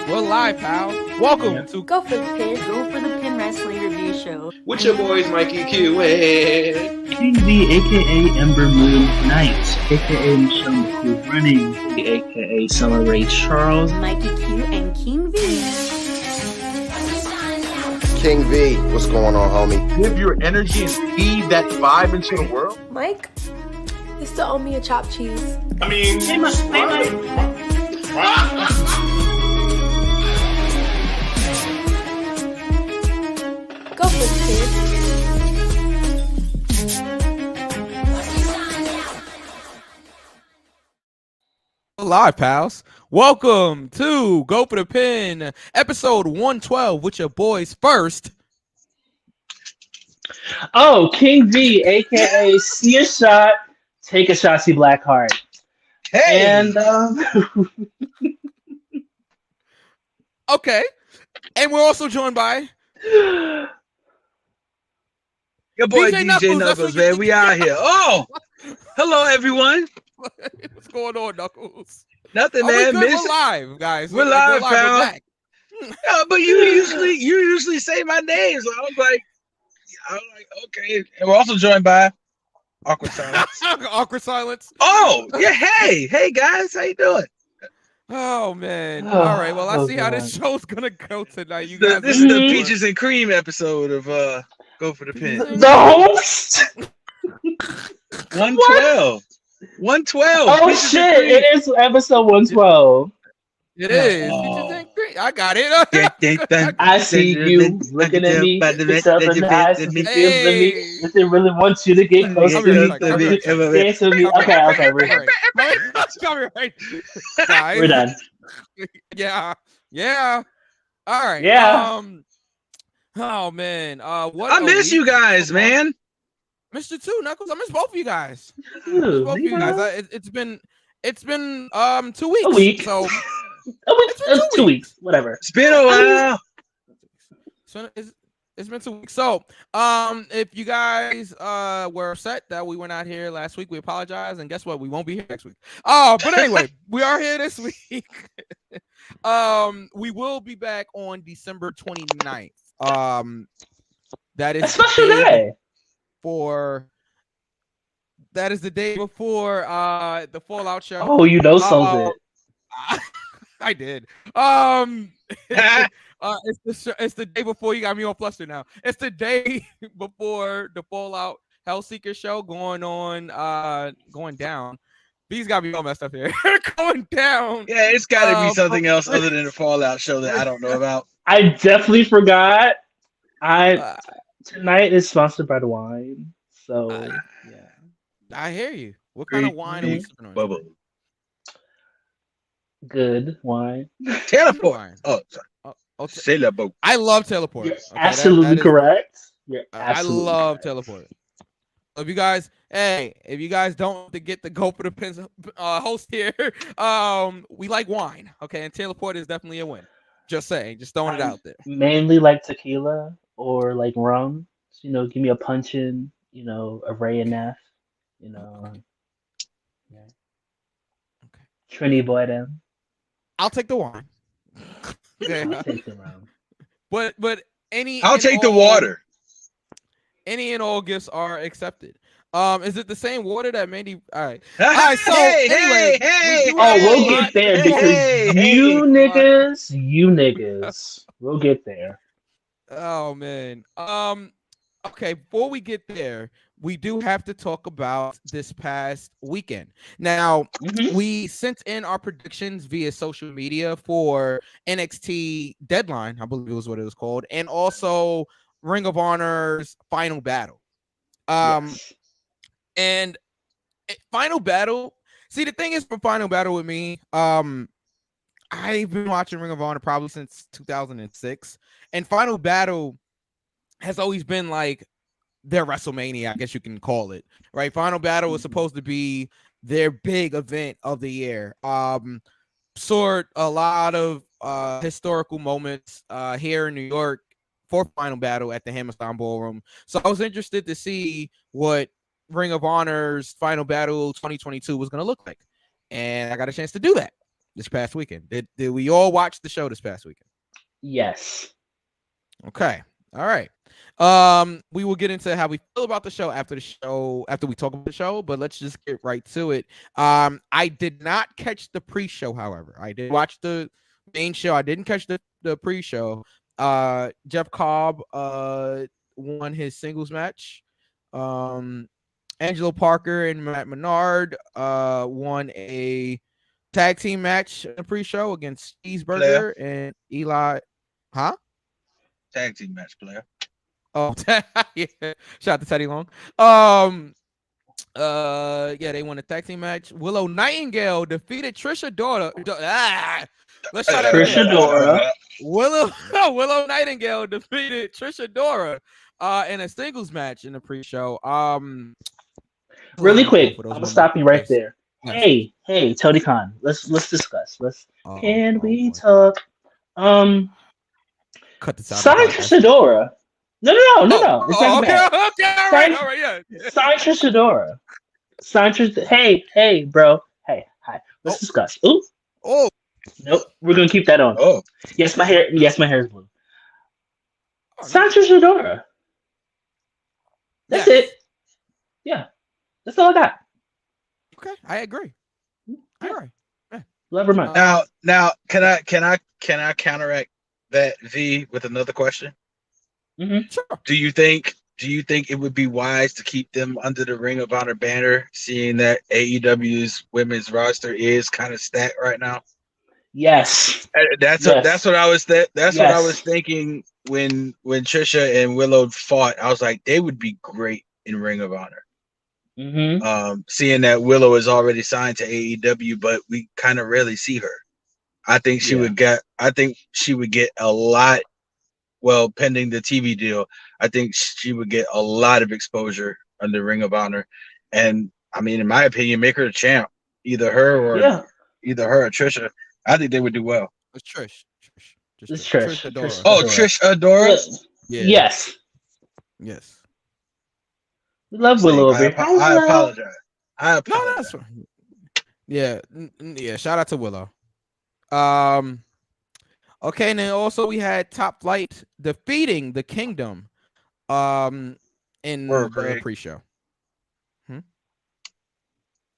We're live, pal. Welcome to Go for the Pin Wrestling Review Show. With your boys, Mikey Q and King V, aka Ember Moon Knight, aka Michelle McCool Running, aka Summer Ray Charles, Mikey Q and King V. King V, what's going on, homie? Give your energy and feed that vibe into the world. Mike, you still owe me a chopped cheese. I mean, hey Mike. Go for it, kid. live, pals. Welcome to Go for the Pin, episode 112 with your boys first. Oh, King V, aka See a Shot, Take a Shot, See Blackheart. hey, And Okay. And we're also joined by Your boy DJ DJ Knuckles, Knuckles, that's what man. We out here. Oh, hello everyone. what's going on, Knuckles? Nothing, Are we man. good? Miss. We're live, guys. We're live, pal. We're back. Yeah, but you usually say my name, so I was like, okay. And we're also joined by Awkward Silence. Awkward silence. Oh, yeah. Hey guys, how you doing? Oh man. Oh, All right. Well, I oh, see how God. this show's gonna go tonight. You guys. This is the peaches and cream episode of Go for the Pin. the host. 112. 112. Oh Peaches and shit! cream. It is episode 112. It is. Oh. I got it. I see you looking at me, yourself in the eyes, and it feels to me. If they really want you to get close to me, dance with me. Okay, we're done. Guys. We're done. Yeah. All right. Yeah. Oh man. What I a miss week. you guys, man. Missed you too, Knuckles. I miss both of you guys. Ooh, Both of you guys. It's been 2 weeks. A week. So It's 2 weeks. Whatever. It's been a while. it's been 2 weeks. So if you guys were upset that we were not here last week, we apologize. And guess what? We won't be here next week. But anyway, we are here this week. We will be back on December 29th. That is A special day. That is the day before the Fallout show. Oh, you know something. I did. It's the day before. You got me all flustered now. It's the day before the Fallout Hellseeker show going down. These got me all messed up here. Going down. Yeah, it's got to be something else other than the Fallout show that I don't know about. I definitely forgot. Tonight is sponsored by the wine. So Yeah, I hear you. What kind of wine are we sipping on? Bubble. good wine. Teleport. Wine. Oh, sorry. Okay. Sailor I love teleport. You're Okay, absolutely that is- correct. You're I absolutely love correct. teleport. If you guys don't have to get the Go for the Pins host here, we like wine. Okay, and teleport is definitely a win. Just saying, just throwing it out there. Mainly like tequila or like rum. So, give me a punchin', a Ray AF, yeah. Okay. Trini boy them. I'll take the wine. Okay. I'll take the rum. But any I'll and take the all- water. Any and all gifts are accepted. Is it the same water that Mandy? All right. right, so anyway, we do Oh, have we'll a get lot- there because Hey, you niggas, we'll get there. Oh man. Okay, before we get there, we do have to talk about this past weekend. Now, we sent in our predictions via social media for NXT Deadline, I believe it was what it was called, and also Ring of Honor's Final Battle. Yes. And Final Battle, see, the thing is for Final Battle with me, I've been watching Ring of Honor probably since 2006, and Final Battle has always been like their WrestleMania, I guess you can call it, right? Final Battle was supposed to be their big event of the year. Sort a lot of historical moments here in New York for Final Battle at the Hammerstein Ballroom. So I was interested to see what Ring of Honor's Final Battle 2022 was going to look like. And I got a chance to do that. this past weekend? Did we all watch the show this past weekend? Yes. Okay. All right. We will get into how we feel about the show after we talk about the show, but let's just get right to it. I did not catch the pre-show, however. I did watch the main show. I didn't catch the pre-show. Jeff Cobb won his singles match. Angelo Parker and Matt Menard won a tag team match in the pre-show against Cheeseburger and Eli. Huh? Tag team match, player. Oh, yeah. Shout out to Teddy Long. Yeah, they won a tag team match. Willow Nightingale defeated Trisha Dora. Let's try that Trisha again. Dora. Willow Nightingale defeated Trisha Dora in a singles match in the pre-show. Really quick, I'm gonna stop you right there. Yes. Hey, Tony Khan. Let's discuss. Can we boy. talk? Cut this out. Sign Trisha Dora. No. It's not bad. Okay, all right, yeah. Sign Trisha Dora. Sign Trisha. Hey, bro. Hey, hi. Let's discuss. Ooh. Oh. Nope. We're gonna keep that on. Oh. Yes, my hair is blue. Sign Trisha Dora. That's it. Yeah. That's all I got. Okay, I agree. Yeah. Love her much. Now, can I counteract that V with another question? Mm-hmm. Sure. Do you think it would be wise to keep them under the Ring of Honor banner, seeing that AEW's women's roster is kind of stacked right now? Yes. That's what I was what I was thinking when Trisha and Willow fought. I was like, they would be great in Ring of Honor. Mm-hmm. Seeing that Willow is already signed to AEW, but we kind of rarely see her. I think she would get a lot. Well, pending the TV deal, I think she would get a lot of exposure under Ring of Honor, and I mean, in my opinion, make her the champ. Either her or Trisha. I think they would do well. It's Trish. It's Trish. Adora. Oh, Trish Adora. Yeah. Yes. We love Willow over here. I apologize. No, that's fine. Yeah. Shout out to Willow. Okay, and then also we had Top Flight defeating the Kingdom in the pre-show.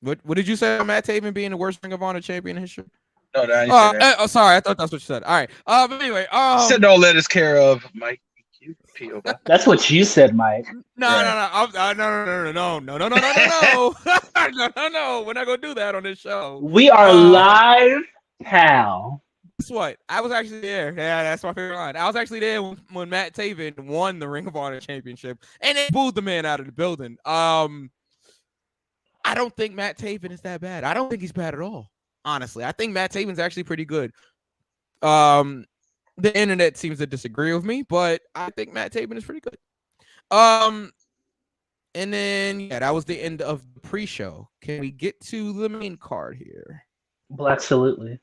What did you say, Matt Taven being the worst Ring of Honor champion in history? No, I didn't say that. Sorry, I thought that's what you said. All right. But anyway, said don't let us care of Mike. That's what you said, Mike. No. No. We're not gonna do that on this show. We are live, pal. Guess what? I was actually there. Yeah, that's my favorite line. I was actually there when Matt Taven won the Ring of Honor championship, and they booed the man out of the building. I don't think Matt Taven is that bad. I don't think he's bad at all. Honestly, I think Matt Taven's actually pretty good. The internet seems to disagree with me, but I think Matt Taven is pretty good. And then that was the end of the pre-show. Can we get to the main card here? Well, absolutely.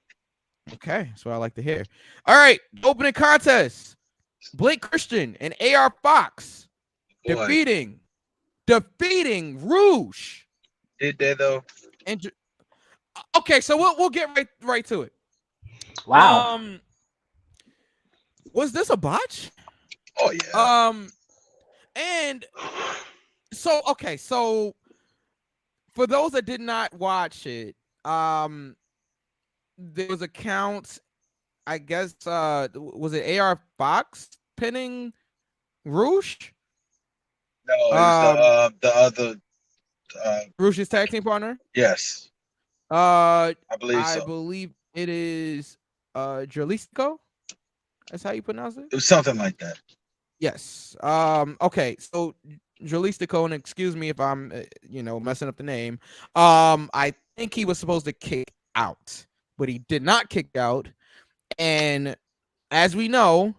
Okay, that's what I like to hear. All right, opening contest. Blake Christian and AR Fox defeating Rouge. Did they though? And okay, so we'll get right to it. Wow. Was this a botch? Oh yeah. And so for those that did not watch it, there was a count, I guess, was it AR Fox pinning Rouge? No, it was the other Rouge's tag team partner? Yes. I believe so. I believe it is Jalisco. That's how you pronounce it? It was something like that. Yes. Okay, so Jalisco, and excuse me if I'm messing up the name. I think he was supposed to kick out, but he did not kick out. And as we know,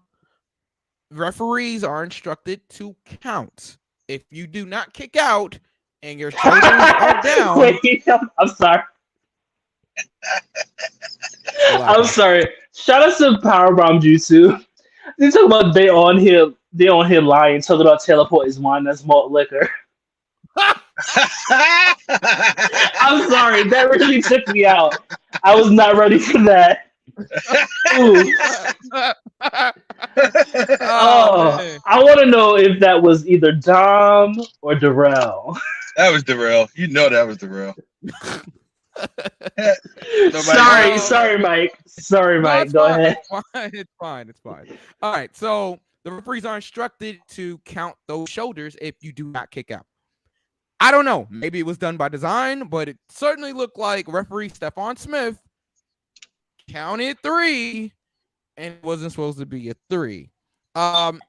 referees are instructed to count. If you do not kick out and your shoulders are down. Wait, I'm sorry. I'm sorry. Shout out to Powerbomb Jutsu. They talk about they on here lying, talking about teleport is wine, that's malt liquor. I'm sorry, that really took me out. I was not ready for that. Ooh. Oh, man. I want to know if that was either Dom or Darrell. That was Darrell. You know that was Darrell. Sorry, Mike. Sorry, No, Mike. it's Go fine. ahead. It's fine. It's fine. It's fine. All right. So the referees are instructed to count those shoulders if you do not kick out. I don't know. Maybe it was done by design, but it certainly looked like referee Stephon Smith counted 3, and it wasn't supposed to be a 3. Either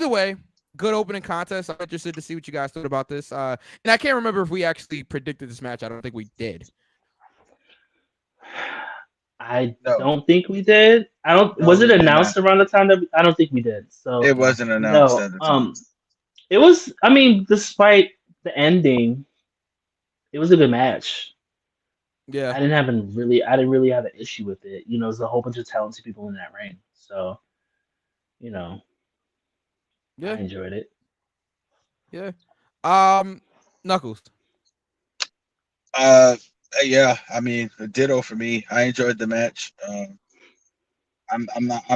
way, good opening contest. I'm interested to see what you guys thought about this. And I can't remember if we actually predicted this match. I don't think we did. I don't think we did. I don't. Was it announced around the time that? I don't think we did. So it wasn't announced at the time. It was. I mean, despite the ending, it was a good match. Yeah, I didn't really have an issue with it. You know, there's a whole bunch of talented people in that ring, so you know, I enjoyed it. Yeah. Knuckles. Yeah. I mean, ditto for me. I enjoyed the match. I'm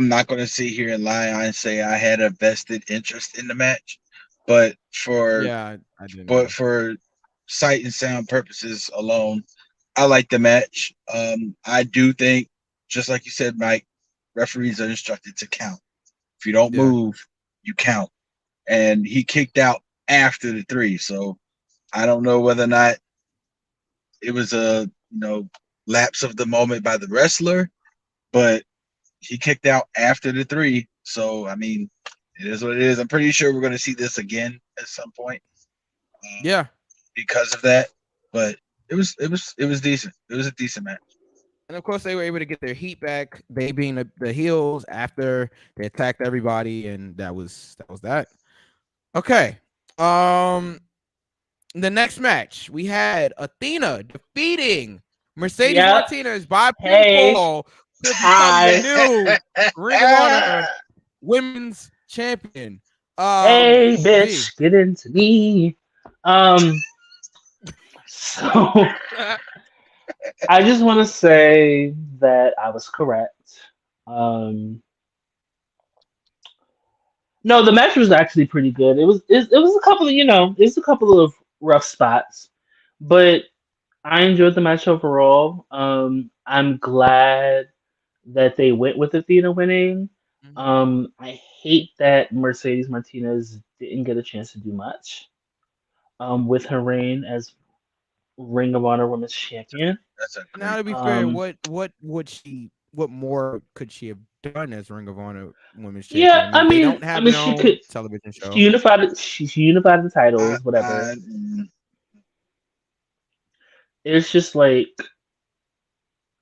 not going to sit here and lie and say I had a vested interest in the match, but I didn't. But for sight and sound purposes alone, I like the match. I do think, just like you said, Mike, referees are instructed to count. If you don't move, you count. And he kicked out after the 3, so I don't know whether or not it was a lapse of the moment by the wrestler, but he kicked out after the 3. So I mean, it is what it is. I'm pretty sure we're going to see this again at some point. Because of that, but it was decent. It was a decent match. And of course, they were able to get their heat back. They being the heels after they attacked everybody, and that was that. Okay. The next match we had Athena defeating Mercedes Martinez by pinfall to become the new Ring of Honor Women's Champion. Hey, bitch, get into me. So I just want to say that I was correct. No, the match was actually pretty good. It was a couple of a couple of rough spots, but I enjoyed the match overall. I'm glad that they went with Athena winning. I hate that Mercedes Martinez didn't get a chance to do much with her reign as Ring of Honor Women's Champion. Now, to be fair, what more could she have done as Ring of Honor Women's Champion? Yeah, I mean, they don't have she could television show. She unified the titles, whatever. It's just like,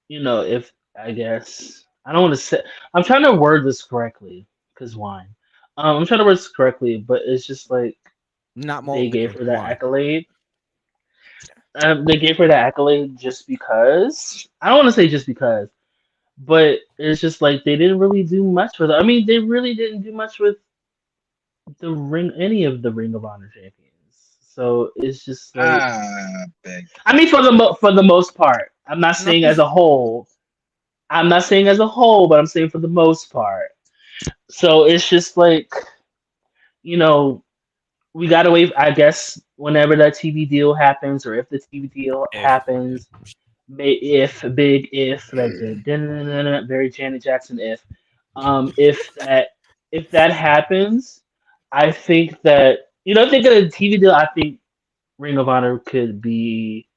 if I guess I don't want to say. I'm trying to word this correctly because wine. I'm trying to word this correctly, but it's just like they gave her that accolade. They gave her that accolade just because. I don't want to say just because, but it's just like they didn't really do much with it. I mean, they really didn't do much with any of the Ring of Honor champions. So it's just like I mean, for the most part. I'm not saying as a whole. But I'm saying for the most part. So it's just like, we gotta wait. I guess whenever that TV deal happens, or if the TV deal happens, if like the very Janet Jackson if that happens, I think that if they get a TV deal, I think Ring of Honor could be.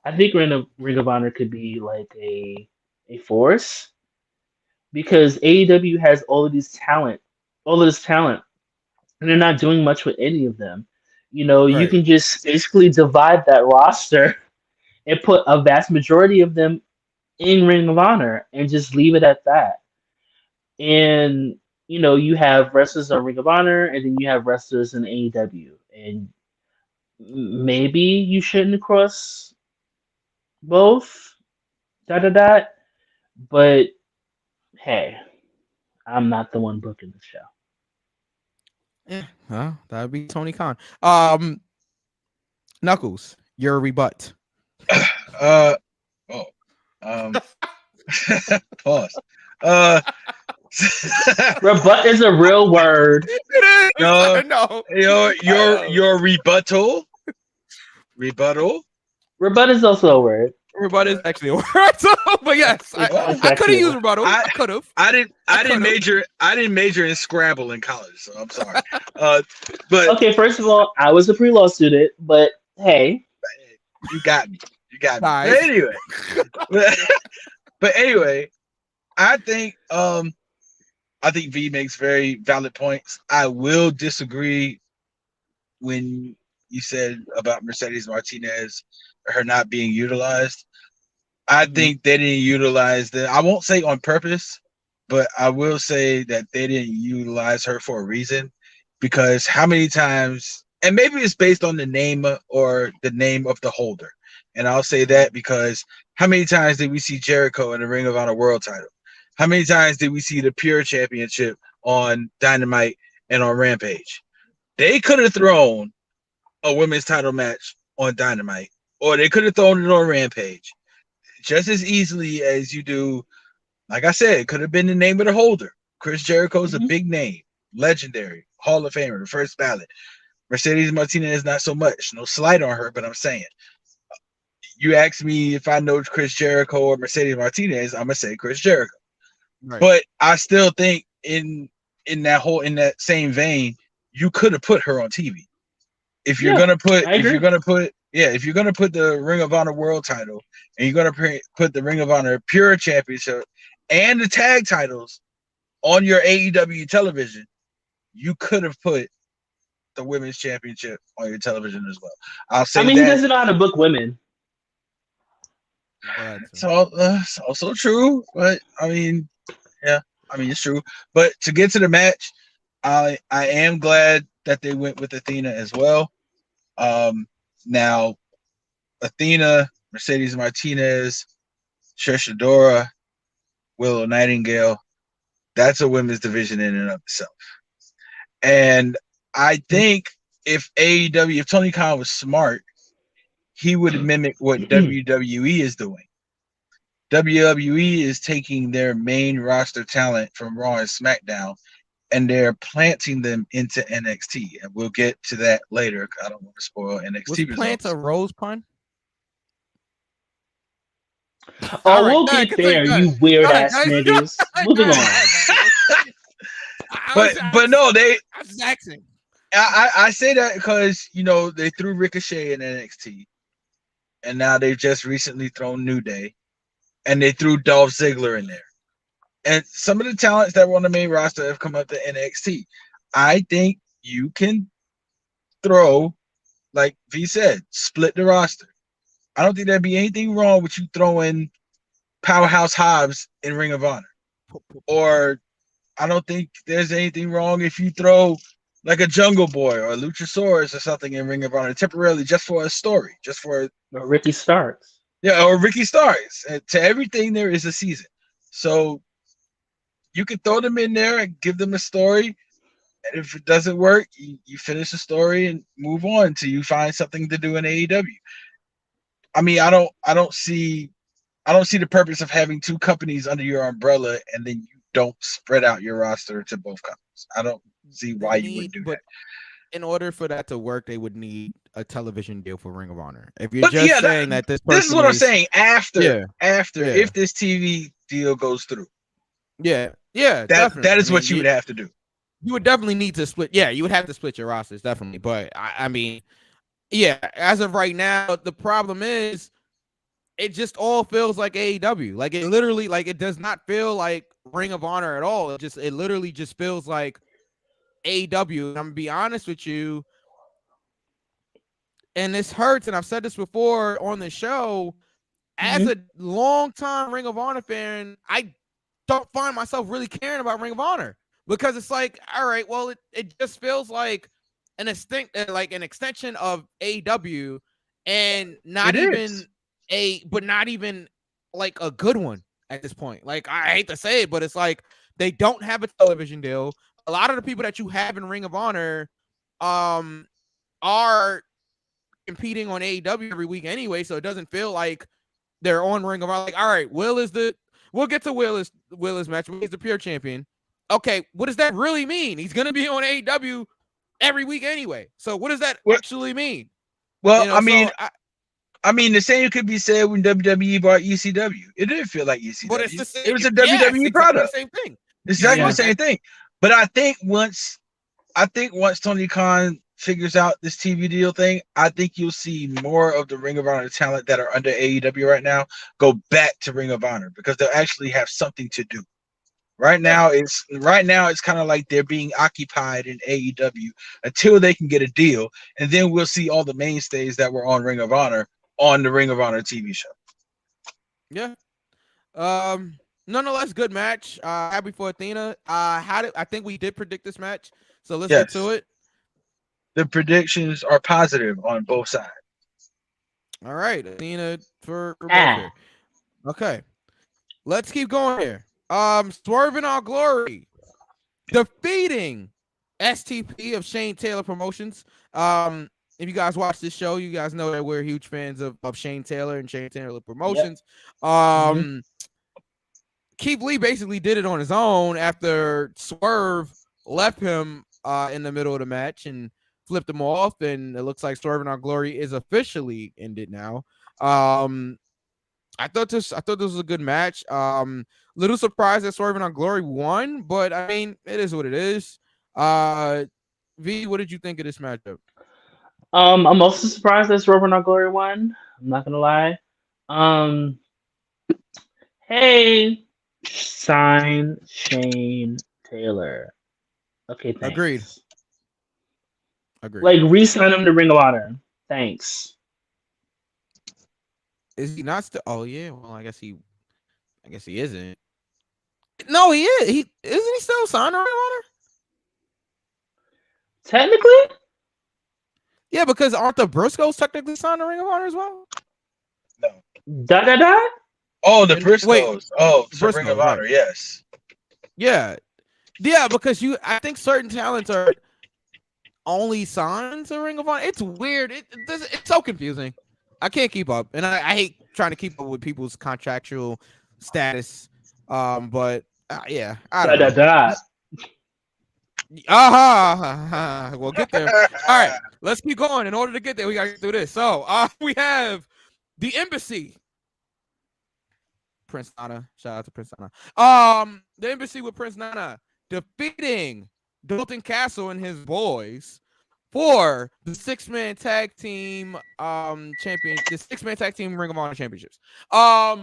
I think Ring of Honor could be like a force because AEW has all of this talent, and they're not doing much with any of them. You can just basically divide that roster and put a vast majority of them in Ring of Honor and just leave it at that. And you have wrestlers on Ring of Honor, and then you have wrestlers in AEW, and maybe you shouldn't cross both, but hey, I'm not the one booking the show. Yeah, well, that'd be Tony Khan. Knuckles, your rebut. Oh, pause. Rebut is a real word. It is. No, No. your rebuttal. Rebut is also a word. Rebut is actually a word. But yes, I could have used rebuttal. I could have. I didn't major in Scrabble in college, so I'm sorry. But okay, first of all, I was a pre-law student, but hey, you got me. Nice. But anyway, I think V makes very valid points. I will disagree when you said about Mercedes Martinez, her not being utilized. I think they didn't utilize that. I won't say on purpose, but I will say that they didn't utilize her for a reason. Because how many times, and maybe it's based on the name or the name of the holder. And I'll say that because how many times did we see Jericho in the Ring of Honor World title? How many times did we see the Pure Championship on Dynamite and on Rampage? They could have thrown a women's title match on Dynamite, or they could have thrown it on Rampage just as easily as you do. Like I said, it could have been the name of the holder. Chris Jericho's a big name, legendary, Hall of Famer, the first ballot. Mercedes Martinez, not so much. No slight on her, but I'm saying. You ask me if I know Chris Jericho or Mercedes Martinez, I'm gonna say Chris Jericho. Right. But I still think in that same vein, you could have put her on TV. If you're gonna put the Ring of Honor World title and you're gonna put the Ring of Honor Pure Championship and the tag titles on your AEW television, you could have put the Women's Championship on your television as well. I'll say. He doesn't know how to book women. It's also true, but it's true. But to get to the match, I am glad that they went with Athena as well. Now, Athena, Mercedes Martinez, Trish Adora, Willow Nightingale, that's a women's division in and of itself. And I think if Tony Khan was smart, he would mimic what WWE is doing. WWE is taking their main roster talent from Raw and SmackDown, and they're planting them into NXT. And we'll get to that later. I don't want to spoil NXT. Was plant a rose pun? Oh, we'll get there, you weird ass niggas. Moving on. But no, they. I'm just asking. I say that because they threw Ricochet in NXT. And now they've just recently thrown New Day, and they threw Dolph Ziggler in there. And some of the talents that were on the main roster have come up to NXT. I think you can throw, like V said, split the roster. I don't think there'd be anything wrong with you throwing Powerhouse Hobbs in Ring of Honor. Or I don't think there's anything wrong if you throw like a Jungle Boy or a Luchasaurus or something in Ring of Honor temporarily just for a story, just for Ricky Starks. Yeah, or Ricky Starks. To everything there is a season. So you can throw them in there and give them a story. And if it doesn't work, you finish the story and move on until you find something to do in AEW. I mean, I don't see the purpose of having two companies under your umbrella and then you don't spread out your roster to both companies. I don't see why you would do that. In order for that to work, they would need a television deal for Ring of Honor. If you're saying that this is what I'm saying. After if this TV deal goes through, that is what you would have to do. You would definitely need to split. Yeah, you would have to split your rosters, definitely. But I mean, as of right now, the problem is it just all feels like AEW. Like it literally, like it does not feel like Ring of Honor at all. It literally just feels like AEW. And I'm gonna be honest with you, and this hurts, and I've said this before on the show. As a long-time Ring of Honor fan, I don't find myself really caring about Ring of Honor because it's like, all right, well, it just feels like an extension of AEW, and not even like a good one at this point. Like I hate to say it, but it's like they don't have a television deal. a lot of the people that you have in Ring of Honor are competing on AEW every week anyway, so it doesn't feel like they're on Ring of Honor. Like, all right, we'll get to Will's match. He's the pure champion. Okay, what does that really mean? He's gonna be on AEW every week anyway. So what does that actually mean? Well, I mean, the same could be said when WWE bought ECW. It didn't feel like ECW. But it's the same, it was a WWE product. The same thing. Exactly the same thing. But I think once Tony Khan figures out this TV deal thing, I think you'll see more of the Ring of Honor talent that are under AEW right now go back to Ring of Honor because they'll actually have something to do. Right now it's kind of like they're being occupied in AEW until they can get a deal, and then we'll see all the mainstays that were on Ring of Honor on the Ring of Honor TV show. Yeah. Nonetheless, good match. Happy for Athena. I think we did predict this match, so let's get to it. The predictions are positive on both sides. All right, Athena for both here. Okay, let's keep going here. Swerve in Our Glory defeating STP of Shane Taylor Promotions. If you guys watch this show, you guys know that we're huge fans of Shane Taylor and Shane Taylor Promotions. Yep. Keith Lee basically did it on his own after Swerve left him in the middle of the match and flipped him off, and it looks like Swerve in Our Glory is officially ended now. I thought this was a good match. Little surprised that Swerve in Our Glory won, but I mean, it is what it is. V, what did you think of this matchup? I'm also surprised that Swerve in Our Glory won. I'm not gonna lie. Hey, sign Shane Taylor. Okay, thanks. Agreed. Like, re-sign him to Ring of Honor. Thanks. Is he not still? Oh yeah. Well, I guess he isn't. No, he is. Isn't he still signed to Ring of Honor? Technically. Yeah, because aren't the Briscoes technically signed to Ring of Honor as well? No. Oh, the Briscoes. Wait, Ring of Honor. Right. Yes. Yeah, because I think certain talents are only signed to Ring of Honor. It's weird. It's so confusing. I can't keep up, and I hate trying to keep up with people's contractual status. But yeah, I don't know. We'll get there. All right, let's keep going. In order to get there, we gotta get through this. So we have the Embassy. Prince Nana. Shout out to Prince Nana. The Embassy with Prince Nana defeating Dalton Castle and his boys for the 6-man tag team champion, the 6-man tag team Ring of Honor championships. I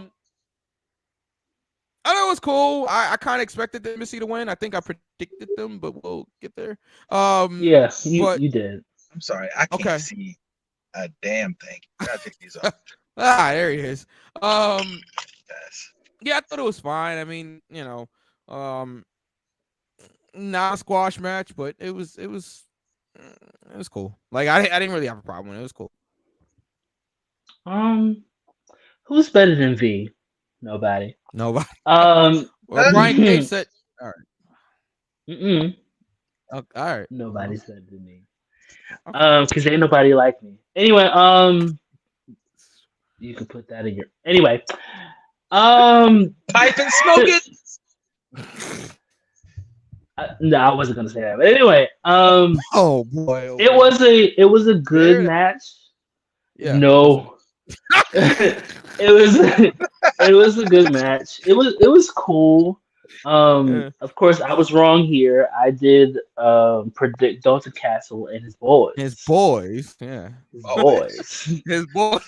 know it was cool. I kind of expected the Embassy to win. I think I predicted them, but we'll get there. Yes, you did. I'm sorry, I can't see a damn thing. I gotta take these off. There he is. Yes. Yeah, I thought it was fine. I mean, not a squash match, but it was cool. Like I didn't really have a problem with it. It was cool. Who's better than V? Nobody. Well, Brian Cage said, all right. Okay, all right. Nobody's better than me. Because ain't nobody like me. Anyway, you can put that in your. Anyway, pipe and smoke it. No, I wasn't gonna say that. But anyway, oh boy, it was a good match. Yeah. No. it was a good match. It was cool. Of course, I was wrong here. I did predict Dalton Castle and his boys. His boys. His boys.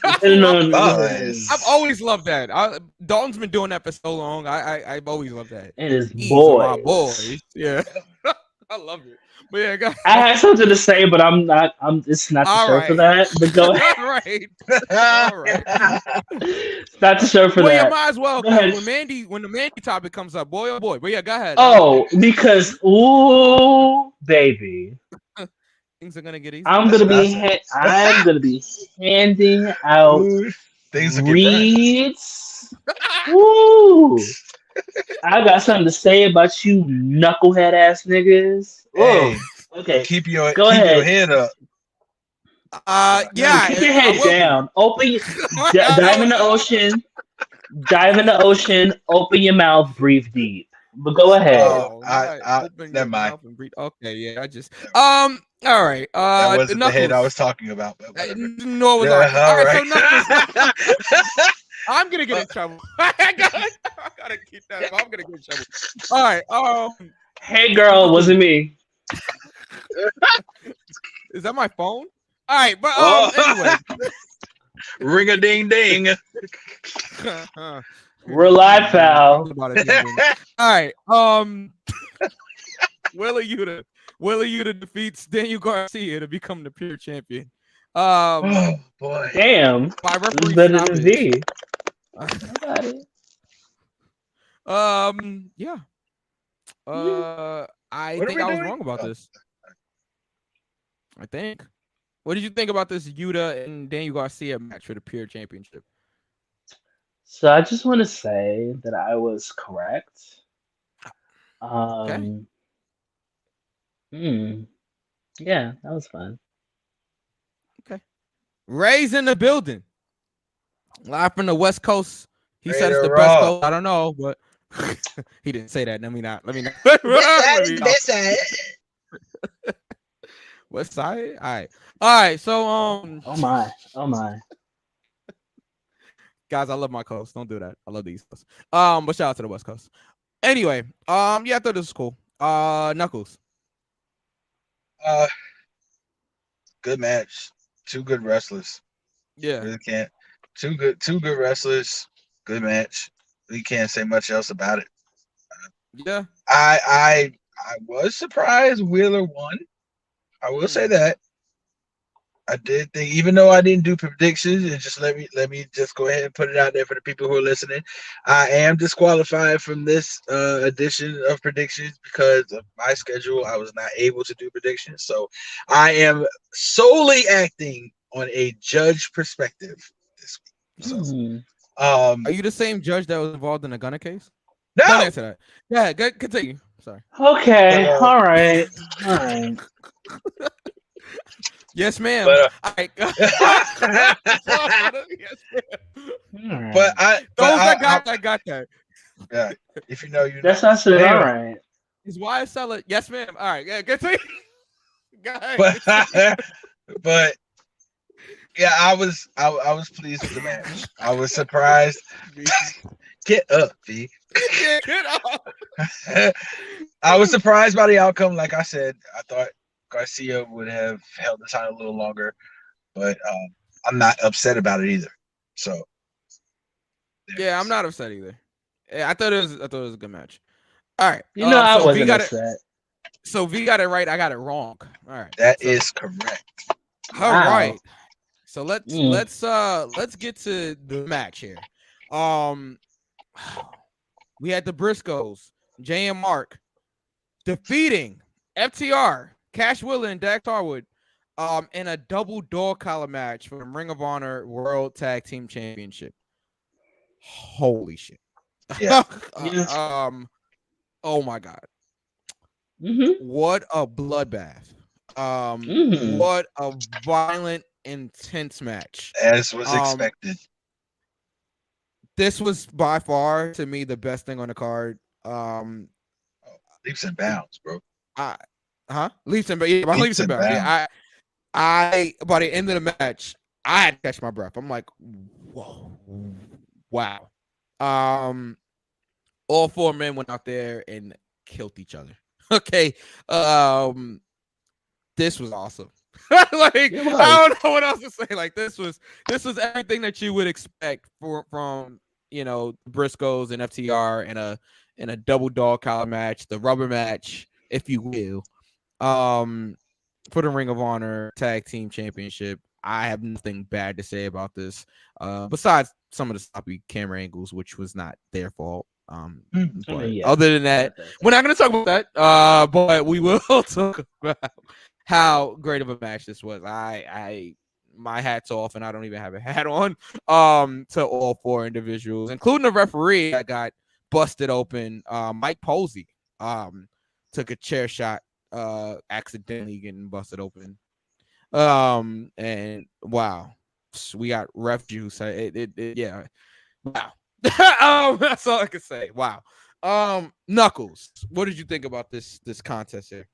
I've always loved that. Dalton's been doing that for so long. I've always loved that. And his boys. My boys. Yeah. I love it. But yeah, go ahead. I had something to say, but I'm not. It's not the show for that. But go ahead. All right. It's not the show for that. Well, you might as well. When the Mandy topic comes up, boy, oh boy. But yeah, go ahead. Oh, because baby, things are gonna get easy. I'm gonna be handing out things reads. Ooh. I got something to say about you knucklehead ass niggas. Hey, okay. keep your ahead. head up. Yeah. Keep your head down. Open, dive in the ocean. Dive in the ocean. Open your mouth. Breathe deep. But go ahead. Open never your mind. mouth and breathe. Okay, yeah. I just All right. That wasn't the head I Knuckles. was talking about. But whatever. No, it was Yeah, all right. So right. Knuckles. I'm gonna get in trouble. I gotta keep that. I'm gonna get in trouble. All right. Hey, girl, wasn't me. Is that my phone? All right, but anyway. Ring a ding ding. We're live, pal. All right. Willa Yuta defeats Daniel Garcia to become the pure champion. Oh boy. Damn. By referee better than V. Yeah. I think I was wrong about this. I think. What did you think about this Yuta and Daniel Garcia match for the pure championship? So I just want to say that I was correct. Okay. Yeah, that was fun. Okay. Ray's in the building. Live from the West Coast. He said it's the best coast. I don't know, but he didn't say that. Let me not. West side. West side. All right. So Oh my. Guys, I love my coast. Don't do that. I love the East Coast. But shout out to the West Coast. Anyway, yeah, I thought this was cool. Knuckles. Good match. Two good wrestlers. Yeah. Really can't. Two good wrestlers. Good match. We can't say much else about it. Yeah. I was surprised Wheeler won. I will say that. I did think, even though I didn't do predictions, and just let me just go ahead and put it out there for the people who are listening. I am disqualified from this edition of predictions because of my schedule. I was not able to do predictions, so I am solely acting on a judge perspective this week. So, are you the same judge that was involved in the Gunner case? No. Don't answer that. Yeah, continue. Sorry. Okay. All right. Yes, ma'am. But, all right. Yes, ma'am. But I got that. Yeah. If you know, you know. That's not so all right. Is why I sell it. Yes, ma'am. All right. Yeah, continue. Go ahead. But yeah, I was pleased with the match. I was surprised. Get up, V. Get up. I was surprised by the outcome. Like I said, I thought Garcia would have held the title a little longer, but I'm not upset about it either. So yeah, I'm not upset either. Yeah, I thought it was a good match. All right. I wasn't upset. So V got it right. I got it wrong. All right. That is correct. All right. So let's get to the match here. We had the Briscoes, Jay and Mark, defeating FTR, Cash Wheeler and Dax Harwood, in a double dog collar match for the Ring of Honor World Tag Team Championship. Holy shit! Yeah. Oh my god! What a bloodbath! What a violent, intense match. As was expected. This was by far, to me, the best thing on the card. Leaps and bounds, bro. Leaps and bounds. Yeah, I by the end of the match, I had to catch my breath. I'm like, whoa, wow. All four men went out there and killed each other. Okay. This was awesome. I don't know what else to say. Like this was everything that you would expect from Briscoes and FTR in a double dog collar match, the rubber match, if you will, for the Ring of Honor Tag Team Championship. I have nothing bad to say about this, besides some of the sloppy camera angles, which was not their fault. Other than that, we're not going to talk about that. But we will talk about how great of a match this was. My hat's off, and I don't even have a hat on. To all four individuals, including the referee that got busted open. Mike Posey took a chair shot, accidentally getting busted open. And wow, we got ref juice. Yeah, wow. That's all I can say. Wow. Knuckles, what did you think about this contest here?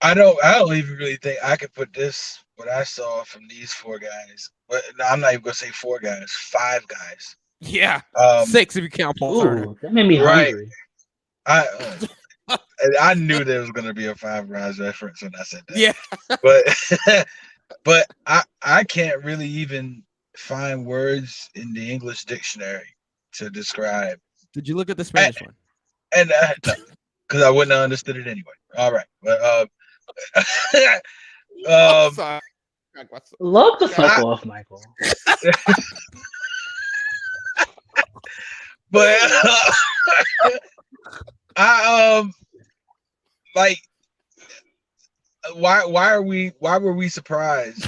I don't even really think I could put this, what I saw from these four guys. But no, I'm not even gonna say four guys, five guys. Yeah, 6 if you count Paul Turner. That made me hungry. I knew there was gonna be a Five Guys reference when I said that. Yeah, but I can't really even find words in the English dictionary to describe. Did you look at the Spanish one? And no, because I wouldn't have understood it anyway. All right, but sorry. Look the fuck off, Michael. But like, why were we surprised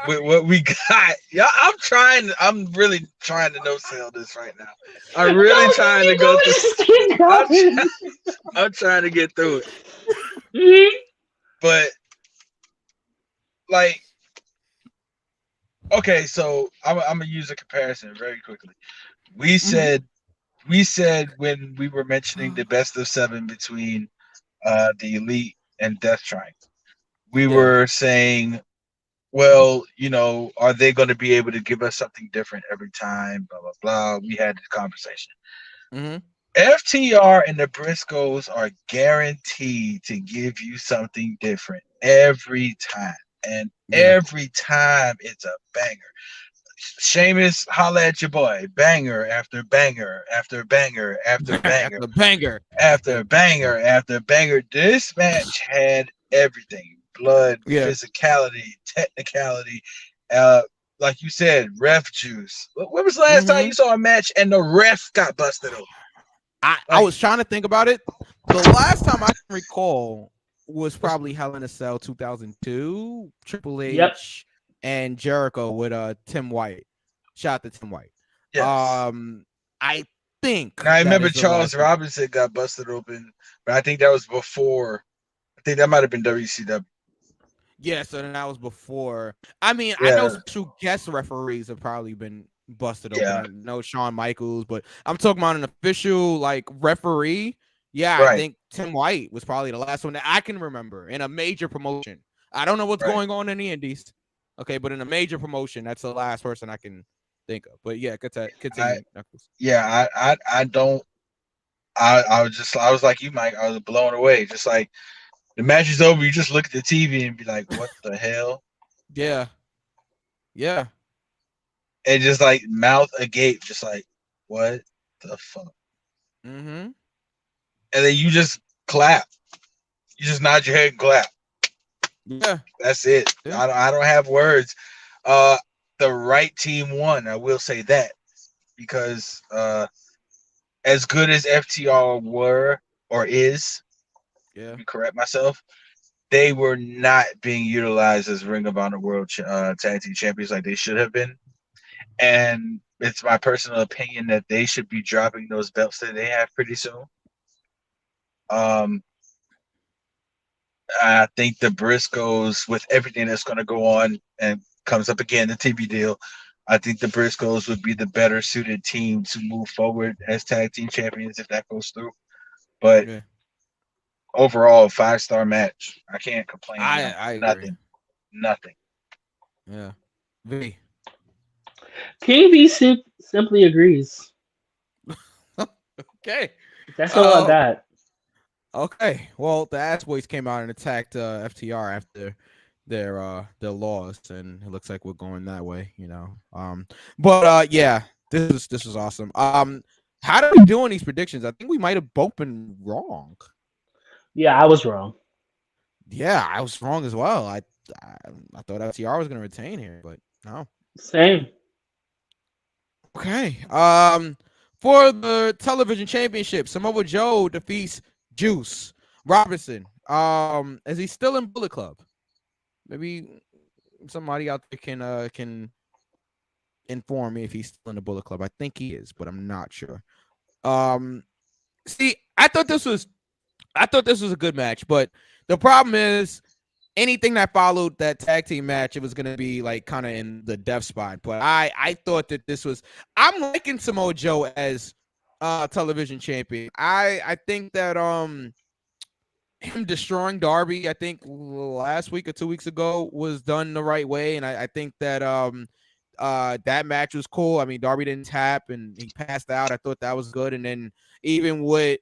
with what we got? Yeah, I'm really trying to no sell this right now. I'm really trying to go through. I'm trying to get through it. But like, okay, so I'm gonna use a comparison very quickly. We said when we were mentioning the best of 7 between the Elite and Death Triangle, we were saying, well, are they going to be able to give us something different every time? Blah blah blah. We had this conversation. FTR and the Briscoes are guaranteed to give you something different every time, and every time it's a banger. Sheamus, holla at your boy. Banger after banger after banger after banger banger after banger after banger. This match had everything: blood, physicality, technicality. Like you said, ref juice. When was the last time you saw a match and the ref got busted open? I was trying to think about it. The last time I can recall was probably Hell in a Cell 2002. Triple H. And Jericho with Tim White. Shout out to Tim White. Yes. I think. Now, I remember Charles Robinson got busted open, but I think that was before. I think that might have been WCW. Yeah, so then that was before. I mean, I know special guest referees have probably been busted open. I know Shawn Michaels, but I'm talking about an official referee. Yeah, I think Tim White was probably the last one that I can remember in a major promotion. I don't know what's going on in the Indies. Okay, but in a major promotion, that's the last person I can think of. But yeah, continue. I don't. I was like you, Mike. I was blown away. Just like the match is over, you just look at the TV and be like, "What the hell?" Yeah. And just like mouth agape, just like, "What the fuck?" And then you just clap. You just nod your head and clap. Yeah, that's it. Yeah. I don't have words. The right team won. I will say that because as good as FTR were or is, let me correct myself, they were not being utilized as Ring of Honor World Tag Team Champions like they should have been. And it's my personal opinion that they should be dropping those belts that they have pretty soon. I think the Briscoes, with everything that's going to go on and comes up again, the TV deal, I think the Briscoes would be the better suited team to move forward as tag team champions if that goes through. But overall, 5-star match. I can't complain. I agree. Nothing. Yeah. V. King V simply agrees. Okay. That's all I got. Okay, well, the Ass Boys came out and attacked FTR after their loss, and it looks like we're going that way, But yeah, this was awesome. How did we do on these predictions? I think we might have both been wrong. Yeah, I was wrong. Yeah, I was wrong as well. I thought FTR was going to retain here, but no. Same. Okay. For the television championship, Samoa Joe defeats Juice Robinson. Is he still in Bullet Club? Maybe somebody out there can inform me if he's still in the Bullet Club. I think he is, but I'm not sure. See, I thought this was a good match, but the problem is anything that followed that tag team match, it was gonna be like kind of in the death spot. But I thought that this was. I'm liking Samoa Joe as television champion. I think that him destroying Darby, I think last week or 2 weeks ago, was done the right way, and I think that that match was cool. I mean, Darby didn't tap and he passed out. I thought that was good. And then even with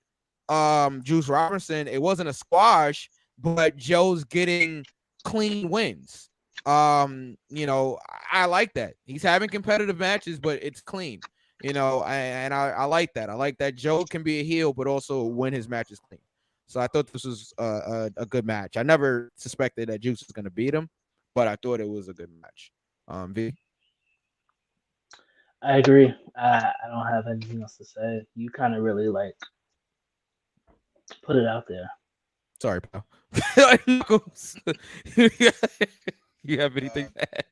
Juice Robinson, it wasn't a squash, but Joe's getting clean wins. You know, I like that. He's having competitive matches, but it's clean. You know, I like that. I like that Joe can be a heel, but also win his matches clean. So I thought this was a good match. I never suspected that Juice was going to beat him, but I thought it was a good match. V? I agree. I don't have anything else to say. You kind of really like put it out there. Sorry, pal. You have anything to add?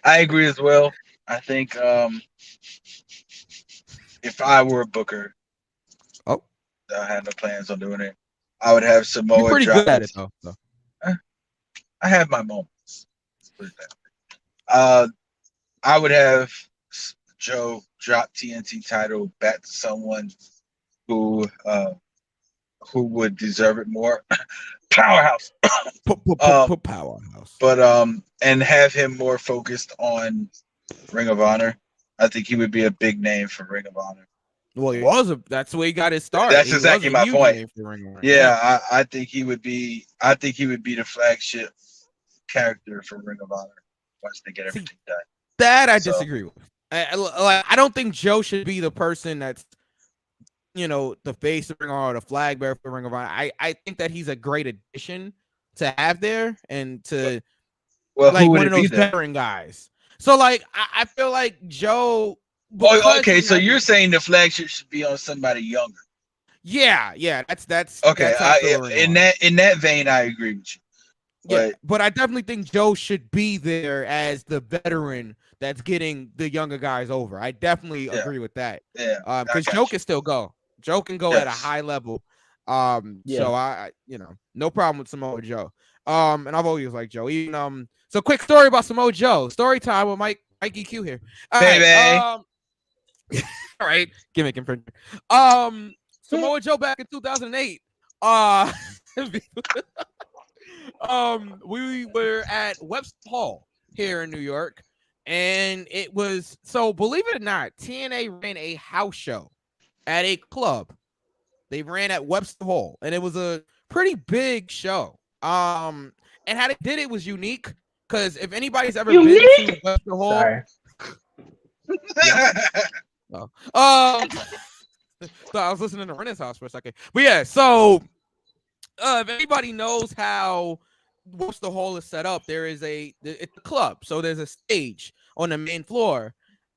I agree as well. I think if I were a booker, I had no plans on doing it. I would have Samoa. You're pretty good at it, though. So. I have my moments. Let's put it that way. I would have Joe drop TNT title back to someone who would deserve it more. Powerhouse. Powerhouse. But and have him more focused on Ring of Honor. I think he would be a big name for Ring of Honor. Well, he was that's where he got his start. That's exactly my point. Yeah, I think he would be. I think he would be the flagship character for Ring of Honor once they get everything done. That I disagree with. I don't think Joe should be the person that's, you know, the face of Ring of Honor, the flag bearer for Ring of Honor. I think that he's a great addition to have there and to like one of those veteran guys. So like I feel like Joe. Oh, okay. So you're saying the flagship should be on somebody younger? Yeah. That's okay. That's in that vein, I agree with you. Yeah, but I definitely think Joe should be there as the veteran that's getting the younger guys over. I definitely agree with that. Yeah, because Joe can still go. Joe can go at a high level. So I you know, no problem with Samoa Joe. And I've always liked Joe. Even so quick story about Samoa Joe. Story time with Mikey Q here. All right, all right, gimmick infringement. Samoa Joe back in 2008. We were at Webster Hall here in New York, and it was, so believe it or not, TNA ran a house show at a club. They ran at Webster Hall, and it was a pretty big show. And how they did it was unique, because if anybody's ever been to Webster Hall, sorry. So I was listening to Renaissance for a second, but yeah. So if anybody knows how Webster Hall is set up, it's a club, so there's a stage on the main floor,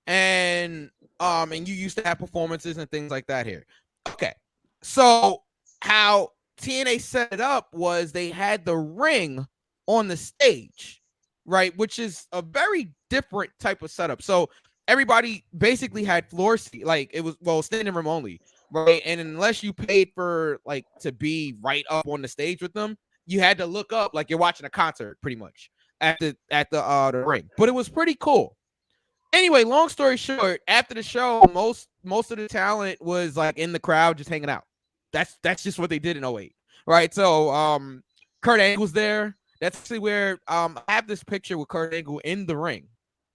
and you used to have performances and things like that here. Okay, so how TNA set it up was they had the ring on the stage, right, which is a very different type of setup. So everybody basically had floor seat, like it was standing room only, right? And unless you paid for like to be right up on the stage with them, you had to look up like you're watching a concert pretty much at the ring. But it was pretty cool. Anyway, long story short, after the show, most of the talent was like in the crowd just hanging out. That's just what they did in 08, right? So Kurt Angle was there. That's actually where I have this picture with Kurt Angle in the ring.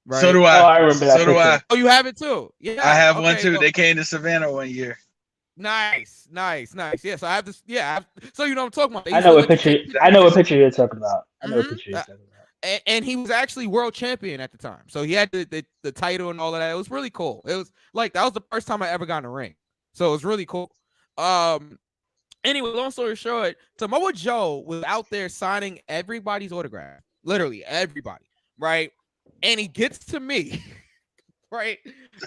Right. So do I. Oh, I remember that. So do I. Oh, you have it too? Yeah. I have one too. They came to Savannah one year. Nice. Yeah, so I have this. Yeah, so you know what I'm talking about. I know what picture you're talking about. And he was actually world champion at the time, so he had the title and all of that. It was really cool. It was like that was the first time I ever got in a ring, so it was really cool. Anyway, long story short, Samoa Joe was out there signing everybody's autograph, literally everybody, right? And he gets to me, right?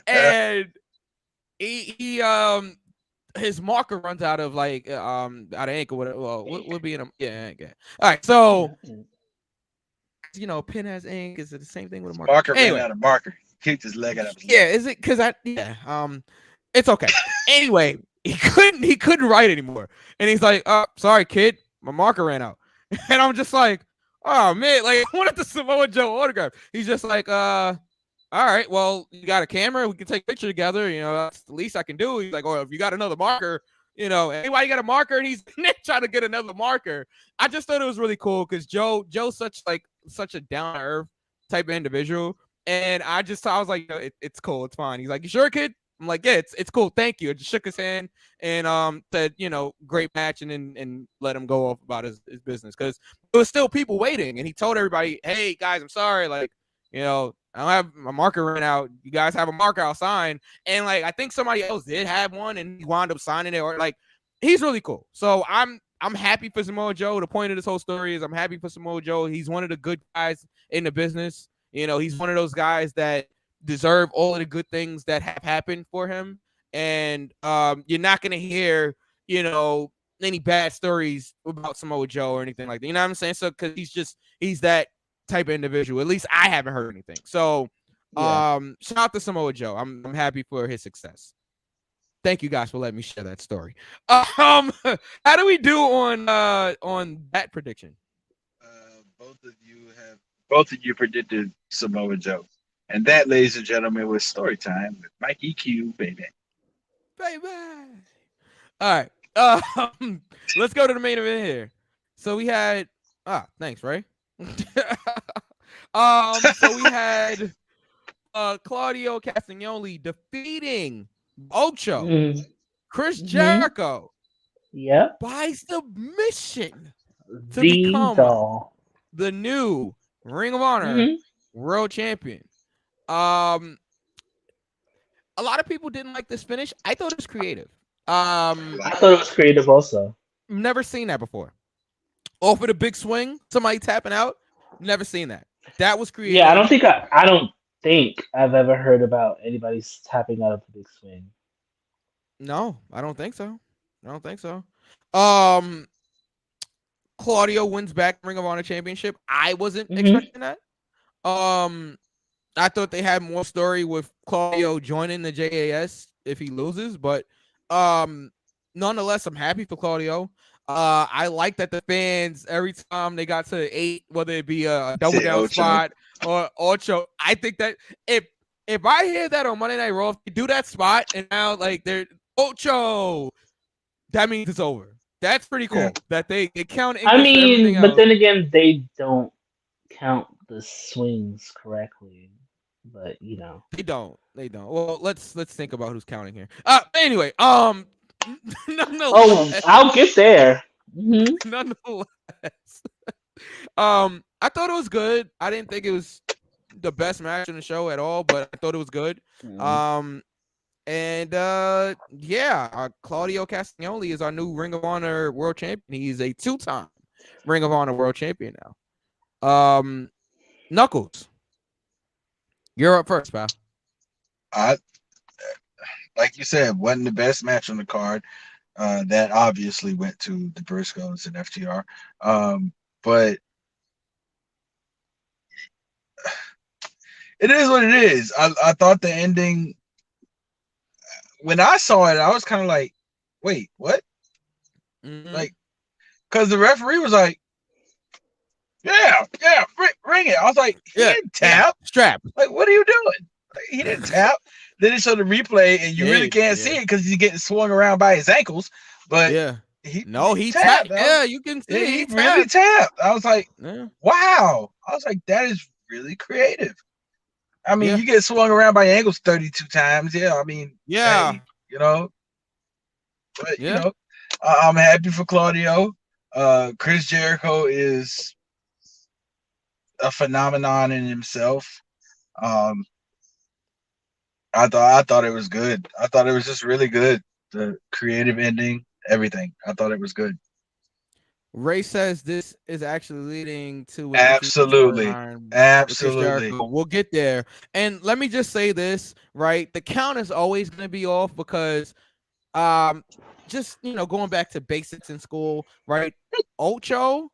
And he his marker runs out of like out of ink or whatever. Well, we'll be in a yeah. All right, so you know, pen has ink. Is it the same thing with a marker? Marker ran out of marker. kicked his leg out of his Yeah, leg. is it because it's okay. Anyway, he couldn't write anymore. And he's like, sorry, kid, my marker ran out. And I'm just like, oh man, like I wanted the Samoa Joe autograph. He's just like, all right, well, you got a camera, we can take a picture together, that's the least I can do. He's like, if you got another marker, anybody got a marker, and he's trying to get another marker. I just thought it was really cool because Joe's such a down to earth type of individual. And I was like, it's cool, it's fine. He's like, you sure, kid? I'm like, yeah, it's cool, thank you. I just shook his hand and said, great match, and let him go off about his business because there was still people waiting. And he told everybody, hey guys, I'm sorry, like, I don't have my marker ran out. You guys have a marker, I'll sign. And like, I think somebody else did have one, and he wound up signing it. Or like, he's really cool. So I'm happy for Samoa Joe. The point of this whole story is I'm happy for Samoa Joe. He's one of the good guys in the business. He's one of those guys that deserve all of the good things that have happened for him. And you're not going to hear, any bad stories about Samoa Joe or anything like that. You know what I'm saying? So, because he's that type of individual. At least I haven't heard anything. So, shout out to Samoa Joe. I'm happy for his success. Thank you guys for letting me share that story. How do we do on that prediction? Both of you predicted Samoa Joe. And that, ladies and gentlemen, was story time with Mikey Q, baby. Baby. All right. Let's go to the main event here. So we had thanks, Ray. So we had Claudio Castagnoli defeating Ocho, Chris Jericho. Yep. By submission to become the new Ring of Honor World Champion. A lot of people didn't like this finish. I thought it was creative. I thought it was creative also. Never seen that before. Off of the big swing, somebody tapping out. Never seen that. That was creative. Yeah, I don't think I've ever heard about anybody tapping out of the big swing. No, I don't think so. Claudio wins back Ring of Honor Championship. I wasn't expecting that. I thought they had more story with Claudio joining the JAS if he loses, but nonetheless, I'm happy for Claudio. I like that the fans, every time they got to 8, whether it be a double down spot or Ocho, I think that if I hear that on Monday Night Raw, if they do that spot and now like they're Ocho, that means it's over. That's pretty cool that they count. I mean, but then again, they don't count the swings correctly. But they don't. Well, let's think about who's counting here. Anyway, nonetheless, I'll get there. Nonetheless, I thought it was good. I didn't think it was the best match on the show at all, but I thought it was good. Claudio Castagnoli is our new Ring of Honor World Champion. He's a 2-time Ring of Honor World Champion now. Knuckles, you're up first, pal. Like you said, wasn't the best match on the card. That obviously went to the Briscoes and FTR. But it is what it is. I thought the ending, when I saw it, I was kind of like, wait, what? Like, because the referee was like, yeah, ring it. I was like, he didn't tap. Strap. Like, what are you doing? Like, he didn't tap. Then it showed the replay, and you really can't see it because he's getting swung around by his ankles. But he tapped. Yeah, you can see he really tapped. I was like, wow. I was like, that is really creative. I mean, you get swung around by your ankles 32 times. Yeah, I mean, hey, But I'm happy for Claudio. Chris Jericho is a phenomenon in himself. I thought it was good. I thought it was just really good. The creative ending, everything. I thought it was good. Ray says this is actually leading to absolutely. We'll get there. And let me just say this, right? The count is always going to be off because just going back to basics in school, right? Ocho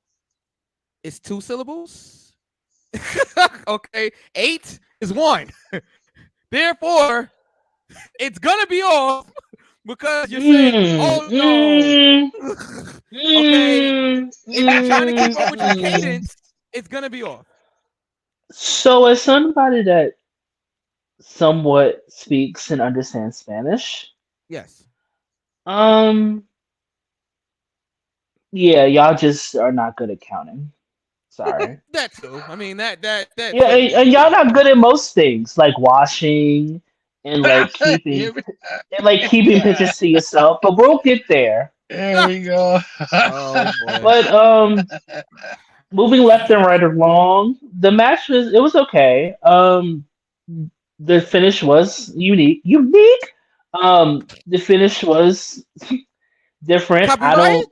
is 2 syllables. Okay, 8 is 1. Therefore, it's gonna be off because you're saying, "Oh no." Okay, if you're trying to keep up with your cadence, it's gonna be off. So, as somebody that somewhat speaks and understands Spanish, Yes. yeah, y'all just are not good at counting. Sorry. That too. I mean that Yeah, and y'all not good at most things, like washing and keeping pictures to yourself. But we'll get there. There we go. Oh boy. But moving left and right along, the match was okay. The finish was unique. The finish was different. Copyright?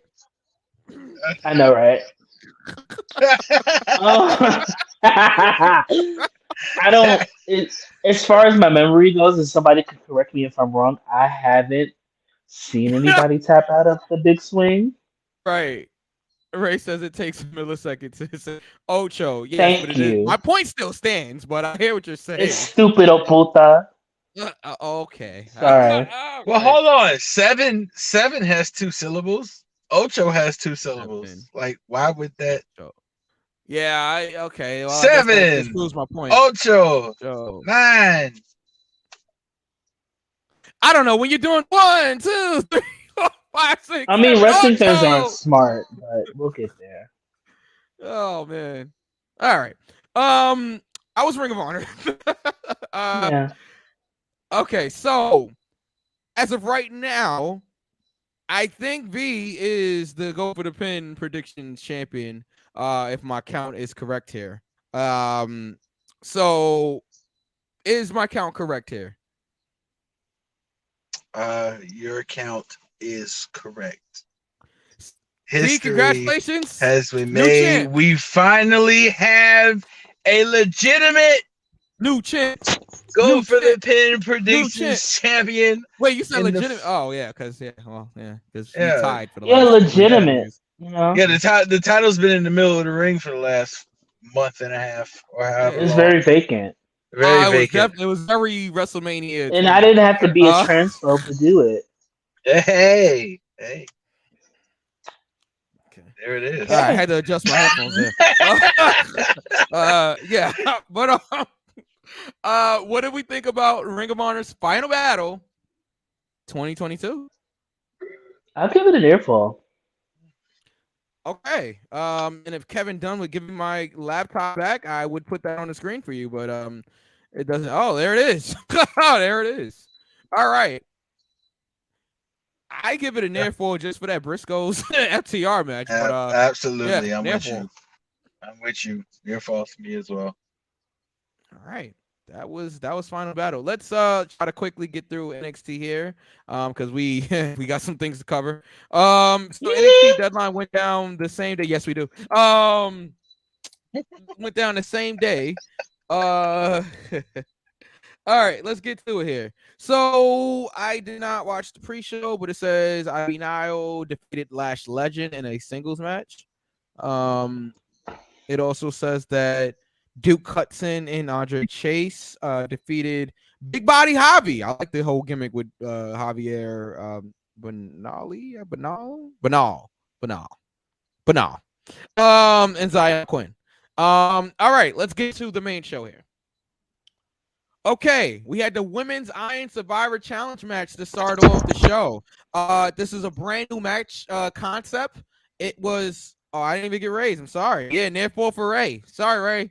I know, right? I don't. As far as my memory goes, and somebody could correct me if I'm wrong, I haven't seen anybody tap out of the big swing. Right. Ray says it takes a millisecond to say Ocho. Yes, Thank but you. My point still stands, but I hear what you're saying. It's stupid, puta. Okay. Sorry. Well, hold on. Seven has 2 syllables. Ocho has 2 syllables. 7. Like, why would that? Yeah. Okay. Well, 7. That proves my point. Ocho. 9. I don't know when you're doing 1, 2, 3, 4, 5, 6. I mean, 7, wrestling fans Ocho! aren't smart, but we'll get there. Oh man. All right. I was Ring of Honor. Yeah. Okay, so as of right now, I think V is the go for the pin predictions champion. If my count is correct here. So is my count correct here? Your count is correct. V, congratulations. Has been made. We finally have a legitimate new champ. Go for the pin predictions champion. Wait, you said legitimate? Oh yeah, because we tied for the legitimate. You know? Yeah, the title's been in the middle of the ring for the last month and a half or however. It's very vacant. Very vacant. It was very WrestleMania. And I didn't have to be a transphobe to do it. Hey. Okay. There it is. I had to adjust my headphones there. Yeah, but what did we think about Ring of Honor's Final Battle 2022? I'll give it an earful. Okay. And if Kevin Dunn would give me my laptop back, I would put that on the screen for you, but it doesn't. Oh, there it is. There it is. All right. I give it an earful just for that Briscoes FTR match. But, absolutely. Yeah, I'm with you. Earful for me as well. All right. That was Final Battle. Let's try to quickly get through NXT here, because we got some things to cover. So NXT deadline went down the same day. Yes, we do. Went down the same day. All right, let's get to it here. So I did not watch the pre-show, but it says Ivy Nile defeated Lash Legend in a singles match. It also says that Duke Hudson and Andre Chase defeated Big Body Javi. I like the whole gimmick with Javier Banal. And Zion Quinn. All right, let's get to the main show here. Okay, we had the Women's Iron Survivor Challenge match to start off the show. This is a brand new match concept. It was I didn't even get Ray's. I'm sorry. Yeah, near fall for Ray. Sorry, Ray.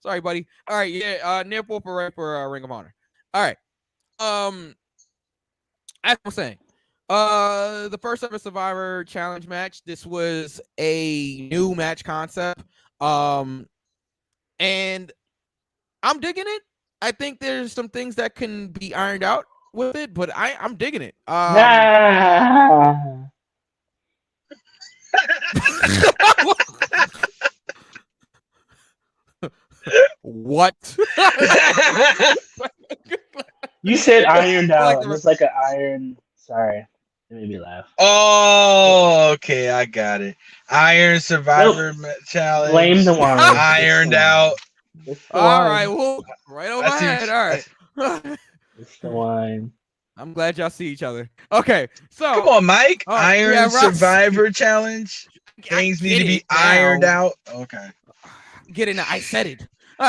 Sorry, buddy. All right, yeah, near fall for Ray for Ring of Honor. All right. As I'm saying, the first ever Survivor Challenge match. This was a new match concept. And I'm digging it. I think there's some things that can be ironed out with it, but I'm digging it. What? You said ironed out. It's like an iron. Sorry, it made me laugh. Oh, okay, I got it. Iron Survivor Challenge. Blame the one. Ironed out. It's the All wine. right, well, right over I my see. head. All right. It's the wine. I'm glad y'all see each other. Okay, so Come on, Mike. Iron yeah, Roxy. Survivor Challenge. I Things need get to be it now. ironed out. Okay. Get it now. I said it. All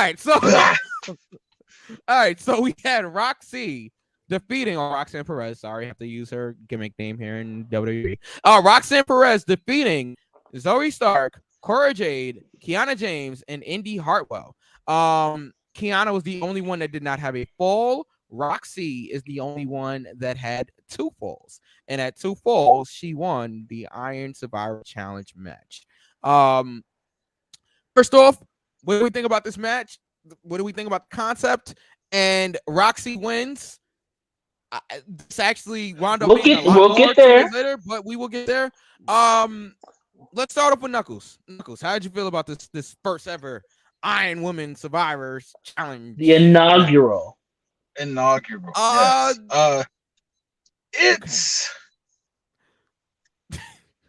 right, so we had Roxy defeating Roxanne Perez. Sorry, I have to use her gimmick name here in WWE. Roxanne Perez defeating Zoe Stark, Cora Jade, Kiana James, and Indy Hartwell. Kiana was the only one that did not have a fall. Roxy is the only one that had 2 falls. And at 2 falls, she won the Iron Survivor Challenge match. First off, what do we think about this match? What do we think about the concept? And Roxy wins. It's actually wound up being a lot we'll more get 2 there. days later, but we will get there. Let's start off with Knuckles. Knuckles, how did you feel about this first ever Iron Woman Survivors Challenge? The inaugural. Yes.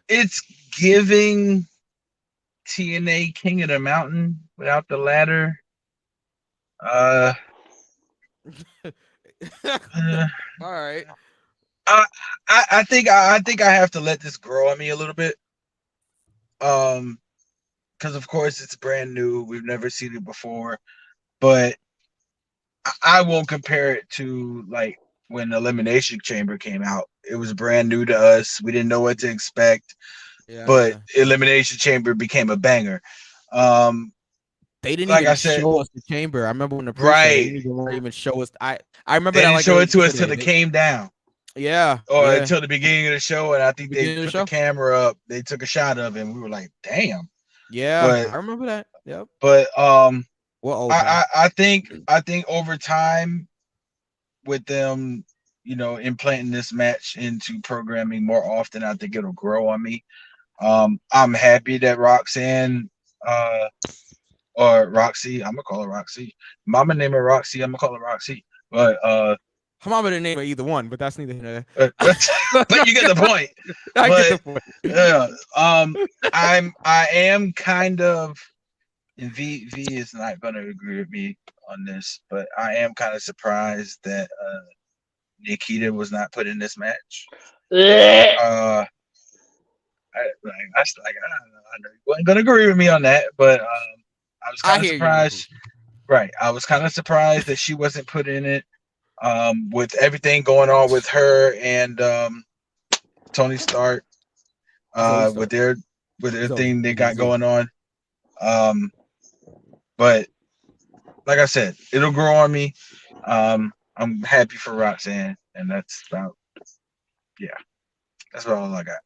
It's giving TNA King of the Mountain without the ladder. All right. I think I have to let this grow on me a little bit. Because of course it's brand new. We've never seen it before, but I won't compare it to like when Elimination Chamber came out. It was brand new to us. We didn't know what to expect. Yeah, but Elimination Chamber became a banger. They didn't even show us the chamber. I remember when the they didn't even show us. I remember they that didn't show it to us till it came down. Yeah, or until the beginning of the show, and I think they put the camera up. They took a shot of him. We were like, "Damn." Yeah, but, I remember that. Yep. But I think over time, with them, implanting this match into programming more often, I think it'll grow on me. I'm happy that Roxanne, or Roxy, I'm gonna call her Roxy. Mama name her Roxy, I'm gonna call her Roxy. But her mama didn't name her either one, but that's neither here nor there. But you get the point. I get the point. Yeah. I am kind of, and V is not gonna agree with me on this, but I am kind of surprised that Nikita was not put in this match. I know you wasn't gonna agree with me on that, but I was kind of surprised. Right, I was kind of surprised that she wasn't put in it. With everything going on with her and Tony Stark, with their thing they got going on. But like I said, it'll grow on me. I'm happy for Roxanne, and that's about all I got.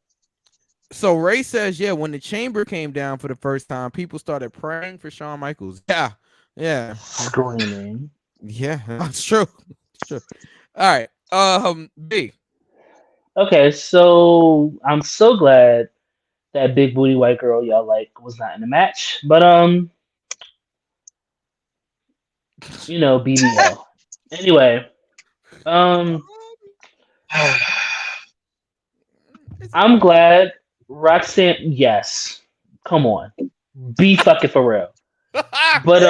So Ray says, when the chamber came down for the first time, people started praying for Shawn Michaels. Yeah. Screaming. Yeah, that's true. Sure. All right. B. Okay, so I'm so glad that big booty white girl y'all like was not in the match. But BBL. Anyway, I'm glad Roxanne. Yes, come on, be fucking for real. But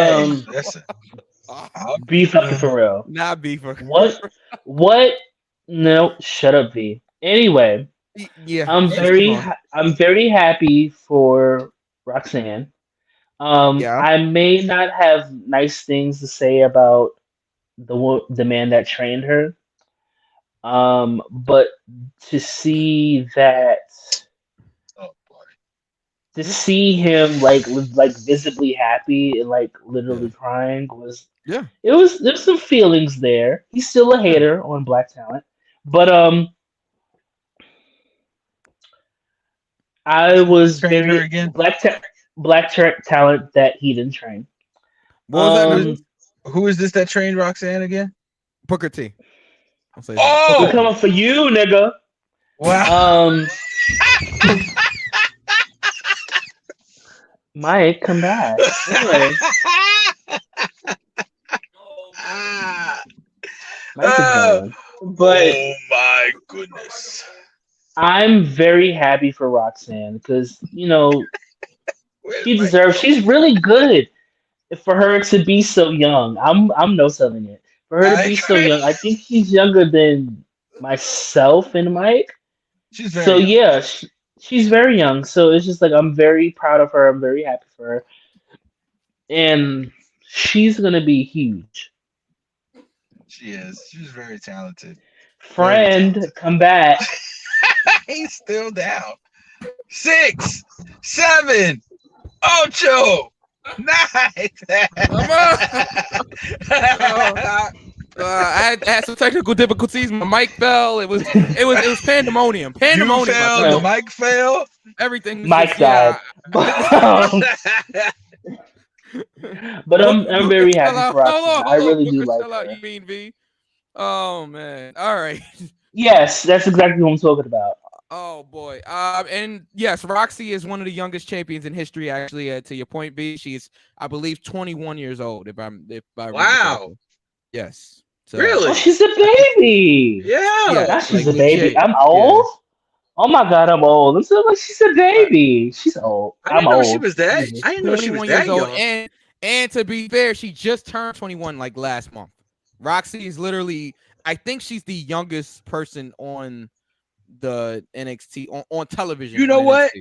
be fucking for real. Not be fucking. What? No, shut up, V. Anyway, I'm very happy for Roxanne. I may not have nice things to say about the man that trained her. But to see that, to see him like visibly happy and like literally crying was there's some feelings there. He's still a hater on black talent, but I was very again black talent that he didn't train. What was that? Who is this that trained Roxanne again? Booker T. We're coming for you, nigga. Wow. Mike, come back. Anyway. But oh my goodness. I'm very happy for Roxanne because she deserves. She's really good for her to be so young, I'm no selling it. For her to be so young, I think she's younger than myself and Mike. She's very So young. yeah, she's very young. So it's just like I'm very proud of her. I'm very happy for her, and she's gonna be huge. She is. She's very talented. Friend, come back. He's still down. 6, 7, 8, 9. I had some technical difficulties. My mic fell. It was pandemonium. Pandemonium. You fell. The mic fell. Everything. Mike died. But I'm very happy for Roxanne. I really do like her. You mean V? Oh man. All right. Yes, that's exactly what I'm talking about. Oh boy. And yes, Roxy is one of the youngest champions in history. Actually, to your point, B, she's I believe 21 years old. If I wow. Yes. So, really? Oh, she's a baby. Yeah. She's like, a baby. I'm old. Yeah. Oh my god, I'm old. I'm so like she's a baby. She's old. I didn't know old. She was that. I didn't know she was that young. And to be fair, she just turned 21 like last month. Roxy is literally, I think she's the youngest person on the NXT on television. You know what?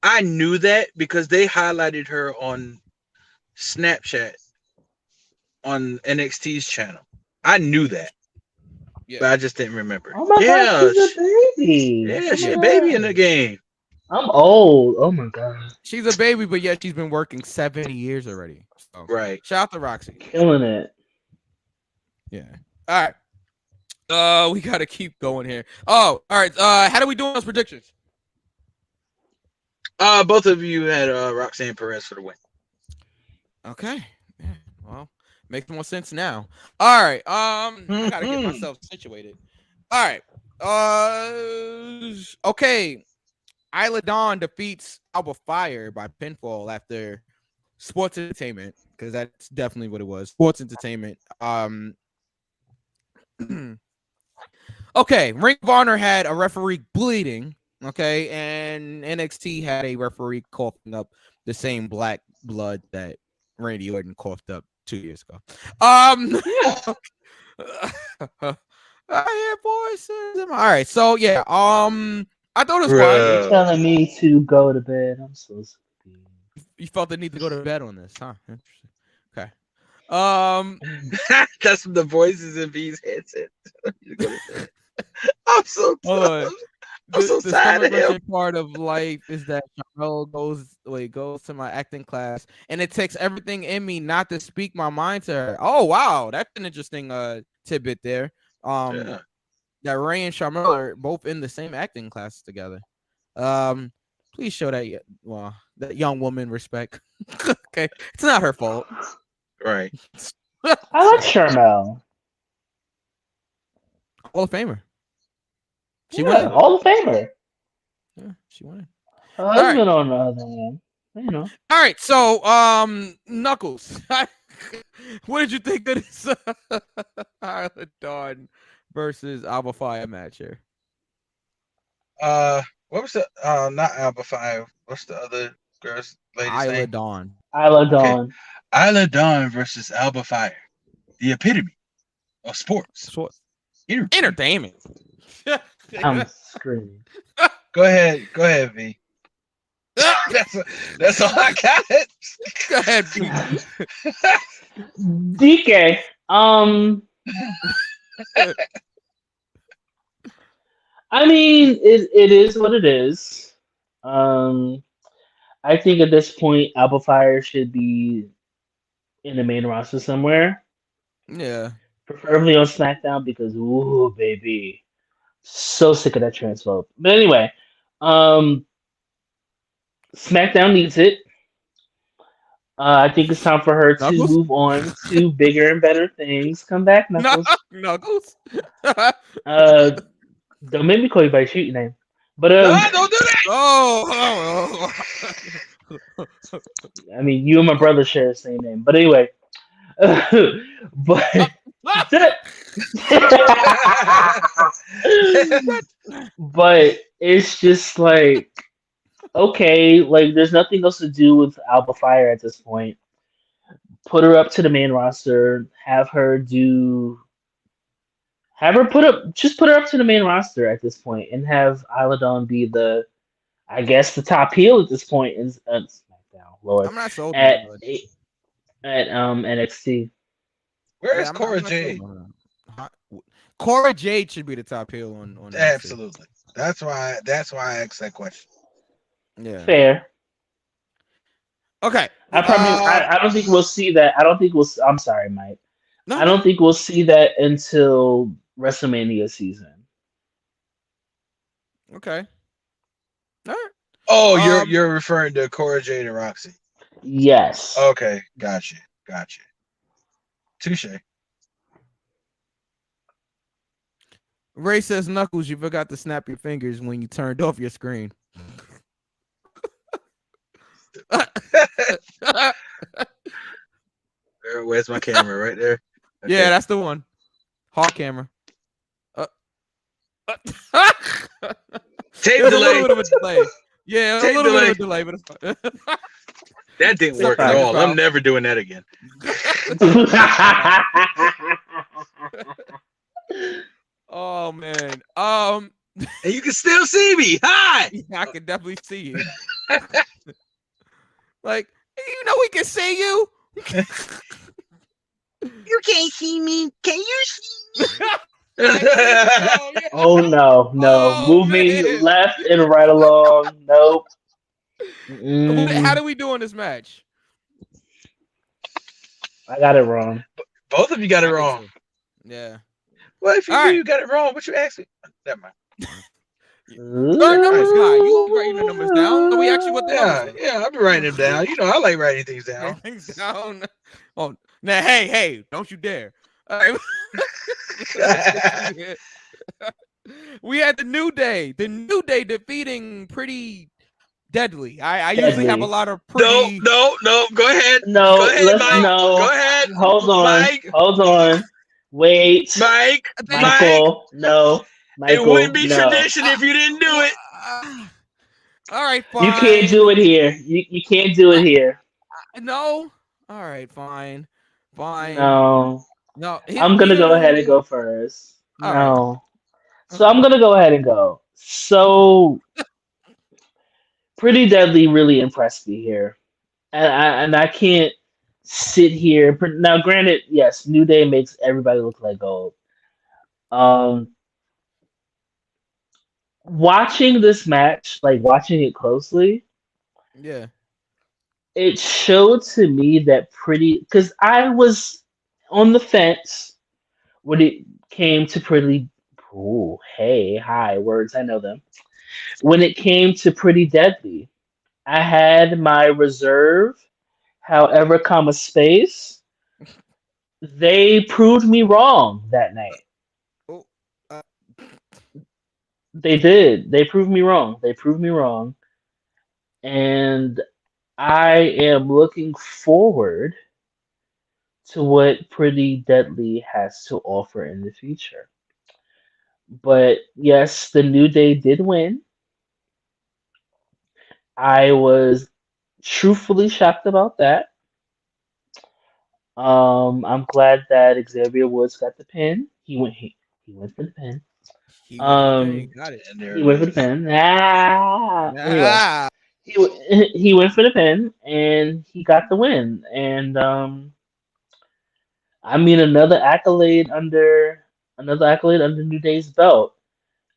I knew that because they highlighted her on Snapchat on NXT's channel. I knew that. Yeah. But I just didn't remember. Oh my god, she's a baby. Yeah, she's a baby in the game. I'm old. Oh my god. She's a baby, but yet she's been working 70 years already. So, right. Shout out to Roxy. Killing it. Yeah. All right. We gotta keep going here. Oh, all right. How do we do on those predictions? Both of you had Roxanne Perez for the win. Okay. Yeah. Well, makes more sense now. All right. I gotta get myself situated. All right. Okay. Isla Dawn defeats Alba Fire by pinfall after sports entertainment, because that's definitely what it was. Sports entertainment. Okay, Ring of Honor had a referee bleeding, okay, and NXT had a referee coughing up the same black blood that Randy Orton coughed up 2 years ago. I hear voices. All right, so yeah, I thought it was fun. You're telling me to go to bed. I'm so sleepy. You felt the need to go to bed on this, huh? Interesting. Okay. That's the voices in V's headset. I'm so tired. I'm so tired of him. Part of life is that Charmel goes to my acting class, and it takes everything in me not to speak my mind to her. Oh wow, that's an interesting tidbit there. That Ray and Charmel are both in the same acting class together. Please show that that young woman respect. Okay, it's not her fault. Right. I like Charmel. Hall of Famer. She won. Hall of Famer. Yeah, she won. Her husband on the other hand, you know. All right, so Knuckles, what did you think of this Isla Dawn versus Alba Fire match here? What was the not Alba Fire? What's the other girl's lady's name? Isla Dawn. Isla Dawn. Okay. Isla Dawn versus Alba Fire. The epitome of sports. Entertainment. I'm screaming. Go ahead, V. That's all I got. Go ahead, V. DK. I mean, it is what it is. I think at this point, Alba Fire should be in the main roster somewhere. Yeah. Preferably on SmackDown because, ooh, baby. So sick of that transphobe. But anyway, SmackDown needs it. I think it's time for her to move on to bigger and better things. Come back, Knuckles. Knuckles. Don't make me call you by your street name. But no, don't do that. Oh. I mean, you and my brother share the same name. But anyway, but it's just like, okay, like there's nothing else to do with Alba Fire at this point. put her up to the main roster. Have her put her up to the main roster at this point, and have Isla Dawn be I guess the top heel at this point is SmackDown. Lord, I'm not sold on at it. at NXT. Where is Cora Jade? Cora Jade should be the top heel on Absolutely. That's why I asked that question. Yeah. Fair. Okay. I don't think we'll see that. I'm sorry, Mike. No, I don't think we'll see that until WrestleMania season. Okay. All right. Oh, you're referring to Cora Jade and Roxy. Yes. Okay, gotcha. Touche. Ray says, Knuckles, you forgot to snap your fingers when you turned off your screen. Where's my camera? Right there? Okay. Yeah, that's the one. Hawk camera. Tape There's delay. a little bit of a delay. Yeah, Tape a little delay. bit of a delay, but it's fine. That didn't work at all. I'm never doing that again. Oh man. And you can still see me. Hi. I can definitely see you. Like, you know we can see you. You can't see me. Can you see me? Oh no. Moving man. left and right along. Nope. How do we do in this match? I got it wrong. Both of you got it wrong. Yeah. Well, if you All do, right. you got it wrong. What you asking? Never mind. Our numbers, guy. You writing the numbers down? So we actually what the numbers are. Yeah, I've been writing them down. You know, I like writing things down. Things down. Oh, now, hey, don't you dare! All right. We had the New Day. The New Day defeating Pretty Deadly. I usually have a lot of pretty. No. Go ahead. No, Go ahead, Mike. no. Go ahead. Hold on. Mike. Hold on. Wait. Mike. Michael. No. Michael, It wouldn't be no. tradition if you didn't do it. All right, fine. You can't do it here. You can't do it here. No. All right, fine. No. No. I'm gonna go ahead and go first. All No. right. So I'm gonna go ahead and go. So Pretty Deadly really impressed me here, and I can't sit here now. Granted, yes, New Day makes everybody look like gold. Watching this match, like watching it closely, Yeah. it showed to me that because I was on the fence when it came to Pretty. Oh, hey, hi, words, I know them. When it came to Pretty Deadly, I had my reserve, however, comma space. They proved me wrong that night. They did. They proved me wrong. And I am looking forward to what Pretty Deadly has to offer in the future. But yes, the New Day did win. I was truthfully shocked about that. I'm glad that Xavier Woods got the pin. He went for the pin. He got it. He went for the pin. Anyway, he went for the pin and he got the win. And I mean another accolade under New Day's belt.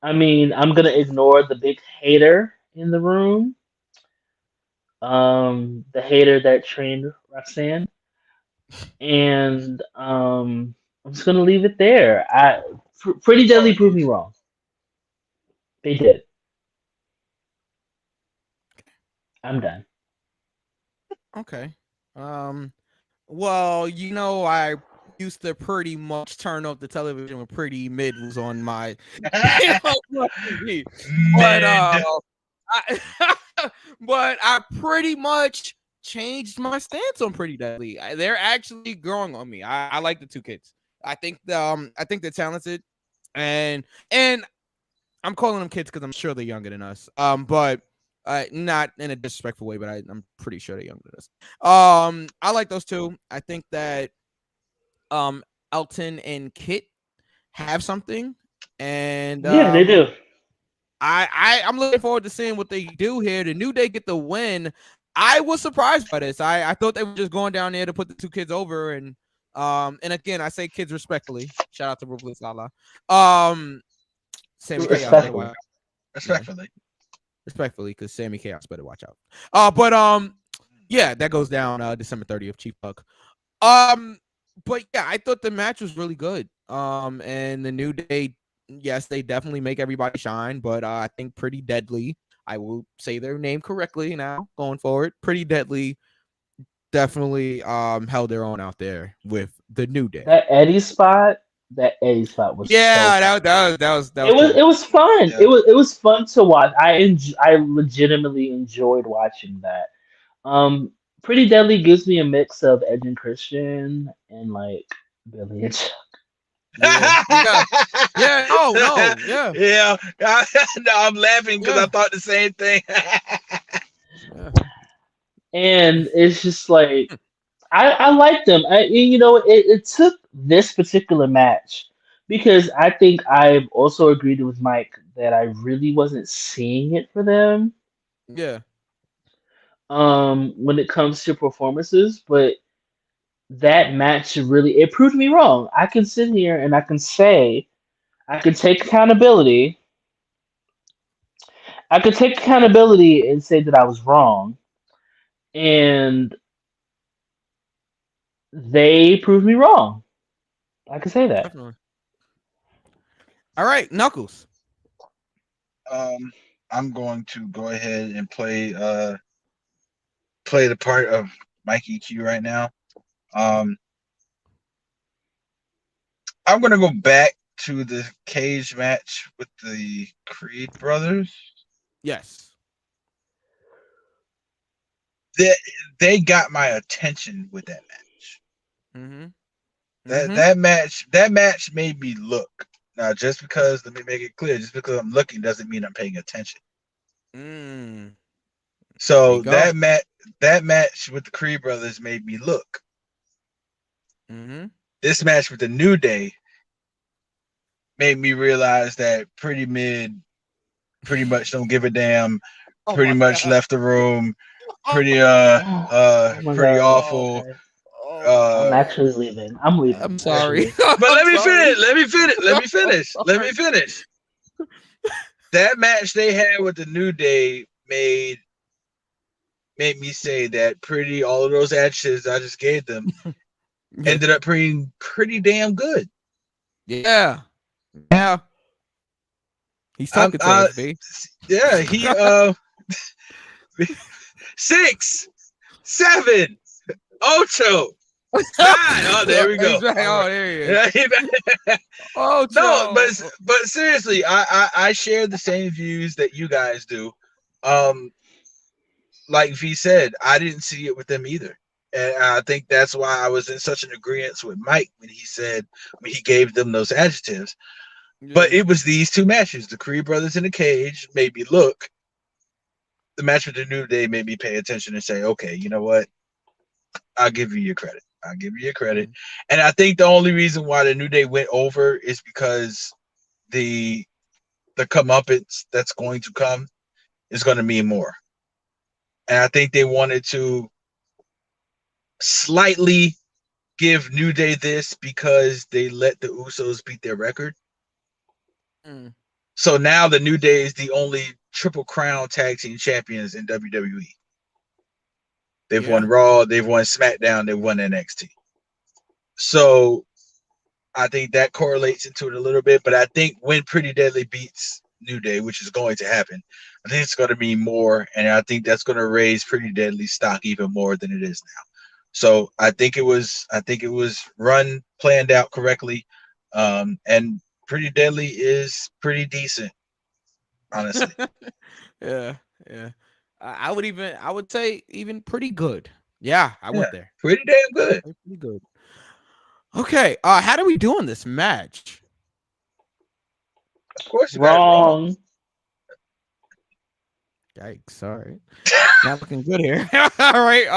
I mean, I'm gonna ignore the big hater in the room. The hater that trained Roxanne. And I'm just gonna leave it there. Pretty Deadly proved me wrong. They did. I'm done. Okay. Well, I used to pretty much turn off the television when Pretty Mid was on my TV. But I pretty much changed my stance on Pretty Deadly. They're actually growing on me. I like the two kids. I think they're talented, and I'm calling them kids because I'm sure they're younger than us. But Not in a disrespectful way, but I'm pretty sure they're younger than us. I like those two. I think that Elton and Kit have something, and Yeah, they do. I'm looking forward to seeing what they do here. The New Day get the win. I was surprised by this. I thought they were just going down there to put the two kids over, and again, I say kids respectfully. Shout out to Ruthless Lala. Sammy Chaos. Respectfully, because Sammy Chaos better watch out. Yeah, that goes down December 30th, Chief Buck. But yeah, I thought the match was really good. And the New Day, yes, they definitely make everybody shine, but I think Pretty Deadly, I will say their name correctly now going forward. Pretty Deadly definitely held their own out there with the New Day. That Eddie spot was it was fun. Yeah. It was fun to watch. I legitimately enjoyed watching that. Pretty Deadly gives me a mix of Edge and Christian and like Billy and Chuck. Yeah. Oh no. Yeah. Yeah. No, I'm laughing because I thought the same thing. And it's just like I like them. It took this particular match because I think I've also agreed with Mike that I really wasn't seeing it for them. Yeah. When it comes to performances, but that match it proved me wrong. I can sit here and I can say I can take accountability. I could take accountability and say that I was wrong. And they proved me wrong. I can say that. Definitely. All right, Knuckles. I'm going to go ahead and play the part of Mikey Q right now. I'm going to go back to the cage match with the Creed brothers. Yes. They got my attention with that match. Mm-hmm. That match made me look. Now, just because, let me make it clear, just because I'm looking doesn't mean I'm paying attention. So that match with the Creed brothers made me look. Mm-hmm. This match with the New Day made me realize that Pretty Mid pretty much don't give a damn. Pretty much left the room. Pretty pretty awful. Okay. I'm actually leaving. I'm leaving. I'm sorry. But let me finish. That match they had with the New Day made me say that all of those adjectives I just gave them ended up being pretty damn good. Yeah. Yeah. He's talking to us, B. Yeah, he 6, 7, 8. Oh, there we go. Right. Oh, there he is. No, but seriously, I share the same views that you guys do. Like V said, I didn't see it with them either, and I think that's why I was in such an agreement with Mike when he gave them those adjectives. Yeah. But it was these two matches, the Creed brothers in the cage, made me look. The match with the New Day made me pay attention and say, okay, you know what? I'll give you your credit. And I think the only reason why the New Day went over is because the comeuppance that's going to come is going to mean more. And I think they wanted to slightly give New Day this because they let the Usos beat their record. So now the New Day is the only Triple Crown Tag Team Champions in WWE. They've won Raw, they've won SmackDown, they've won NXT. So I think that correlates into it a little bit. But I think when Pretty Deadly beats New Day, which is going to happen, I think it's going to be more, and I think that's going to raise Pretty Deadly stock even more than it is now. So I think it was planned out correctly, and Pretty Deadly is pretty decent, honestly. Yeah. I would say even pretty good. Yeah, I went there. Pretty damn good. Pretty good. Okay, how do we do in this match? Of course, wrong. Yikes! All right, not looking good here. All right.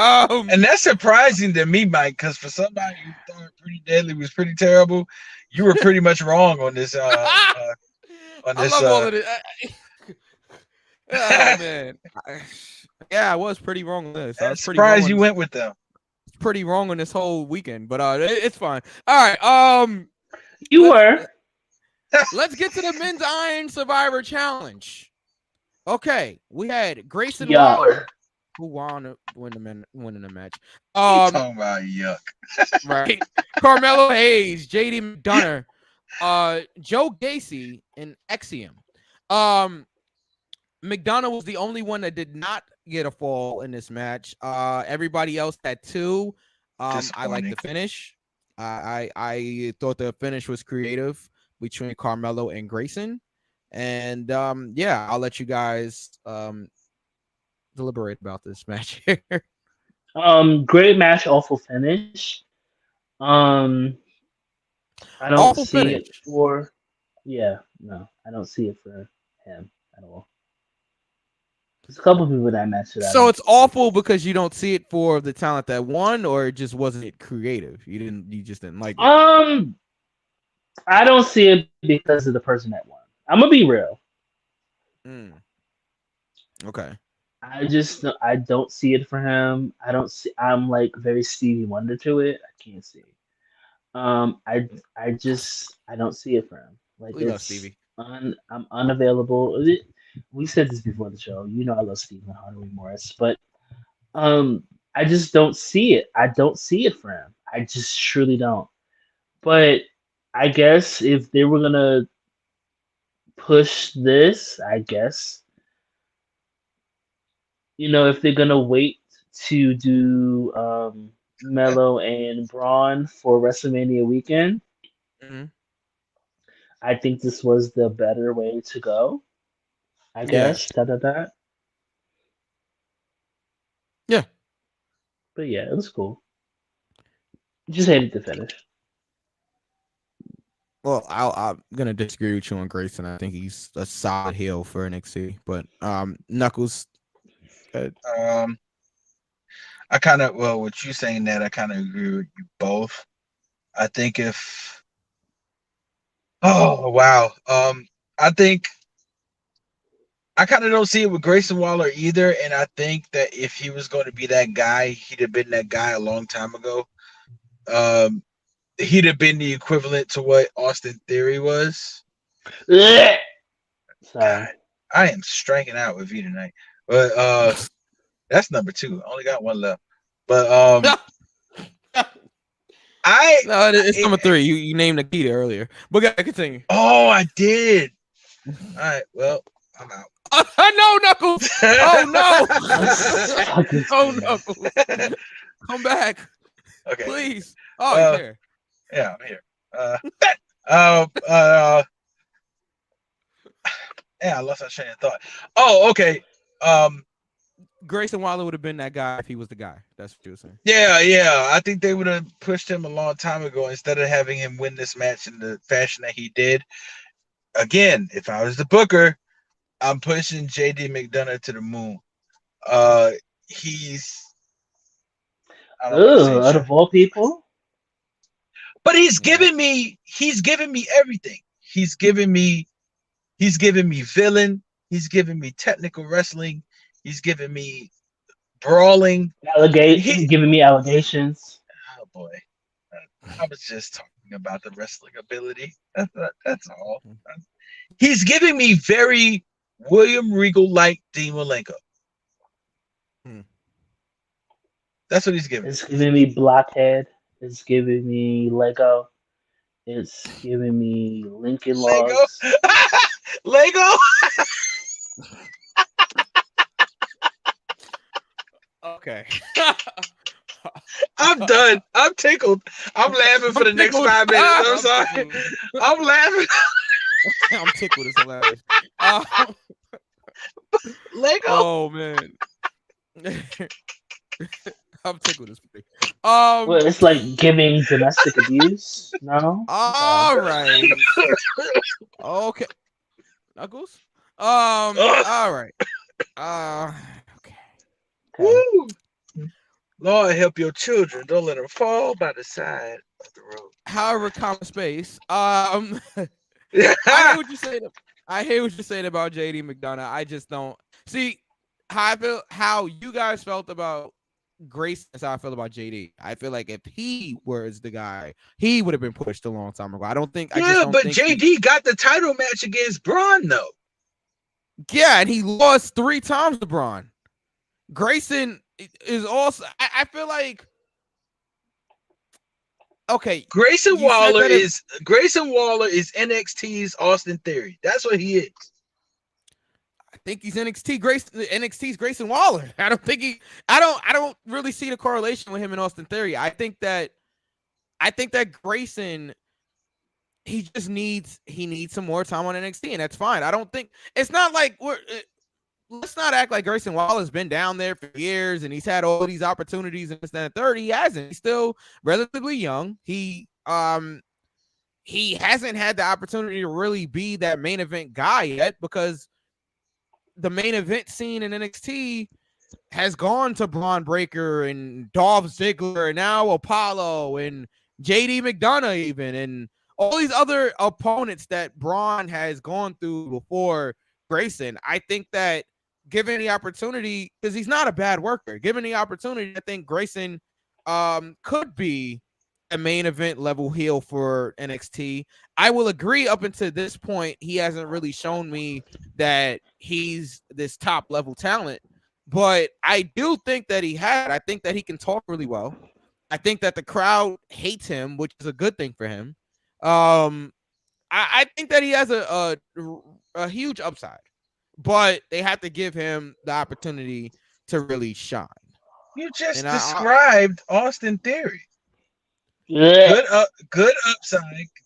And that's surprising to me, Mike, because for somebody who thought Pretty Deadly was pretty terrible, you were pretty much wrong on this. I love all of it. Oh man. Yeah, I was pretty wrong on this. I was pretty wrong surprised you went with them. pretty wrong on this whole weekend, but it's fine. All right. You were. Let's get to the Men's Iron Survivor Challenge. Okay, we had Grayson Yeah. Waller, who won winning the match. Talking about yuck. Right. Carmelo Hayes, JD McDonough, Joe Gacy, and Exium. McDonough was the only one that did not get a fall in this match. Everybody else had two. I like the finish. I thought the finish was creative between Carmelo and Grayson. And yeah, I'll let you guys deliberate about this match here. Great match, awful finish. I don't Awful see finish. it for. Yeah, no, I don't see it for him at all. There's a couple people that match it. So it's awful because you don't see it for the talent that won, or it just wasn't creative. You just didn't like it. I don't see it because of the person that won. I'm gonna be real. Okay. I don't see it for him. I don't see. I'm like very Stevie Wonder to it. I can't see. I don't see it for him. Like We love it's Stevie. I'm unavailable. We said this before the show. You know I love Stephen Hardaway Morris, but I just don't see it. I don't see it for him. I just truly don't. But I guess if they were gonna push this, I guess if they're gonna wait to do Melo and Braun for WrestleMania weekend, I think this was the better way to go. I guess. Yeah. But yeah, it was cool. Just hated the finish. Well, I'm gonna disagree with you on Grayson. I think he's a solid heel for NXT. But Knuckles. I kind of with you saying that, I kind of agree with you both. I think I think I kind of don't see it with Grayson Waller either, and I think that if he was going to be that guy, he'd have been that guy a long time ago. He'd have been the equivalent to what Austin Theory was. Sorry. God, I am striking out with you tonight. But that's number 2. I only got one left. But it's number 3. You named Nikita earlier. But go ahead, continue. Oh, I did. All right. Well, I'm out. No, Knuckles. Oh no. Oh Knuckles. Come back. Okay. Please. Oh, he's here. Yeah, I'm here. Yeah, I lost my train of thought. Oh, okay. Grayson Waller would have been that guy if he was the guy. That's what you were saying. Yeah. I think they would have pushed him a long time ago instead of having him win this match in the fashion that he did. Again, if I was the booker, I'm pushing JD McDonough to the moon. He's out of all people. But he's giving me everything. He's giving me villain. He's giving me technical wrestling. He's giving me brawling. Giving me allegations. Oh boy. I was just talking about the wrestling ability. That's all. He's giving me very William Regal-like Dean Malenko. That's what he's giving. It's giving me Blockhead. It's giving me Lego. It's giving me Lincoln Logs. Lego? Okay. I'm done. I'm tickled. I'm laughing for the next 5 minutes. I'm sorry. I'm laughing. I'm tickled. It's hilarious. Lego? Oh, man. I'm tickled. It's pretty. Well, it's like giving domestic abuse. No. All right. Okay. Knuckles. All right. Okay. Woo! Lord help your children. Don't let them fall by the side of the road. However, common space. I hear what you're saying. I hear what you're saying about JD McDonough. I just don't see how I feel. How you guys felt about Grace is how I feel about JD. I feel like if he was the guy, he would have been pushed a long time ago. I don't think. Yeah, I just don't but think JD got the title match against Braun though. Yeah, and he lost 3 times to Braun. Grayson is also. I feel like. Okay, Grayson Waller is NXT's Austin Theory. That's what he is. I think he's NXT's Grayson Waller. I don't really see the correlation with him and Austin Theory. I think that Grayson, he needs some more time on NXT, and that's fine. I don't think it's not like let's not act like Grayson Waller's been down there for years and he's had all these opportunities and this, that, and third. He hasn't. He's still relatively young. He hasn't had the opportunity to really be that main event guy yet because the main event scene in NXT has gone to Braun Breaker and Dolph Ziggler and now Apollo and JD McDonough even and all these other opponents that Braun has gone through before Grayson. I think that given the opportunity, because he's not a bad worker, given the opportunity, I think Grayson could be a main event level heel for NXT. I will agree up until this point, he hasn't really shown me that he's this top level talent, but I do think that I think that he can talk really well. I think that the crowd hates him, which is a good thing for him. I think that he has a huge upside, but they have to give him the opportunity to really shine. You just described Austin Theory. Yeah. Good upside.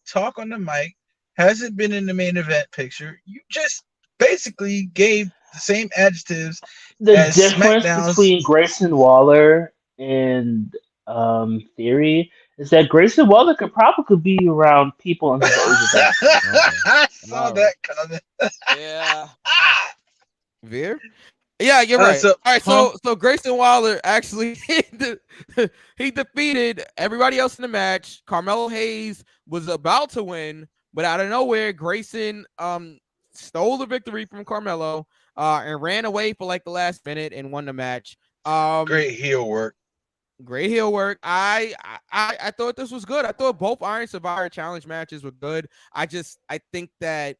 Talk on the mic. Hasn't been in the main event picture. You just basically gave the same adjectives. The as difference SmackDown's... between Grayson Waller and Theory is that Grayson Waller could probably be around people in his age. I saw that coming. Yeah. Veer? Yeah, you're right. All right, so Grayson Waller actually he defeated everybody else in the match. Carmelo Hayes was about to win, but out of nowhere, Grayson stole the victory from Carmelo and ran away for like the last minute and won the match. Great heel work. Great heel work. I thought this was good. I thought both Iron Survivor Challenge matches were good. I think that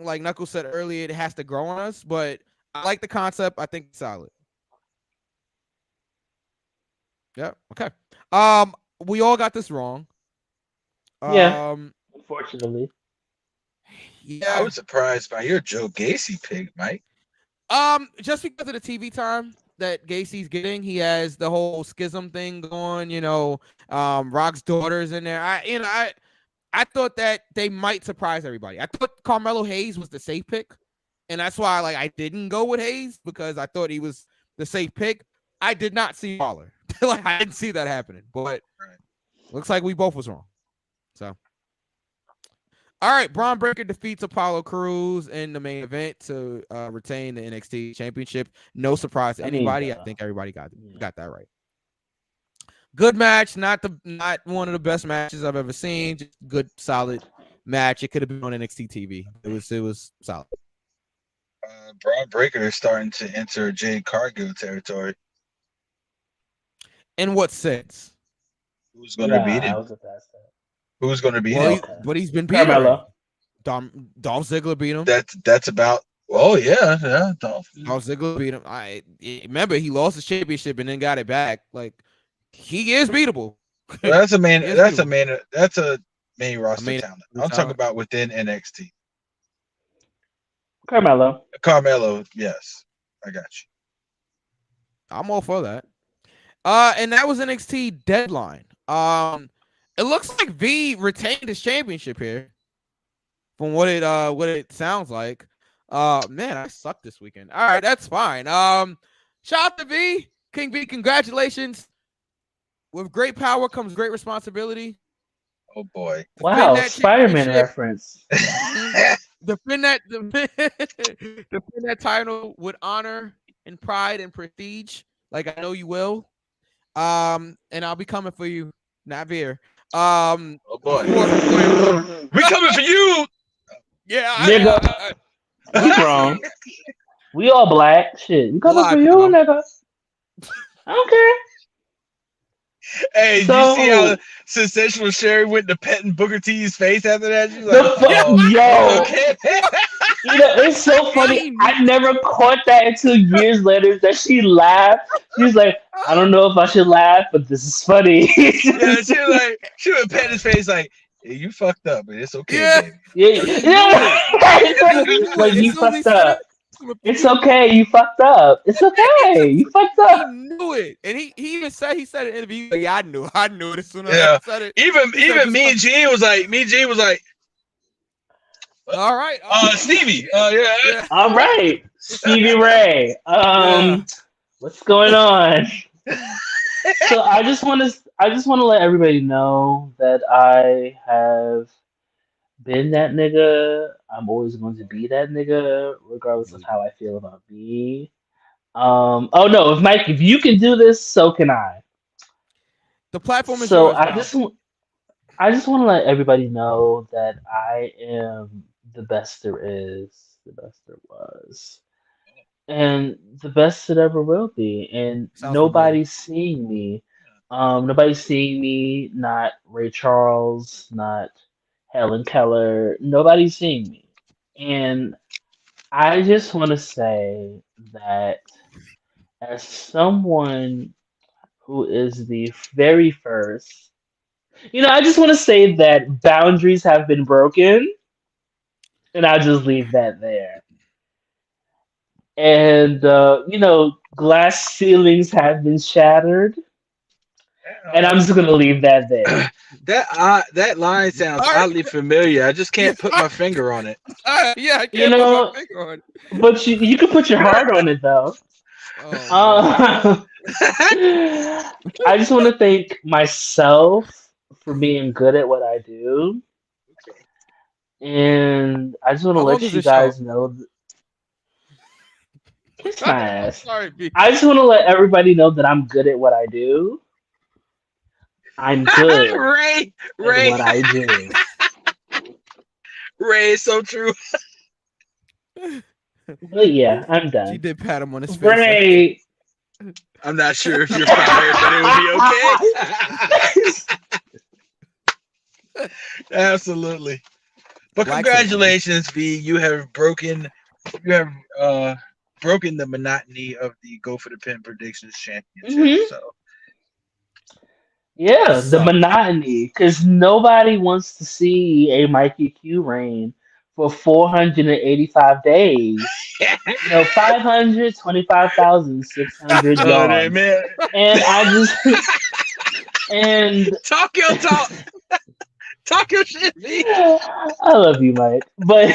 like Knuckles said earlier, it has to grow on us, but I like the concept. I think it's solid. Yeah. Okay. We all got this wrong. Yeah. Unfortunately. Yeah. I was surprised by your Joe Gacy pick, Mike. Just because of the TV time that Gacy's getting, he has the whole schism thing going. You know, Rock's daughter's in there. I thought that they might surprise everybody. I thought Carmelo Hayes was the safe pick, and that's why I didn't go with Hayes because I thought he was the safe pick. I did not see Waller. I didn't see that happening, but looks like we both was wrong. So, all right, Braun Breaker defeats Apollo Crews in the main event to retain the NXT Championship. No surprise to anybody. I think everybody got that right. Good match, not one of the best matches I've ever seen. Just good, solid match. It could have been on NXT TV. It was solid. Braun Breaker is starting to enter Jade Cargill territory. In what sense? Who's going to beat him? Who's going to beat him? But he's been beating him. Dolph Ziggler beat him. That's about. Oh yeah. Dolph Ziggler beat him. I remember he lost his championship and then got it back. Like. He is beatable. That's a main roster talent. I'm talking about within NXT. Carmelo, yes. I got you. I'm all for that. And that was NXT Deadline. It looks like V retained his championship here. From what it sounds like. Man, I sucked this weekend. All right, that's fine. Shout out to V. King V, congratulations. With great power comes great responsibility. Oh boy! Wow, Spider-Man reference. defend that defend that title with honor and pride and prestige, like I know you will. And I'll be coming for you, Navir. Oh boy, we we coming for you. Yeah, nigga. You wrong. We all black. Shit, we coming for you, nigga. I don't care. Hey, so, did you see how sensational Sherry went to petting Booker T's face after that? She's like, yo, okay. You know, it's so funny. I never caught that until years later that she laughed. She was like, I don't know if I should laugh, but this is funny. Yeah, she would pet his face like, hey, you fucked up, but it's okay, baby. Yeah. Like, you fucked up. It's okay, you fucked up. It's okay, you fucked up. He knew it, and he even said in the interview, like, yeah, I knew it as soon as I said it. Even me and Gene was like, all right, Stevie, yeah. All right, Stevie Ray. What's going on? So I just want to let everybody know that I have been that nigga. I'm always going to be that nigga, regardless of how I feel about me. Oh no, if you can do this, so can I. The platform is so yours. I just want to let everybody know that I am the best there is, the best there was, and the best that ever will be. And nobody's seeing me. Nobody's seeing me. Not Ray Charles. Not Helen Keller. Nobody's seeing me. And I just want to say that as someone who is the very first, I just want to say that boundaries have been broken, and I'll just leave that there. And, glass ceilings have been shattered, and I'm just going to leave that there. That line sounds oddly familiar. I just can't put my finger on it. Yeah, I can't put my finger on it. But you can put your heart on it, though. I just want to thank myself for being good at what I do. And I just want to let you guys know. Kiss my ass. Sorry, B. I just want to let everybody know that I'm good at what I do. I'm good Ray. at what I do. Ray is so true. But yeah, I'm done. She did pat him on his face. Ray. I'm not sure if you're fired, but it would be okay. Absolutely. But congratulations, V. You have broken the monotony of the Go for the Pin Predictions Championship. Mm-hmm. So yeah, the monotony, because nobody wants to see a Mikey Q reign for 485 days. 525,600 yards. And I just talk your talk. Talk your shit, V. I love you, Mike. But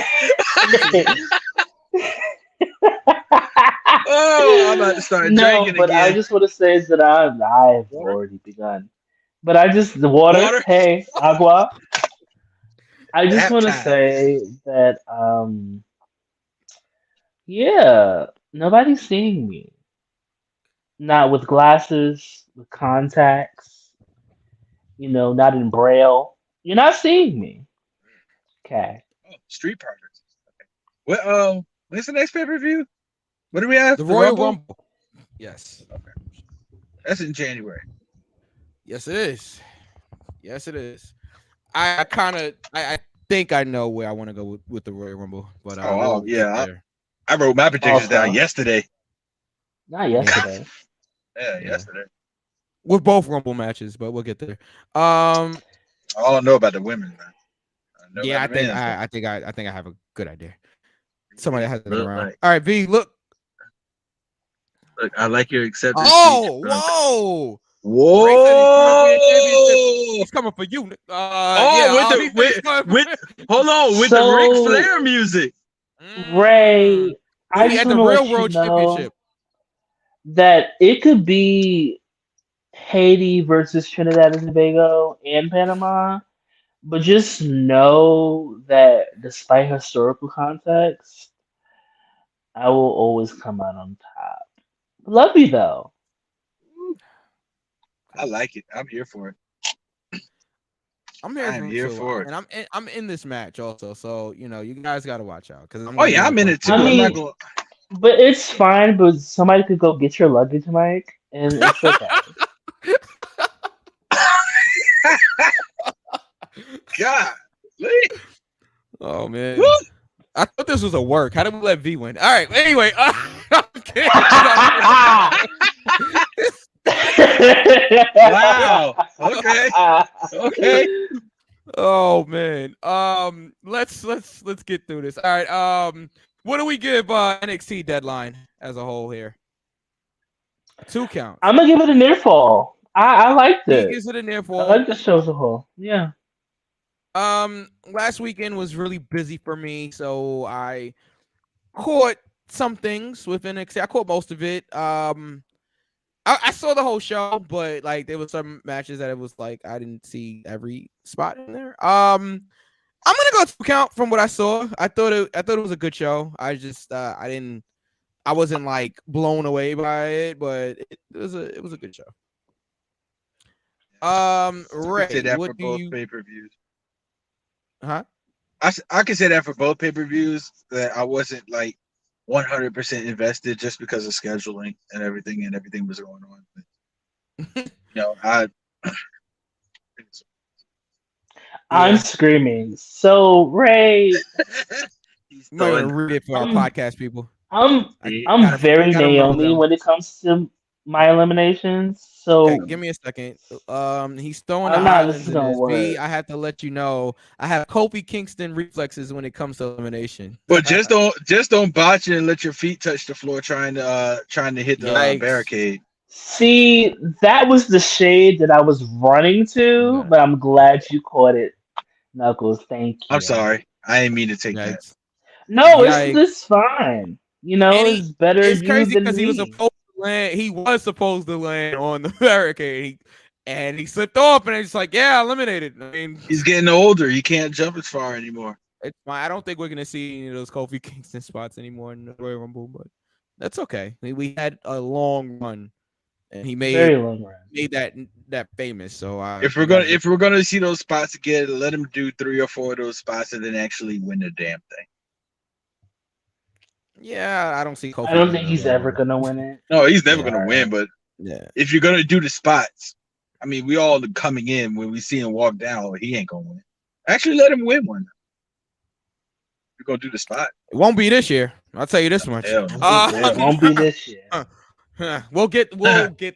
I'm about to start drinking but again. I just want to say that I have already begun. But the water. Hey, agua. I just want to say that, nobody's seeing me. Not with glasses, with contacts, not in Braille. You're not seeing me. Okay. Oh, Street Partners. Okay. When's the next pay-per-view? What do we have? The Royal Rumble. Yes. Okay. That's in January. Yes, it is. Yes, it is. I think I know where I want to go with the Royal Rumble, but I wrote my predictions down yesterday. Not yesterday. Yeah, yesterday. With both Rumble matches, but we'll get there. All I know about the women, man. I think I have a good idea. Somebody has it around. All right, V, look, I like your acceptance. Whoa! He's coming for you. With the Ric Flair music. Ray, I just at the Real World Championship that it could be Haiti versus Trinidad and Tobago and Panama, But just know that despite historical context, I will always come out on top. Love you though. I like it. I'm here for it. I'm here for it, and I'm in this match also. So you guys got to watch out because I'm. Oh yeah, I'm in it too. I mean, I'm not going. But it's fine. But somebody could go get your luggage, Mike, and it's okay. God. Oh man. Woo! I thought this was a work. How did we let V win? All right. Anyway, wow. Okay. Okay. Oh man. Let's get through this. All right. What do we give NXT deadline as a whole here? 2 counts. I'm gonna give it a near fall. I liked it. He gives it a near fall. I like the show as a whole. Yeah. Last weekend was really busy for me, so I caught some things with NXT. I caught most of it. I saw the whole show, but like there was some matches that it was like I didn't see every spot in there. I'm gonna go 2 count from what I saw. I thought it was a good show. I just I wasn't like blown away by it, but it was a good show. Ray, what do you pay-per-views? Huh? I can say that for both pay-per-views that I wasn't like 100% invested just because of scheduling and everything was going on. I'm screaming. So Ray, I'm gonna read it for our podcast people. I'm very Naomi when it comes to my eliminations. So okay, give me a second. He's throwing the islands in his V. I have to let you know I have Kofi Kingston reflexes when it comes to elimination. But just don't botch it and let your feet touch the floor trying to hit the barricade. See, that was the shade that I was running to, but I'm glad you caught it, Knuckles. Thank you. I'm sorry. I didn't mean to take that. No, it's fine. It's better it's you crazy than because me. he was supposed to land on the barricade and he slipped off and it's like, yeah, eliminated. I mean, he's getting older. He can't jump as far anymore. It's fine. I don't think we're gonna see any of those Kofi Kingston spots anymore in the Royal Rumble, but that's okay. We had a long run and he made that famous. So if we're gonna see those spots again, let him do 3 or 4 of those spots and then actually win the damn thing. Yeah, I don't see Kofi. I don't think he's ever gonna win it. No, he's never gonna win. But yeah, if you're gonna do the spots, I mean, we all coming in when we see him walk down, he ain't gonna win. Actually, let him win one. We're gonna do the spot. It won't be this year. I'll tell you this much. It won't be this year. We'll get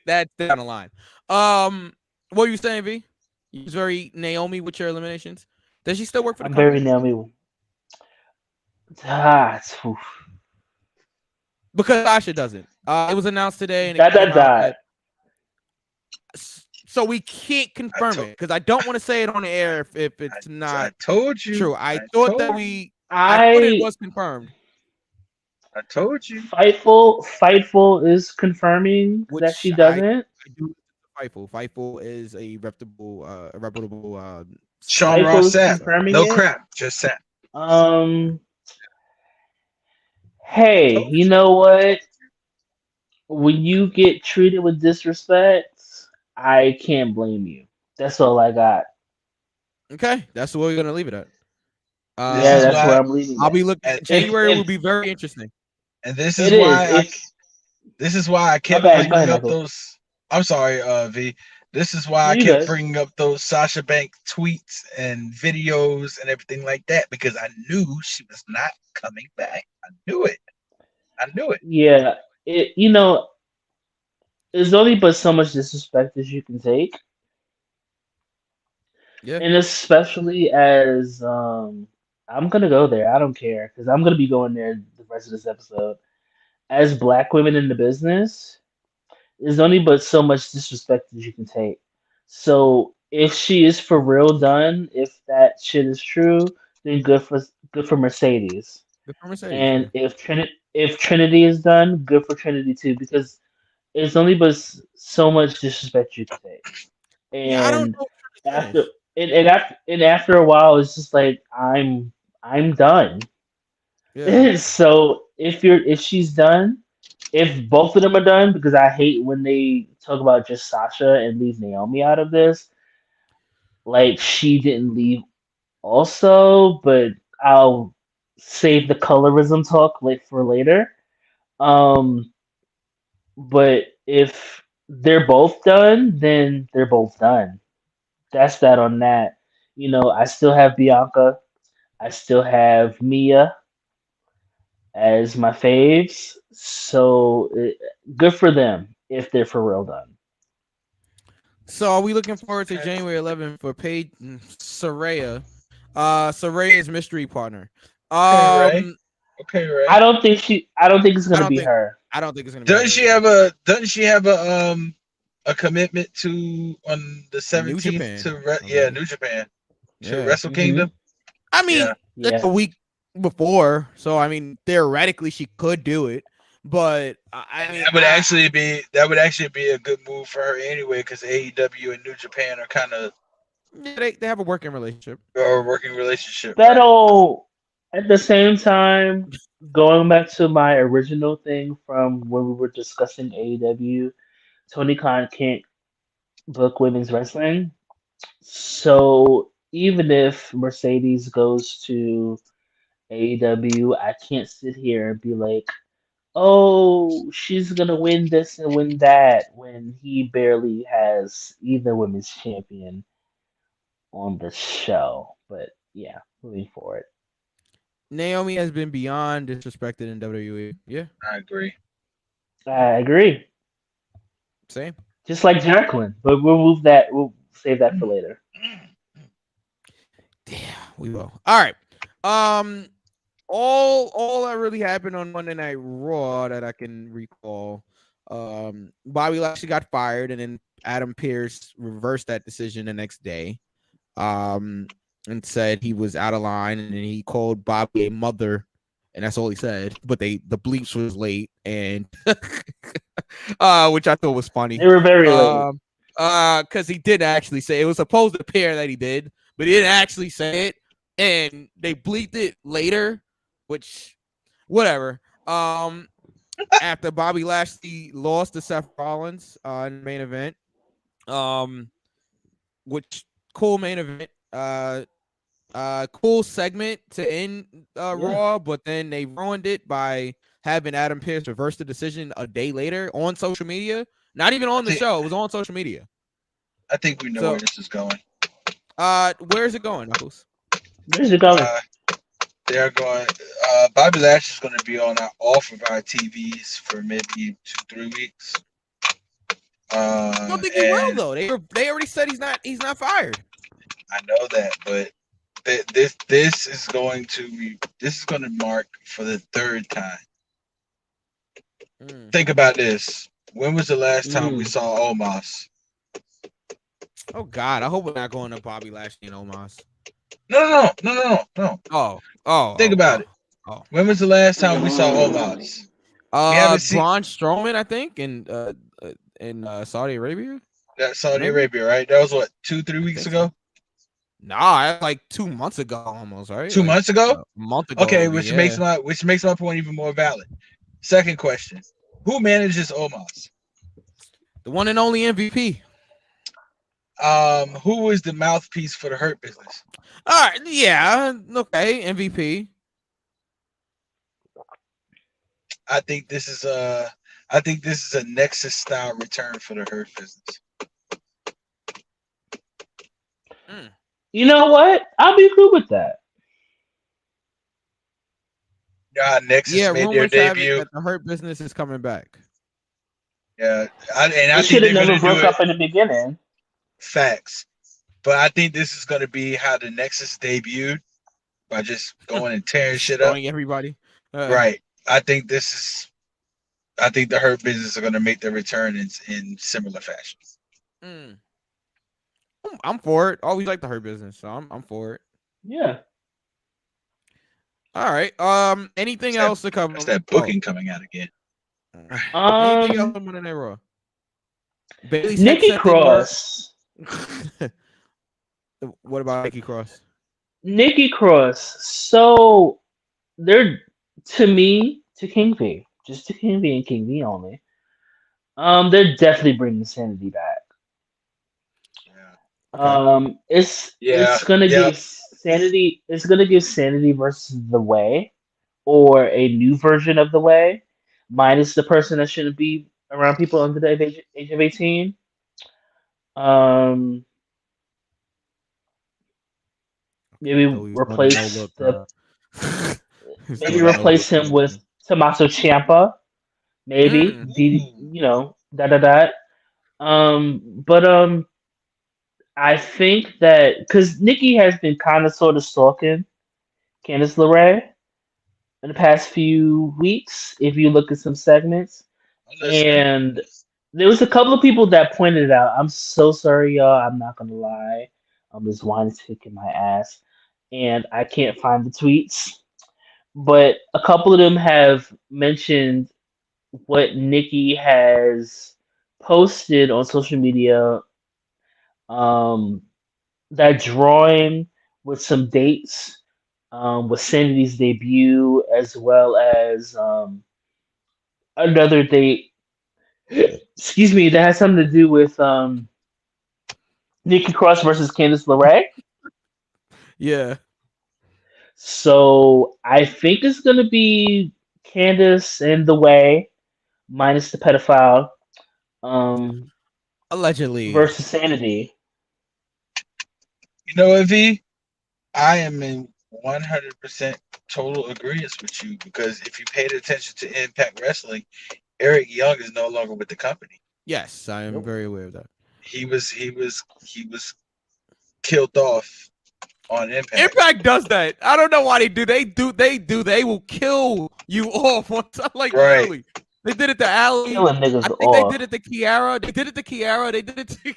that down the line. What are you saying, V? You're very Naomi with your eliminations. Does she still work for the company? Very Naomi. Because Sasha doesn't. It was announced today, and so we can't confirm it because I don't want to say it on the air if it's not. I told you. True. I thought it was confirmed. I told you. Fightful is confirming that she doesn't. I do Fightful is a reputable Sean Ross Sapp. No crap, just Sapp. Hey, you know what? When you get treated with disrespect, I can't blame you. That's all I got. Okay, that's where we're gonna leave it at. That's where I'm leaving. I'll be looking. January will be very interesting. And this is why I kept bringing up those. I'm sorry, V. This is why I kept bringing up those Sasha Banks tweets and videos and everything like that because I knew she was not coming back. I knew it. Yeah, there's only but so much disrespect as you can take. Yeah, and especially as I'm gonna go there. I don't care because I'm gonna be going there the rest of this episode. As Black women in the business, there's only but so much disrespect that you can take. So if she is for real done, if that shit is true, then good for Mercedes. Good for Mercedes. And if Trinity is done, good for Trinity too, because it's only but so much disrespect you can take. And and after a while, it's just like I'm done. Yeah. So if she's done, if both of them are done, because I hate when they talk about just Sasha and leave Naomi out of this. Like she didn't leave also, but I'll save the colorism talk for later. Um, but if they're both done, then they're both done. That's that on that. I still have Bianca. I still have Mia as my faves. So good for them if they're for real done. So are we looking forward to January 11th for Paige Saraya? Saraya's mystery partner. Okay, Ray. I don't think it's gonna be her. I don't think it's gonna be Doesn't her. Doesn't she have a commitment to on the 17th to New Japan to Wrestle Kingdom? I mean, that's a week before, so I mean theoretically she could do it, but I mean that would actually be a good move for her anyway, because AEW and New Japan are kind of they have a working relationship. That'll at the same time, going back to my original thing from when we were discussing AEW, Tony Khan can't book women's wrestling. So even if Mercedes goes to AEW, I can't sit here and be like, oh, she's gonna win this and win that when he barely has either women's champion on the show. But yeah, moving forward. Naomi has been beyond disrespected in WWE. Yeah, I agree. Same. Just like Jacqueline, but we'll move that. We'll save that for later. Yeah, we will. All right. All that really happened on Monday Night Raw that I can recall. Bobby Lashley got fired, and then Adam Pearce reversed that decision the next day. And said he was out of line, and then he called Bobby a mother, and that's all he said. But the bleeps was late, and which I thought was funny. They were very late. Because he did actually say it was supposed to appear that he did, but he didn't actually say it, and they bleeped it later, which whatever. After Bobby Lashley lost to Seth Rollins in the main event, which cool main event. Cool segment to end Raw, but then they ruined it by having Adam Pearce reverse the decision a day later on social media. Not even on the show; it was on social media. I think we know where this is going. Where is it going, Knuckles? Where's it going? They're going. Bobby Lashley is going to be on off of our TVs for maybe 2-3 weeks. I don't think he will though. They already said he's not fired. I know that, but this is going to mark for the third time. Think about this. When was the last time we saw Omos? Oh God, I hope we're not going to Bobby Lashley and Omos. No. Oh. Think about it. Oh. When was the last time we saw Omos? Braun Strowman, I think, in Saudi Arabia. That's Saudi Arabia, right? That was what, 2-3 weeks ago? Nah, like 2 months ago almost, right? 2 months ago? A month ago. Okay, which makes my point even more valid. Second question. Who manages Omos? The one and only MVP. Who is the mouthpiece for the Hurt Business? All right, yeah, okay, MVP. I think this is a Nexus style return for the Hurt Business. You know what? I'll be cool with that. Nexus made their debut. That the Hurt Business is coming back. Yeah, I should have never broke up in the beginning. Facts, but I think this is going to be how the Nexus debuted by just going and tearing shit up. Everybody, right? I think the Hurt Business are going to make their return in similar fashion. I'm for it. Always like the Hurt Business, so I'm for it. Yeah. All right. Anything else to cover? That's that booking coming out again. Anything else on Monday Night Raw? Nikki Cross. What about Nikki Cross? Nikki Cross. So they're to King V, just to King V and King V only. They're definitely bringing Sanity back. Okay. It's gonna give Sanity. It's gonna give Sanity versus the Way, or a new version of the Way, minus the person that shouldn't be around people under the age of 18. Um, maybe He's doing the no replace look. the He's maybe doing the no look. replace him with Tommaso Ciampa. Maybe Mm. that. But I think that because Nikki has been kind of sort of stalking Candice LeRae in the past few weeks, if you look at some segments. And there was a couple of people that pointed it out. I'm so sorry, y'all. I'm not gonna lie. This wine is kicking my ass, and I can't find the tweets. But a couple of them have mentioned what Nikki has posted on social media. Um, that drawing with some dates, with Sanity's debut, as well as another date. Excuse me, that has something to do with Nikki Cross versus Candice LeRae. Yeah. So I think it's gonna be Candice and the Way, minus the pedophile, Allegedly. versus Sanity. You know what, V? I am in 100% total agreement with you because if you paid attention to Impact Wrestling, Eric Young is no longer with the company. Yes, I am very aware of that. He was killed off on Impact. Impact does that. I don't know why they do. They will kill you off on time. Like literally. They did it to Allie. Killing niggas I think off. they did it to Kiara. They did it to Kiara. They did it to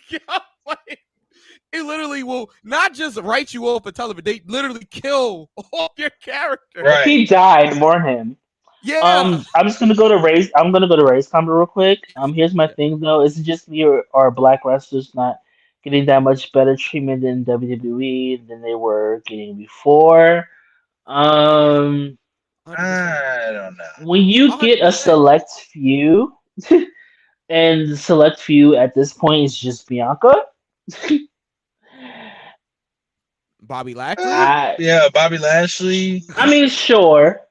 like, it literally will not just write you off for television. They literally kill off your character. If he died, mourn him. Yeah. I'm just gonna go to Ray's. I'm gonna go to Ray's comment real quick. Here's my thing though. Is it just me or are black wrestlers not getting that much better treatment in WWE than they were getting before? I don't know. When you get a select few, and the select few at this point is just Bianca. Bobby Lashley? Yeah, Bobby Lashley. I mean, sure.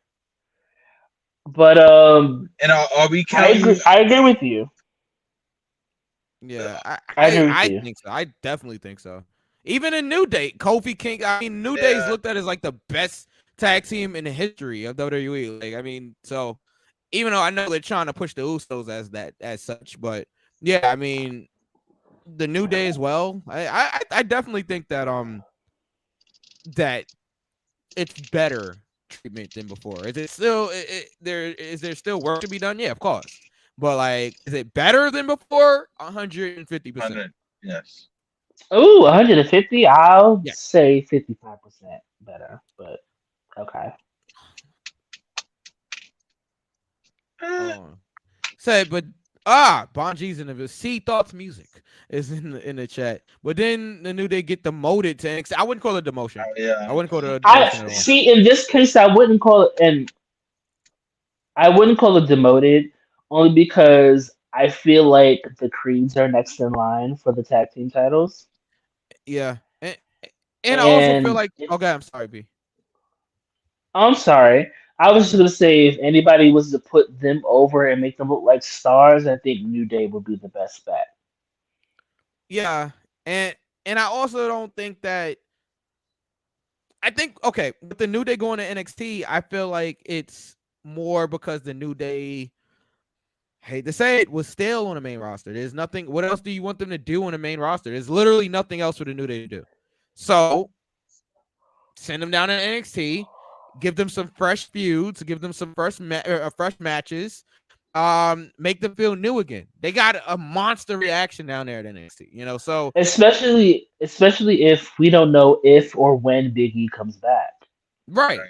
But and are we counting? I agree with you. Yeah, I think so. I definitely think so. Even in New Day, Kofi King. I mean, New Day is looked at as like the best tag team in the history of WWE. Like, I mean, so even though I know they're trying to push the Usos as such, but yeah, I mean, the New Day as well. I definitely think that that it's better treatment than before. Is it still is there still work to be done? Yeah, of course. But like, is it better than before? 150%. Yes. Ooh, 150. I'll say 55% better, but okay. Say, but Bonji's in the Sea Thoughts Music is in the chat. But then the New Day get demoted to NXT. I wouldn't call it demotion. I wouldn't call it a demotion at all. See, in this case, I wouldn't call it demoted, only because I feel like the Creeds are next in line for the tag team titles. Yeah, and I also feel like I'm sorry, B. I'm sorry. I was just gonna say, if anybody was to put them over and make them look like stars, I think New Day would be the best bet. Yeah, and I also don't think that. I think with the New Day going to NXT, I feel like it's more because the New Day, hate to say it, was stale on the main roster. There's nothing. What else do you want them to do on the main roster? There's literally nothing else for the New Day to do. So send them down to NXT, give them some fresh feuds, give them some fresh matches, make them feel new again. They got a monster reaction down there at NXT, so especially if we don't know if or when Big E comes back. Right.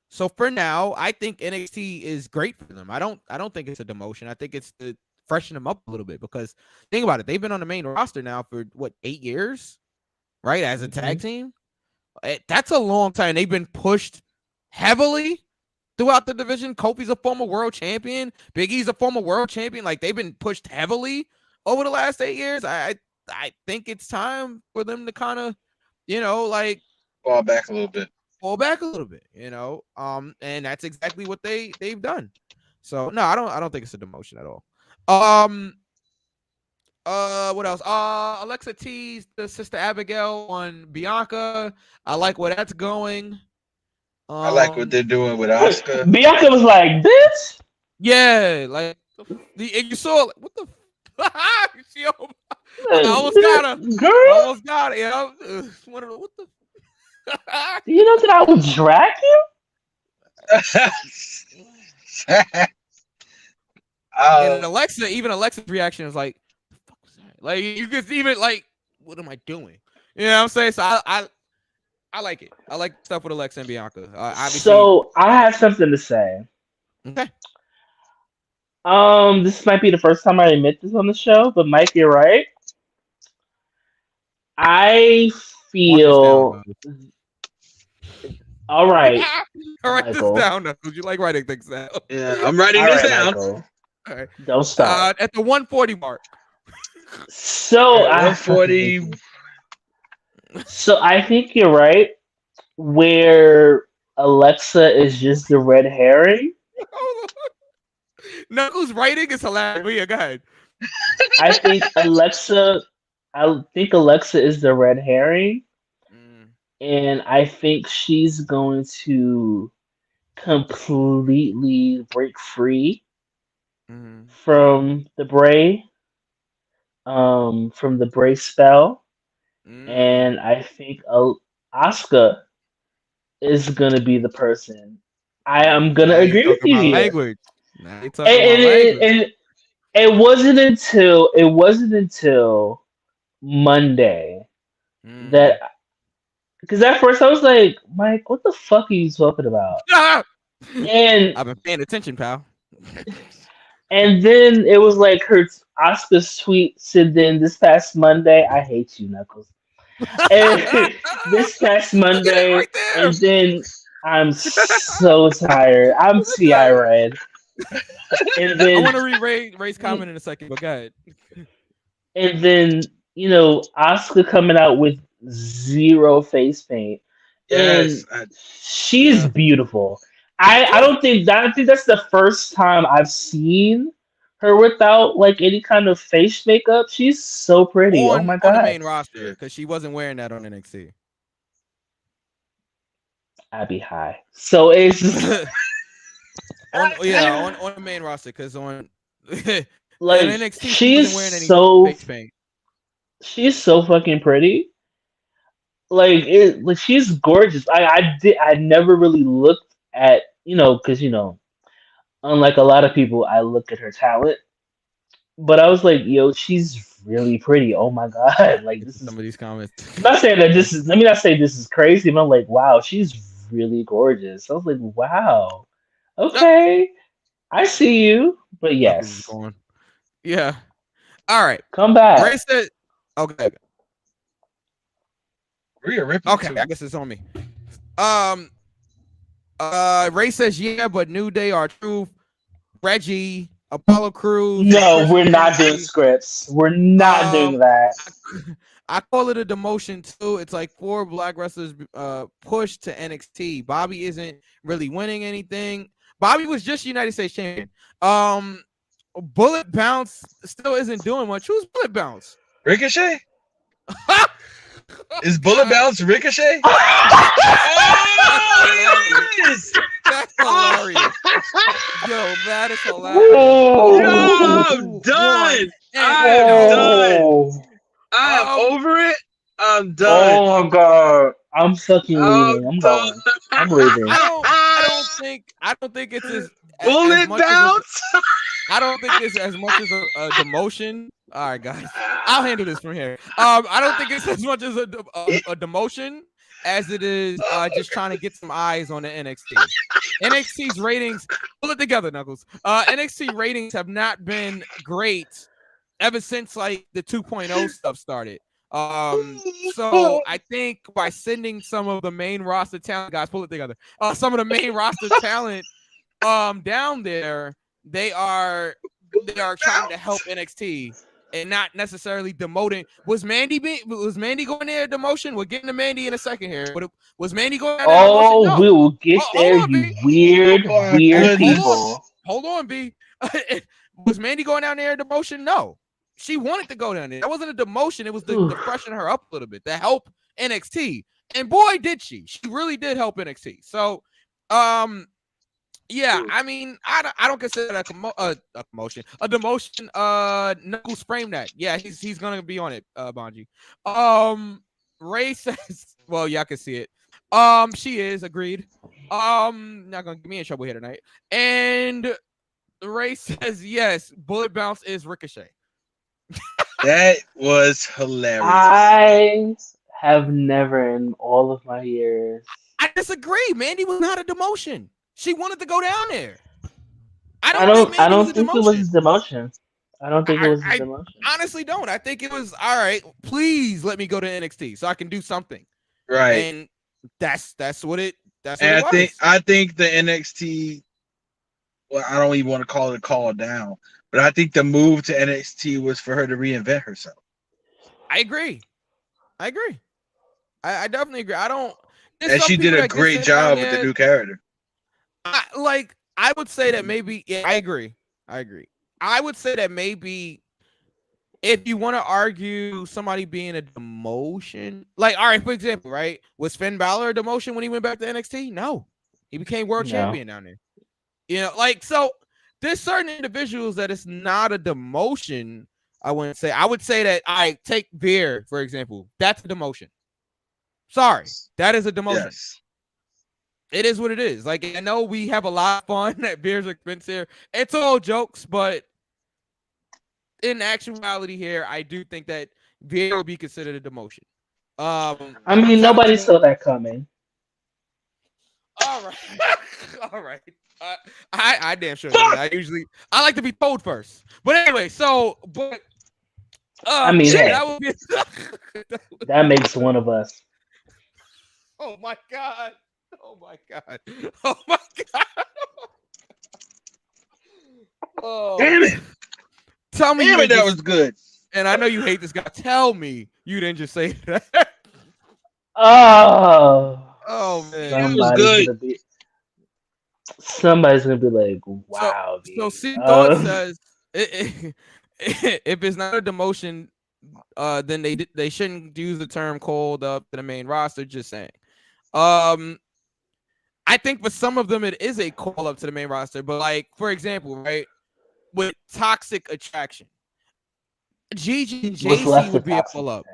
So for now, I think NXT is great for them. I don't think it's a demotion. I think it's to freshen them up a little bit because think about it. They've been on the main roster now for 8 years? right? As a tag team. That's a long time. They've been pushed heavily throughout the division. Kofi's a former world champion. Big E's a former world champion. Like, they've been pushed heavily over the last 8 years. I think it's time for them to kind of, like fall back a little bit. And that's exactly what they've done. So no, I don't think it's a demotion at all. What else? Alexa teased the Sister Abigail on Bianca. I like where that's going. I like what they're doing with Asuka. Bianca was like, "Bitch." Yeah, like you saw what the. She almost got her. Girl, almost got it. What the. Do you know that I would drag you? And Alexa's reaction is like, "What the fuck was that?" Like, you could even like, "What am I doing?" You know what I'm saying? So I like it. I like stuff with Alexa and Bianca. So I have something to say. Okay. This might be the first time I admit this on the show, but Mike, you're right. I feel. All right. Write this down. Would you like writing things down? Yeah, I'm writing this down. Michael. All right. Don't stop. At the 140 mark. So 140. So I think you're right. Where Alexa is just the red herring. Knuckles' writing is hilarious. Yeah, go ahead. I think Alexa is the red herring. And I think she's going to completely break free from the Bray spell. And I think Asuka is going to be the person. I am going to agree with you here. Language. And it wasn't until Monday that. Because at first I was like, Mike, what the fuck are you talking about? And I've been paying attention, pal. And then it was like Asuka's tweet said, then this past Monday, I hate you, Knuckles. And this past Monday, right, and then I'm so tired. I'm TI red. And then, I want to read Ray's comment in a second, but go ahead. And then, Asuka coming out with 0 face paint. Yes, and she's beautiful. I don't think that's the first time I've seen her without like any kind of face makeup. She's so pretty. Oh my god! On the main roster, because she wasn't wearing that on NXT. I'd be high. So it's on the main roster, because on like NXT, she's wearing any face paint. She's so fucking pretty. Like she's gorgeous. I never really looked at, because unlike a lot of people, I look at her talent, but I was like, yo, she's really pretty. Oh my god! Like, this is some of these comments. I'm not saying that this is. Let me not say this is crazy, but I'm like, wow, she's really gorgeous. I was like, wow, okay, I see you, but yes, yeah, all right, come back. Ray said, okay. Rhea Ripley. Okay, too. I guess it's on me. Ray says, yeah, but New Day are Truth, Reggie, Apollo Crews. No, we're not doing scripts. We're not doing that. I call it a demotion too. It's like 4 black wrestlers pushed to NXT. Bobby isn't really winning anything. Bobby was just United States champion. Bullet Bounce still isn't doing much. Who's Bullet Bounce? Ricochet? Is Bullet Bounce Ricochet? That's hilarious. Yo, that is hilarious. Yo, I'm done. I'm done. I'm over it. I'm done. Oh my god. I'm fucking leaving. I'm going. I'm leaving. I don't think it's as Bullet Bounce. I don't think it's as much as a demotion. All right, guys, I'll handle this from here. I don't think it's as much as a demotion as it is just trying to get some eyes on the NXT. NXT's ratings, pull it together, Knuckles. NXT ratings have not been great ever since like the 2.0 stuff started. So I think by sending some of the main roster talent, guys, pull it together. Some of the main roster talent down there, they are trying to help NXT and not necessarily demoting. Was Mandy going there demotion? We're getting to Mandy in a second here. But was Mandy going down there demotion? No. We will get there, on, you weird people. Hold on, B. Was Mandy going down there demotion? No. She wanted to go down there. That wasn't a demotion. It was to freshen her up a little bit, to help NXT. And boy, did she. She really did help NXT. So, yeah, I mean, I don't consider that a demotion. Knuckles framed that. Yeah, he's gonna be on it, Bonji. Ray says, well, y'all can see it. She is agreed. Not gonna get me in trouble here tonight. And Ray says, yes, bullet bounce is Ricochet. That was hilarious. I have never in all of my years. I disagree. Mandy was not a demotion. She wanted to go down there. I don't think it was a demotion. I don't think it was a demotion. I honestly don't. I think it was all right. Please let me go to NXT so I can do something. Right. And that's what it. That's and what it was. I think the NXT. Well, I don't even want to call it a call down, but I think the move to NXT was for her to reinvent herself. I agree. I definitely agree. I don't. And she did a great job with the new character. I would say that maybe. Yeah, I agree. I would say that maybe if you want to argue somebody being a demotion, like, all right, for example, right, was Finn Balor a demotion when he went back to NXT? No, he became world champion down there. You know, like, so there's certain individuals that it's not a demotion. I wouldn't say. I would say that I take Veer, for example. That's a demotion. Sorry, that is a demotion. Yes. It is what it is. Like, I know we have a lot of fun at Veer's expense here. It's all jokes, but in actuality here, I do think that Veer will be considered a demotion. I mean, nobody saw that coming. All right. All right. I damn sure. I like to be told first. But anyway, I mean, hey, that would be that makes one of us. Oh my god. Oh my god. Oh my god. Oh, damn it. Tell me that was good. And I know you hate this guy. Tell me you didn't just say that. Oh man. It was good. Somebody's gonna be like, wow. So Thought says if it's not a demotion, then they shouldn't use the term called up to the main roster. Just saying. I think for some of them it is a call up to the main roster, but like, for example, right, with Toxic Attraction, Gigi and JC would be a call up.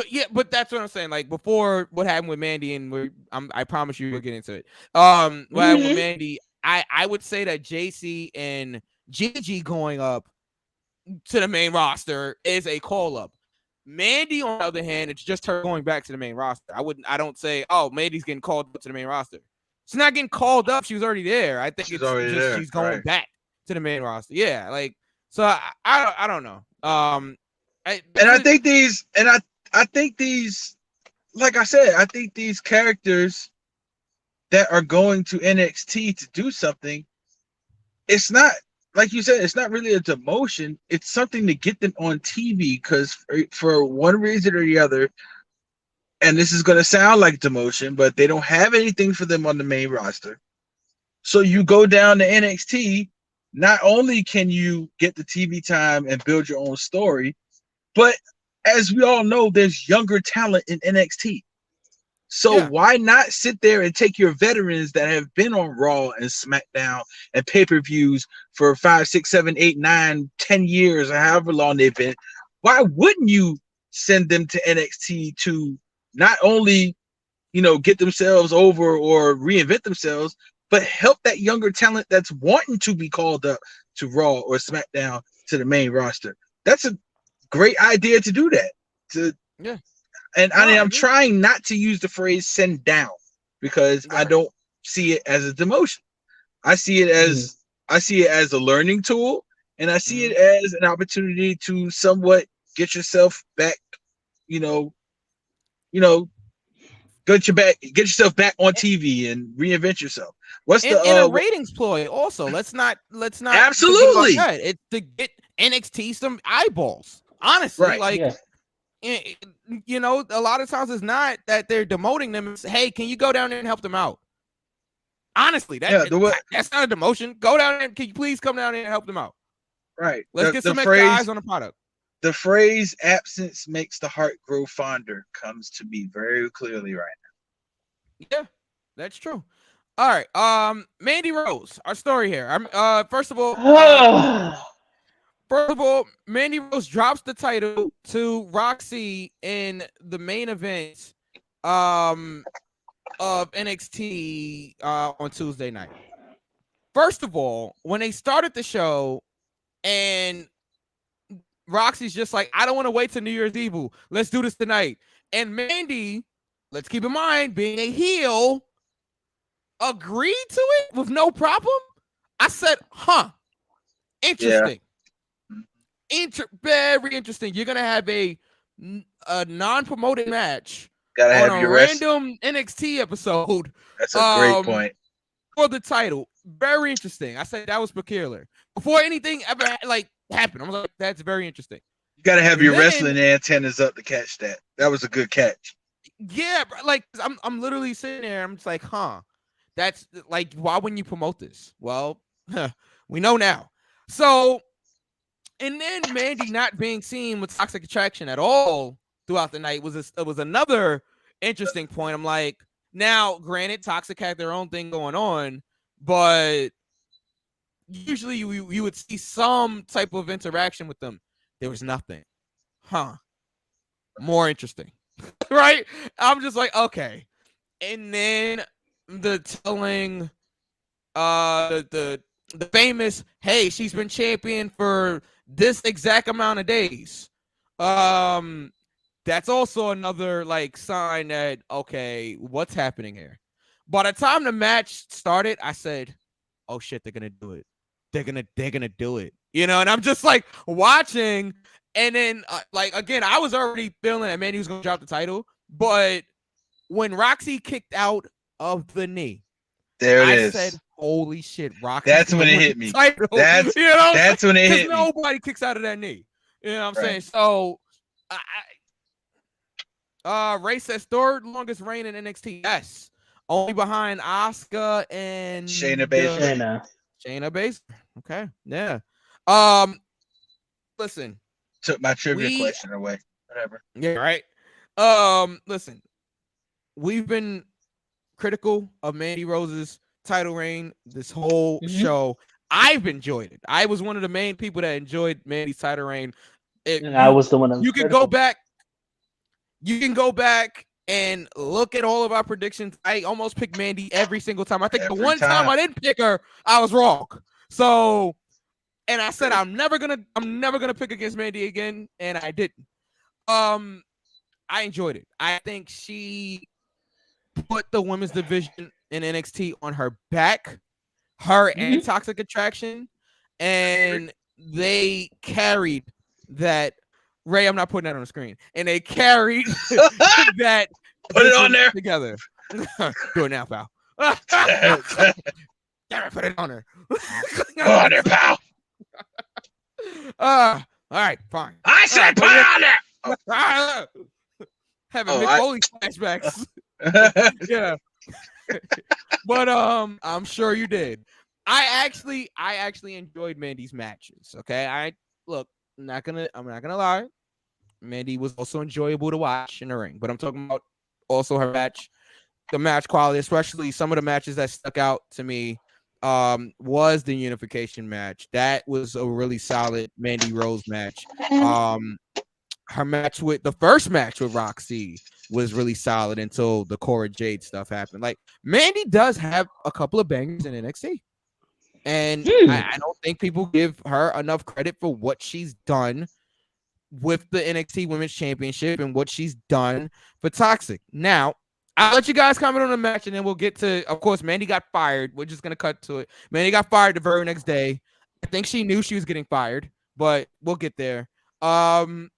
Yeah, but that's what I'm saying. Like, before what happened with Mandy, and I promise you we'll get into it. What happened with Mandy, I would say that JC and Gigi going up to the main roster is a call up. Mandy, on the other hand, it's just her going back to the main roster. I don't say, oh, Mandy's getting called up to the main roster. She's not getting called up. She was already there. I think she's going back to the main roster. Yeah, like, so I don't know. I think these, like I said, I think these characters that are going to NXT to do something, it's not, like you said, it's not really a demotion. It's something to get them on TV, because for one reason or the other, and this is going to sound like demotion, but they don't have anything for them on the main roster. So you go down to NXT, not only can you get the TV time and build your own story, but as we all know, there's younger talent in NXT. So why not sit there and take your veterans that have been on Raw and SmackDown and pay-per-views for 5, 6, 7, 8, 9, 10 years, or however long they've been? Why wouldn't you send them to NXT to not only, get themselves over or reinvent themselves, but help that younger talent that's wanting to be called up to Raw or SmackDown to the main roster? That's a great idea to do that. And I'm trying not to use the phrase "send down" because I don't see it as a demotion. I see it as a learning tool, and I see it as an opportunity to somewhat get yourself back, you know, get yourself back on TV and reinvent yourself. What's and a ratings ploy also. Let's not absolutely forget about that. It's to get NXT some eyeballs. Honestly, right. like you know, a lot of times it's not that they're demoting them. It's, hey, can you go down there and help them out? Honestly, that's not a demotion. Go down there. Can you please come down there and help them out? Right. Let's get some extra eyes on the product. The phrase "absence makes the heart grow fonder" comes to me very clearly right now. Yeah, that's true. All right. Mandy Rose, our story here. First of all, Mandy Rose drops the title to Roxy in the main event of NXT on Tuesday night. First of all, when they started the show and Roxy's just like, I don't want to wait till New Year's Eve. Let's do this tonight. And Mandy, let's keep in mind, being a heel, agreed to it with no problem. I said, interesting. Yeah. Very interesting. You're going to have a non-promoted match Gotta have on your a random NXT episode. That's a great point. For the title. Very interesting. I said that was peculiar. Before anything ever happened, I was like, that's very interesting. You gotta have your wrestling antennas up to catch that. That was a good catch. Yeah, like I'm literally sitting there. I'm just like, that's like, why wouldn't you promote this? Well, we know now. So, and then Mandy not being seen with Toxic Attraction at all throughout the night was another interesting point. I'm like, now, granted, Toxic had their own thing going on, but usually you would see some type of interaction with them. There was nothing. More interesting. Right? I'm just like, okay. And then the telling the famous, hey, she's been champion for this exact amount of days. That's also another sign that, okay, what's happening here? By the time the match started, I said, oh shit, they're gonna do it. They're gonna do it. You know, and I'm just like watching, and then again, I was already feeling that Mandy was gonna drop the title, but when Roxy kicked out of the knee, I said, holy shit, Roxy. That's when it hit me. Title. That's when it hit me. Nobody kicks out of that knee. You know what I'm saying? So Ray says third longest reign in NXT. Yes. Only behind Asuka and Shayna Baszler. Shayna Baszler. Okay. Yeah. Listen. Took my trivia question away. Whatever. Yeah, right. Listen. We've been critical of Mandy Rose's title reign this whole show. I've enjoyed it. I was one of the main people that enjoyed Mandy's title reign. I was the one. You can go back. You can go back and look at all of our predictions. I almost picked Mandy every single time. I think the one time I didn't pick her, I was wrong. So, and I said I'm never gonna pick against Mandy again, and I didn't. I enjoyed it. I think she put the women's division in NXT on her back, and Toxic Attraction, and they carried that. Ray, I'm not putting that on the screen. And they carried that. Put it on there together. Do it now, pal. Damn it, put it on there. Put on there, pal. All right, fine. I said put it on there. Having Mick Foley flashbacks. Yeah. But I'm sure you did. I actually enjoyed Mandy's matches. Okay. I'm not gonna lie. Mandy was also enjoyable to watch in the ring, but I'm talking about also her match, the match quality, especially some of the matches that stuck out to me. Was the unification match. That was a really solid Mandy Rose match. Her match with the first match with Roxy was really solid until the Cora Jade stuff happened. Like, Mandy does have a couple of bangers in NXT. And I don't think people give her enough credit for what she's done with the NXT Women's Championship and what she's done for Toxic. Now, I'll let you guys comment on the match, and then we'll get to, of course, Mandy got fired. We're just going to cut to it. Mandy got fired the very next day. I think she knew she was getting fired, but we'll get there. Knuckles,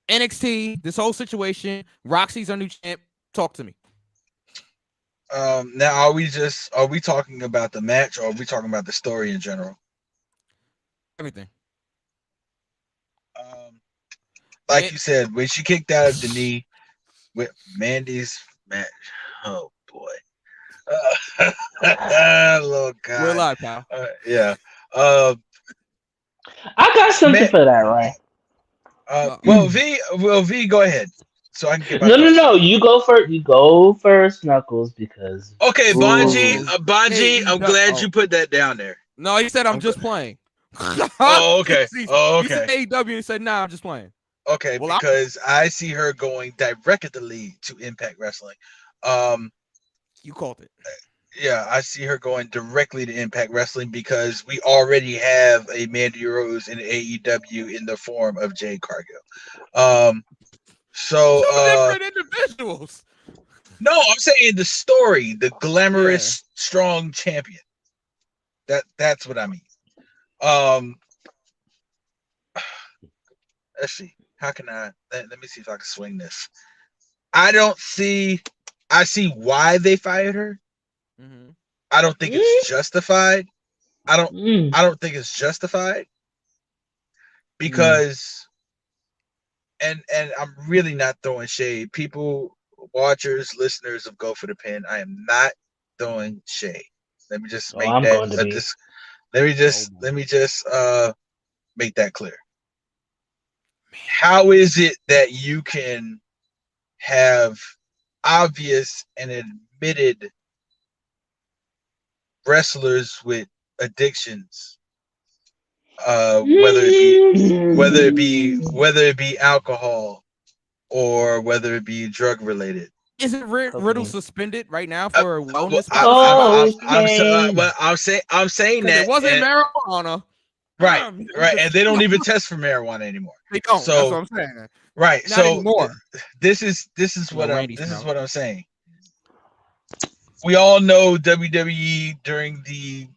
NXT, this whole situation. Roxy's our new champ. Talk to me. Now, are we talking about the match, or are we talking about the story in general? Everything. Like you said, when she kicked out of the knee with Mandy's match, oh boy, oh God, We're live, pal. Yeah. I got something for that, right? Well, V, go ahead. So I can get my No. You go first, Knuckles, because okay, Bonji, I'm glad you put that down there. No, he said I'm just playing. Oh, okay. Oh, okay. He said AEW and said, nah, I'm just playing. Okay, well, because I see her going directly to Impact Wrestling. You called it. Yeah, I see her going directly to Impact Wrestling because we already have a Mandy Rose in AEW in the form of Jade Cargill. So two different individuals. No, I'm saying the story, the glamorous, strong champion. That's what I mean. Let's see. How can I let me see if I can swing this? I see why they fired her. Mm-hmm. I don't think it's justified. I don't think it's justified because and I'm really not throwing shade. People, watchers, listeners of Go for the Pin, I am not throwing shade. Let me just make make that clear. How is it that you can have obvious and admitted wrestlers with addictions, whether it be alcohol or whether it be drug related? Isn't Riddle suspended right now for wellness? I'm saying that it wasn't marijuana. Right, and they don't even test for marijuana anymore. They don't. So, that's what I'm saying. Right. Not so anymore. This is what I'm saying. We all know WWE during the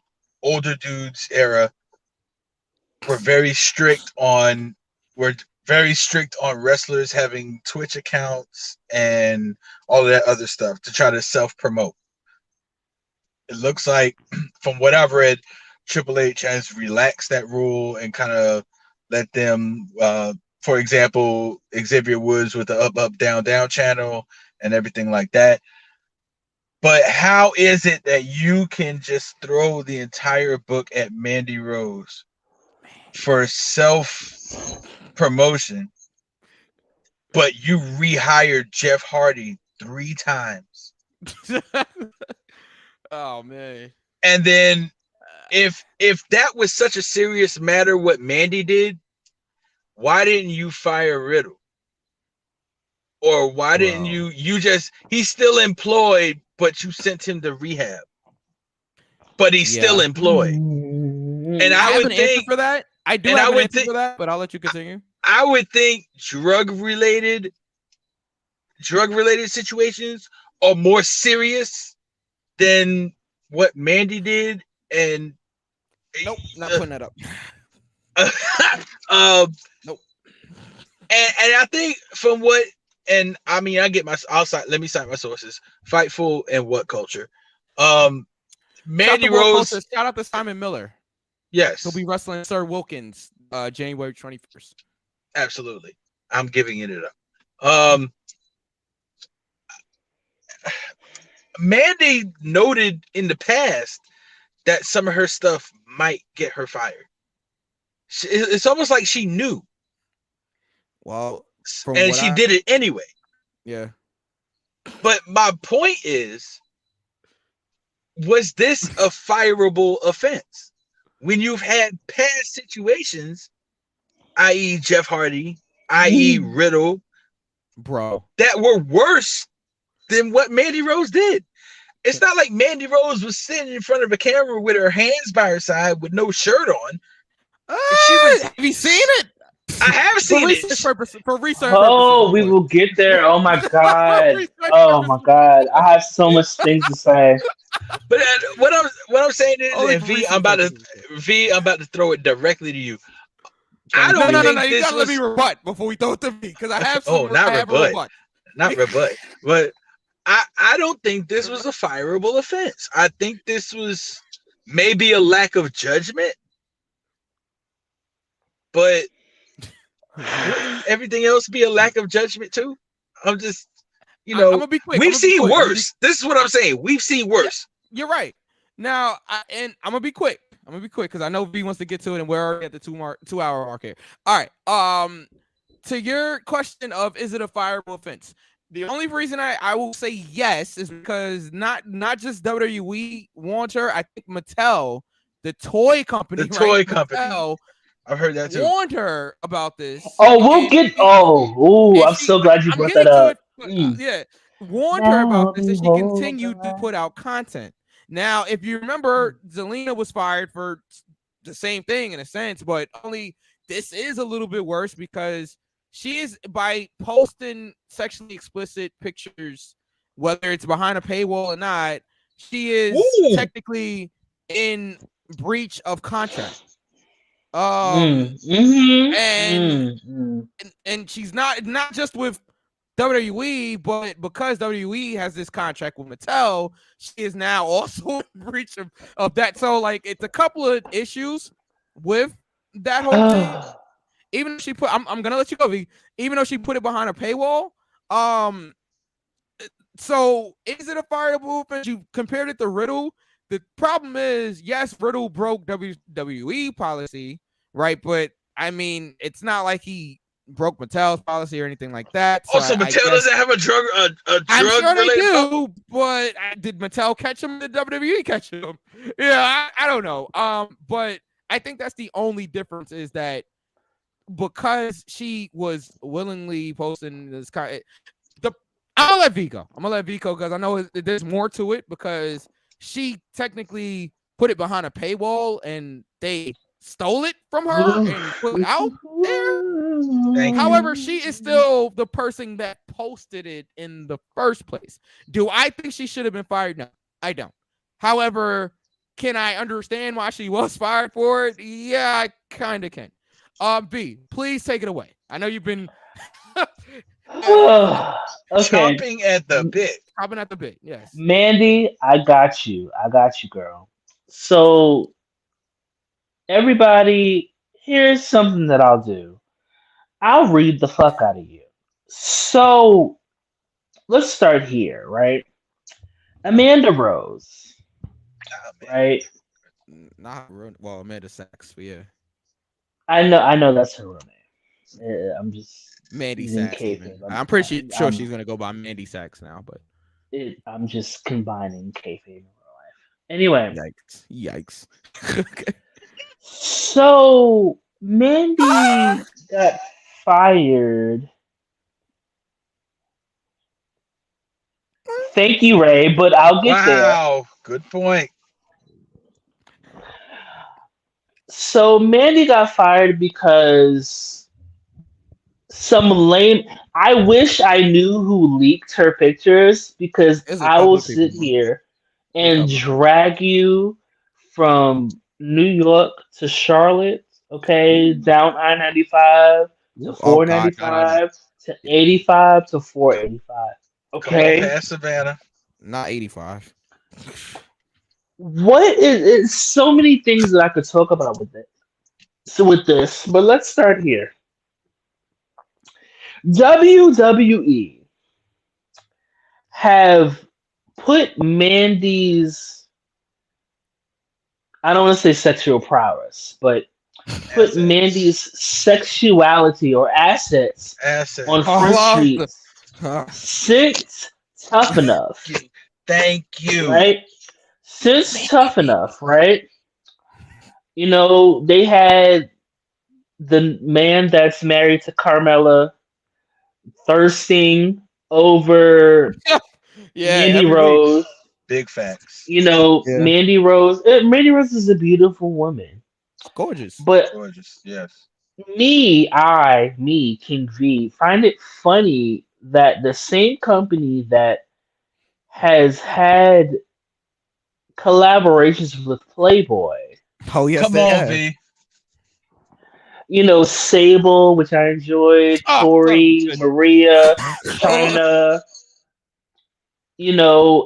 older dudes era were very strict on wrestlers having Twitch accounts and all of that other stuff to try to self-promote. It looks like, from what I've read, Triple H has relaxed that rule and kind of let them, for example, Xavier Woods with the up, down, down channel and everything like that. But how is it that you can just throw the entire book at Mandy Rose for self-promotion, but you rehired Jeff Hardy 3 times? Oh, man. And then if that was such a serious matter, what Mandy did, why didn't you fire Riddle? Or why didn't he's still employed, but you sent him to rehab. But he's still employed. And I would think for that. I do have an answer for that, but I'll let you continue. I would think drug related situations are more serious than what Mandy did. And nope, not putting that up. Nope. And I think from what, and I mean, let me cite my sources: Fightful and What Culture. Mandy Rose. Shout out to Simon Miller. Yes, he'll be wrestling Sir Wilkins, January 21st. Absolutely, I'm giving it up. Mandy noted in the past that some of her stuff might get her fired. It's almost like she knew. Well, and she did it anyway. Yeah. But my point is, was this a fireable offense? When you've had past situations, i.e. Jeff Hardy, i.e. Riddle, bro, that were worse than what Mandy Rose did. It's not like Mandy Rose was sitting in front of a camera with her hands by her side with no shirt on. Have you seen it? I have seen it. For research purposes, we will get there. Oh my god. Oh my god. I have so much things to say. But what I'm saying is, and I'm about to throw it directly to you. I don't No. think You this gotta let was. me rebut before we throw it to me because I have Oh, some. not I have a rebut. rebut. Not rebut. But I don't think this was a fireable offense. I think this was maybe a lack of judgment. But wouldn't everything else be a lack of judgment too? I'm just, I'm gonna be quick. we've seen worse. This is what I'm saying. We've seen worse. Yeah, you're right. Now, and I'm gonna be quick. I'm gonna be quick because I know V wants to get to it, and we're already at the 2 hour mark here. All right. To your question of is it a fireable offense? The only reason I will say yes is because not just WWE wants her. I think Mattel, the toy company, Mattel, I've heard that too. warned her about this. Oh, we'll get. I'm so glad you brought that up. Yeah, warned her about this, and she continued to put out content. Now, if you remember, Zelina was fired for the same thing in a sense, but only this is a little bit worse because she is, by posting sexually explicit pictures, whether it's behind a paywall or not, she is technically in breach of contract. And she's not just with WWE, but because WWE has this contract with Mattel, she is now also in breach of that. So like it's a couple of issues with that whole thing. Even if she put, I'm gonna let you go, V. Even though she put it behind a paywall, so is it a fireable offense? You compared it to Riddle. The problem is, yes, Riddle broke WWE policy, right? But I mean, it's not like he broke Mattel's policy or anything like that. So also, Mattel doesn't have a drug. I'm sure they do, but did Mattel catch him? Did WWE catch him? Yeah, I don't know. But I think that's the only difference is that because she was willingly posting this kind. I'm gonna let Vico. Because I know there's more to it because she technically put it behind a paywall and they stole it from her and put it out there. However, she is still the person that posted it in the first place. Do I think she should have been fired? No, I don't. However, can I understand why she was fired for it? Yeah, I kind of can. B, please take it away. I know you've been chomping at the bit. Chomping at the bit, yes. Mandy, I got you, girl. So, everybody, here's something that I'll do. I'll read the fuck out of you. So, let's start here, right? Amanda Rose, right? Not well, Amanda Sachs, but yeah. I know that's her real name. I'm just Mandy Sachs. I'm pretty sure she's gonna go by Mandy Sachs now, but I'm just combining kayfabe in real life. Anyway, yikes. Okay. So Mandy got fired. Thank you, Ray, but I'll get there. Wow, good point. So Mandy got fired because some lame. I wish I knew who leaked her pictures because I will sit here and drag you from New York to Charlotte, okay, down I-95 to 495 to 85 to 485. Okay, past Savannah, not 85. What is so many things that I could talk about with it. So with this, but let's start here. WWE have put Mandy's, I don't want to say sexual prowess, but put Mandy's sexuality or assets on Front Street since Tough Enough. Thank you. Right? Since Tough Enough, right? You know, they had the man that's married to Carmella thirsting over Mandy Rose. Big facts. You know, Mandy Rose. Mandy Rose is a beautiful woman. Gorgeous. But gorgeous, yes. Me, King V, find it funny that the same company that has had collaborations with Playboy. Oh yes, come on, V. Sable, which I enjoyed, Tori, Maria, China,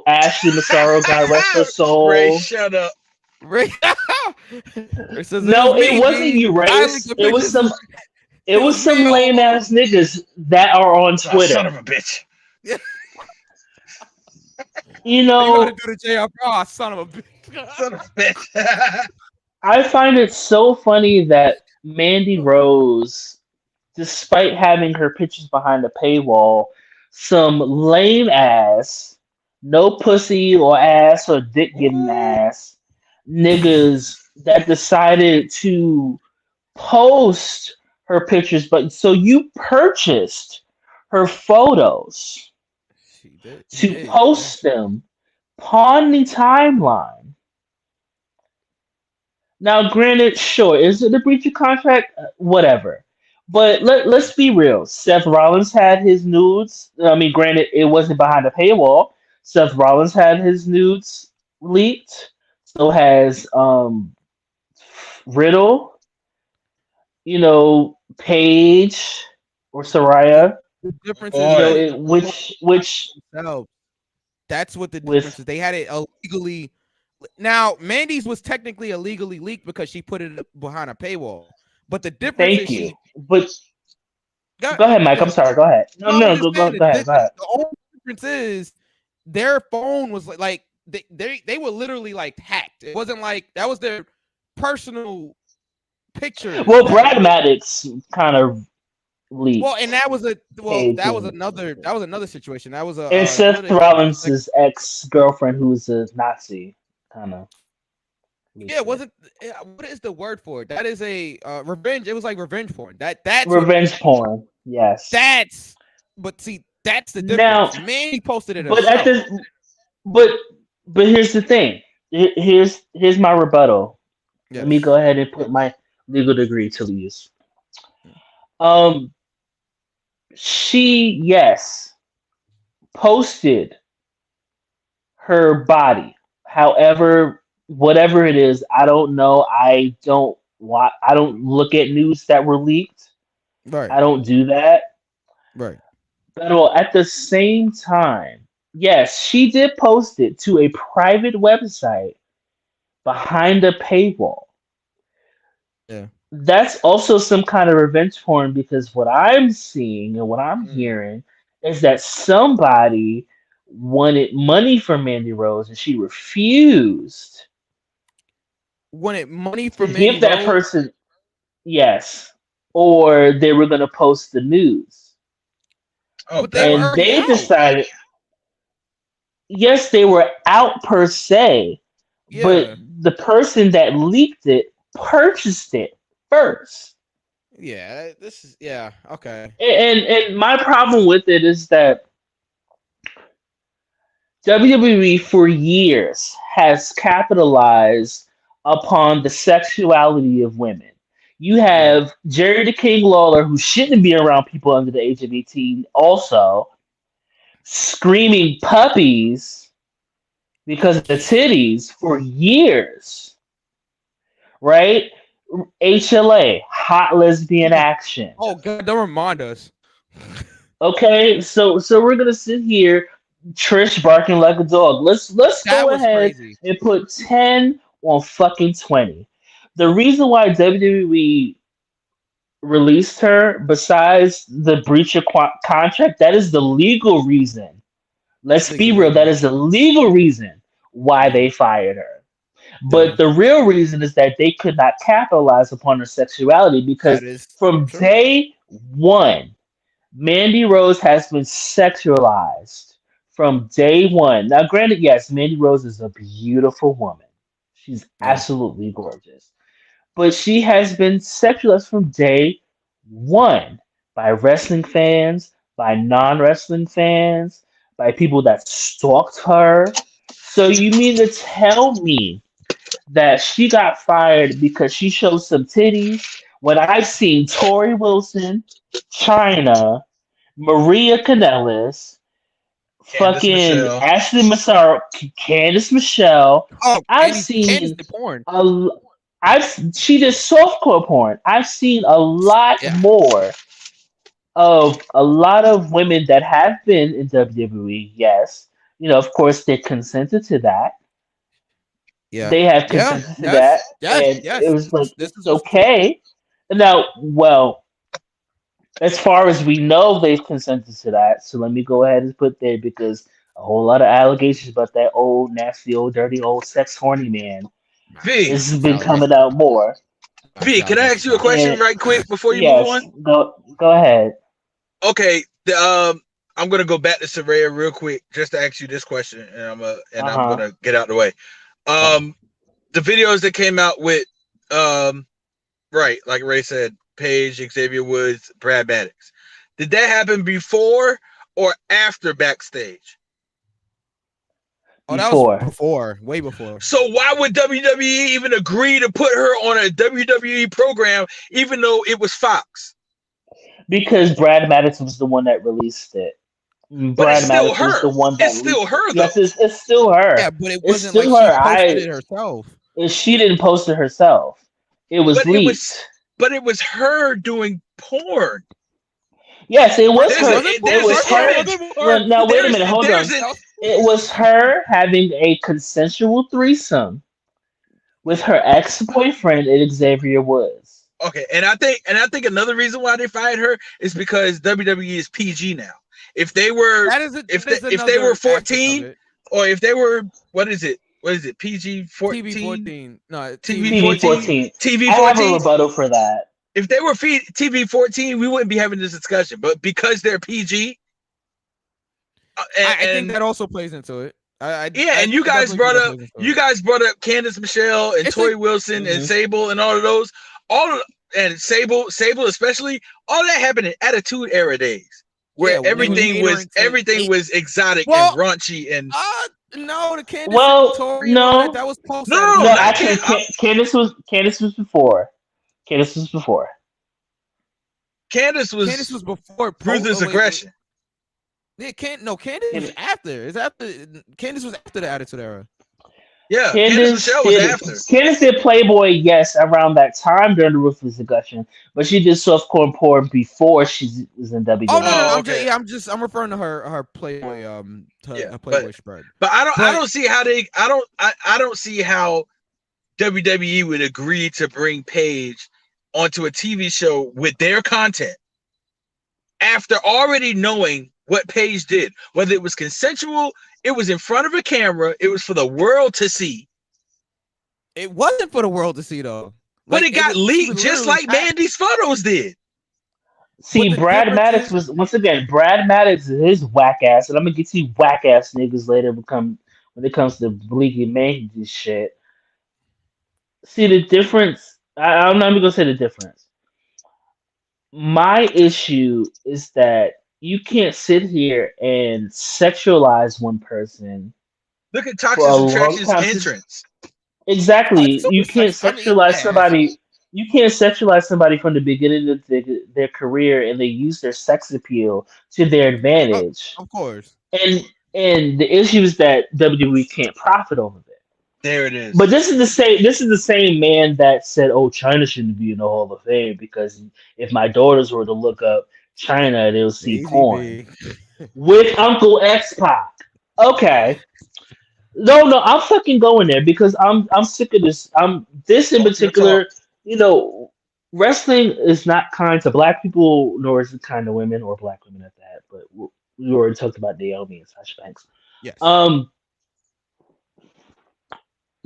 Ashley Massaro, God rest her soul. Ray, shut up. Ray. No, it wasn't you, Ray. It was some lame ass niggas that are on Twitter. Son of a bitch. You gotta do the JR. Son of a bitch. Son of a bitch. I find it so funny that Mandy Rose, despite having her pictures behind a paywall, some lame ass, no pussy or ass or dick getting ass niggas that decided to post her pictures, but so you purchased her photos to post them on the timeline. Now, granted, sure, is it a breach of contract? Whatever. But let's be real. Seth Rollins had his nudes. I mean, granted, it wasn't behind a paywall. Seth Rollins had his nudes leaked. So has Riddle, Paige or Soraya. The difference is, which no, that's what the difference is. They had it illegally. Now, Mandy's was technically illegally leaked because she put it behind a paywall. But the difference Thank you. But go ahead, Mike. I'm sorry. Go ahead. No, go ahead. The only difference is their phone was like they were literally like hacked. It wasn't like that was their personal picture. Well, Brad Maddox kind of leaked. Well, and that was another situation. That was and Seth Rollins' ex-girlfriend who's a Nazi kind of. Yeah, what is the word for it? That is a revenge. It was like revenge porn. That's revenge porn. Yes. That's the difference. Now, Mandy posted it. But here's the thing. Here's my rebuttal. Yes. Let me go ahead and put my legal degree to use. She posted her body. However, whatever it is, I don't know. I don't look at news that were leaked. Right. I don't do that. Right. But at the same time, yes, she did post it to a private website behind a paywall. Yeah. That's also some kind of revenge porn because what I'm seeing and what I'm hearing is that somebody wanted money from Mandy Rose and she refused. Wanted money from Mandy Rose? Give that person, yes. Or they were going to post the news. Oh, and they decided, yes, they were out per se, but the person that leaked it purchased it first. Yeah, okay. And my problem with it is that WWE for years has capitalized upon the sexuality of women. You have Jerry the King Lawler, who shouldn't be around people under the age of 18, also screaming puppies because of the titties for years. Right? HLA, hot lesbian action. Oh God, don't remind us. Okay, so we're gonna sit here, Trish barking like a dog. Let's go ahead and put 10 on fucking 20. The reason why WWE released her, besides the breach of contract, that is the legal reason. Let's be real, that is the legal reason why they fired her. But the real reason is that they could not capitalize upon her sexuality because from day one, Mandy Rose has been sexualized from day one. Now, granted, yes, Mandy Rose is a beautiful woman. She's absolutely gorgeous. But she has been sexualized from day one by wrestling fans, by non-wrestling fans, by people that stalked her. So you mean to tell me that she got fired because she showed some titties when I've seen Tori Wilson, China, Maria Kanellis, fucking Ashley Massaro, Candice Michelle. I've seen She did softcore porn. I've seen a lot more of a lot of women that have been in WWE. Yes, of course they consented to that. Yeah, they have consented to that, and it was like it's okay. Now, well, as far as we know, they've consented to that. So let me go ahead and put there because a whole lot of allegations about that old, nasty, old, dirty, old, sex horny man has been coming out more. V, can I ask you a question right quick before you move on? Go ahead. Okay, I'm gonna go back to Saraya real quick just to ask you this question, and I'm gonna get out the way. The videos that came out with right, like Ray said, Paige, Xavier Woods, Brad Maddox. Did that happen before or after backstage? Oh, that was before, way before. So why would WWE even agree to put her on a WWE program, even though it was Fox? Because Brad Maddox was the one that released it. Brad Maddox was the one that. It's still her, though. Yes, it's still her. Yeah, but it wasn't like she posted it herself. She didn't post it herself. It was leaked. But it was her doing porn. Yes, it was her. It was her. Now wait a minute, hold on. It was her having a consensual threesome with her ex-boyfriend Xavier Woods. Okay, and I think another reason why they fired her is because WWE is PG now. If they were if they were 14 or if they were what is it PG 14 TV 14 no TV 14 TV 14 I have a rebuttal for that. If they were TV 14 we wouldn't be having this discussion, but because they're PG I think that also plays into it. And you guys brought up Candice Michelle and Tori Wilson and Sable and all of those, and Sable especially, all that happened in Attitude Era days, where everything was exotic and raunchy and. No, the Candice Tori that was post. No, actually, Candice was before. Candice was before. Candice was before Ruthless Aggression. Yeah, Candice was after. Candice was after the Attitude Era. Yeah, Candice Michelle was after. Candice did Playboy, yes, around that time during the Ruthless Aggression, but she did softcore porn before she was in WWE. Oh no, I'm referring to her Playboy her Playboy spread. But I don't see how WWE would agree to bring Paige onto a TV show with their content after already knowing what Paige did, whether it was consensual, it was in front of a camera, it was for the world to see. It wasn't for the world to see though. But it got leaked just like Mandy's photos did. See, Brad Maddox was Brad Maddox is his whack ass, and I'm gonna get to you whack ass niggas later when it comes to Bleaky Mandy shit. See the difference. I'm not even gonna say the difference. My issue is that you can't sit here and sexualize one person. Look at Toxic Attraction's entrance. Exactly. You can't sexualize somebody. You can't sexualize somebody from the beginning of their career, and they use their sex appeal to their advantage. Of course. And the issue is that WWE can't profit over it. There it is. But this is the same man that said, "Oh, China shouldn't be in the Hall of Fame because if my daughters were to look up China, they'll see porn with Uncle X-Pac." Okay. No, I'm fucking going there because I'm sick of this. This in particular, wrestling is not kind to black people, nor is it kind to women or black women at that. But we already talked about Naomi and Sasha Banks. Yes.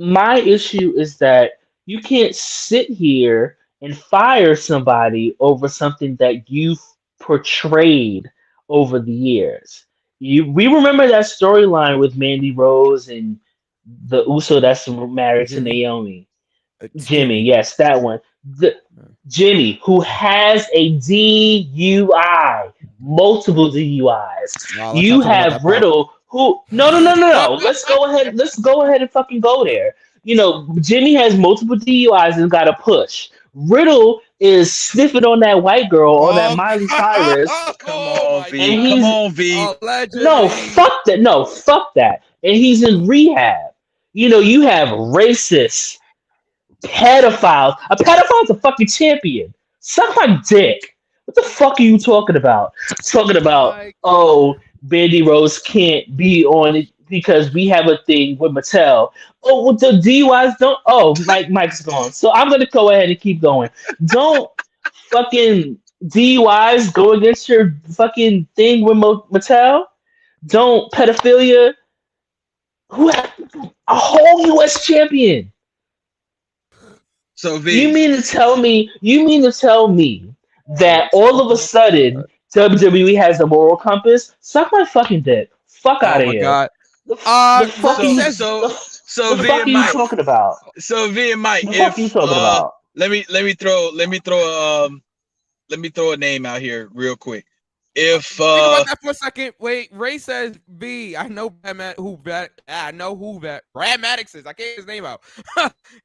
My issue is that you can't sit here and fire somebody over something that you've portrayed over the years. We remember that storyline with Mandy Rose and the Uso that's married to Naomi. Jimmy, yes, that one. Jimmy, who has a DUI, multiple DUIs. Wow, you have Riddle, who no. Let's go ahead and fucking go there. Jimmy has multiple DUIs and got a push. Riddle is sniffing on that white girl, on that Miley Cyrus. Come on, V. No, fuck that. No, fuck that. And he's in rehab. You have racist, pedophiles. A pedophile's a fucking champion. Suck my dick. What the fuck are you talking about? Talking about, oh, Bandy Rose can't be on it because we have a thing with Mattel. Oh, with the DUIs don't. Oh, Mike's gone. So I'm gonna go ahead and keep going. Don't fucking DUIs go against your fucking thing with Mattel. Don't pedophilia. Who had a whole U.S. champion? So V, you mean to tell me that all of a sudden WWE has a moral compass? Suck my fucking dick. Fuck out of here. God. The fuck are you talking about? So V and Mike, what the fuck are you talking about? Let me throw a name out here real quick. If think about that for a second. Wait, Ray says B. I know I know who Brad Maddox is. I can't get his name out.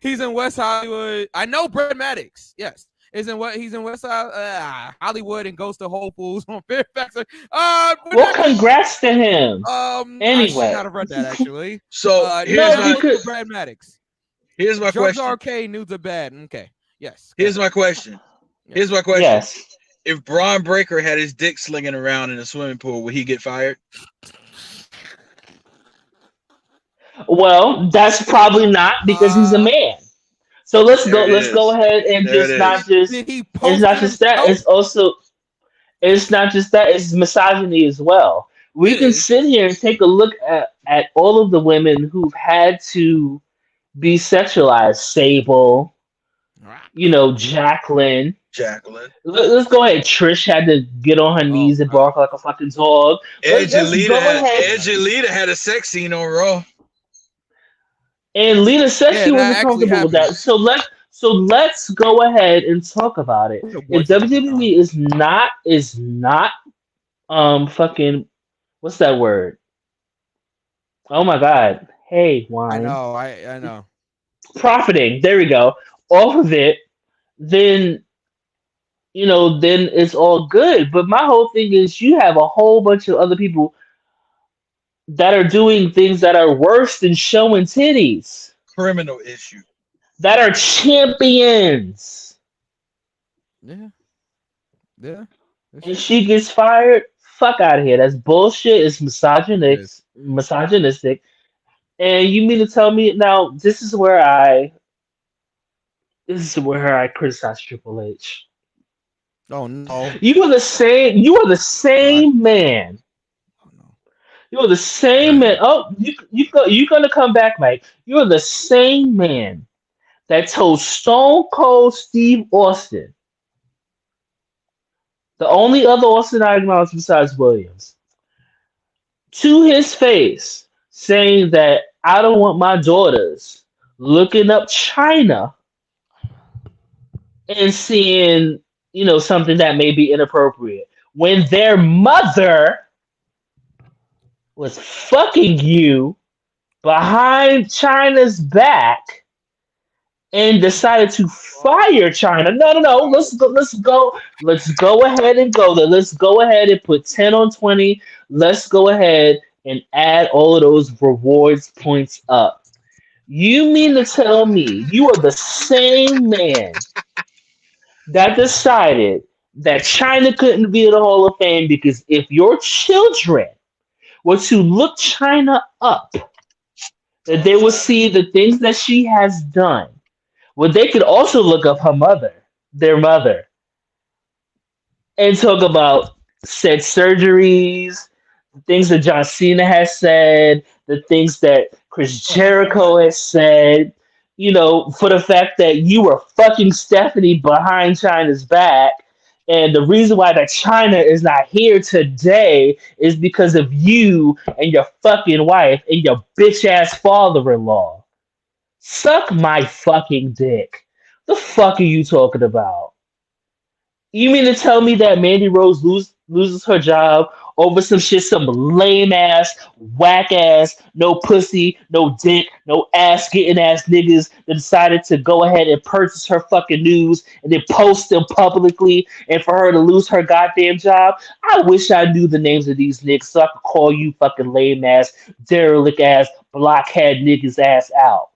He's in West Hollywood. I know Brad Maddox. Yes. He's in West Hollywood and goes to Whole Foods on Fairfax. Well, congrats to him. Anyway, I should not have read that actually. So Brad Maddox. Here's my Drugs question. are okay, nudes are bad. Okay. Yes. Here's my question. Yes. If Braun Breaker had his dick slinging around in a swimming pool, would he get fired? Well, that's probably not because he's a man. So let's go ahead and it's not just that. It's not just that. It's misogyny as well. We can sit here and take a look at all of the women who've had to be sexualized. Sable, Jacqueline. Let's go ahead. Trish had to get on her knees and bark like a fucking dog. Edge and Lita had a sex scene on Raw. And Lita said she wasn't comfortable with that. So let's go ahead and talk about it. If WWE is not fucking what's that word? Oh my god. Hey, wine. I know. Profiting, there we go. Off of it, then then it's all good. But my whole thing is you have a whole bunch of other people that are doing things that are worse than showing titties. Criminal issue. That are champions. Yeah. And she gets fired. Fuck out of here. That's bullshit. It's misogynistic. And you mean to tell me now? This is where I criticize Triple H. Oh no! You are the same man. Oh no! You are the same man. Oh, you're gonna come back, Mike. You are the same man that told Stone Cold Steve Austin, the only other Austin I acknowledge besides Williams, to his face, saying that I don't want my daughters looking up China and seeing something that may be inappropriate when their mother was fucking you behind China's back and decided to fire China. No. Let's go ahead and go there. Let's go ahead and put 10 on 20. Let's go ahead and add all of those rewards points up. You mean to tell me you are the same man that decided that China couldn't be in the Hall of Fame because if your children were to look China up, that they will see the things that she has done. Well, they could also look up their mother, and talk about said surgeries, the things that John Cena has said, the things that Chris Jericho has said, for the fact that you were fucking Stephanie behind China's back. And the reason why that China is not here today is because of you and your fucking wife and your bitch ass father-in-law. Suck my fucking dick. The fuck are you talking about? You mean to tell me that Mandy Rose loses her job over some shit, some lame ass, whack ass, no pussy, no dick, no ass getting ass niggas that decided to go ahead and purchase her fucking news and then post them publicly, and for her to lose her goddamn job? I wish I knew the names of these niggas so I could call you fucking lame ass, derelict ass, blockhead niggas ass out.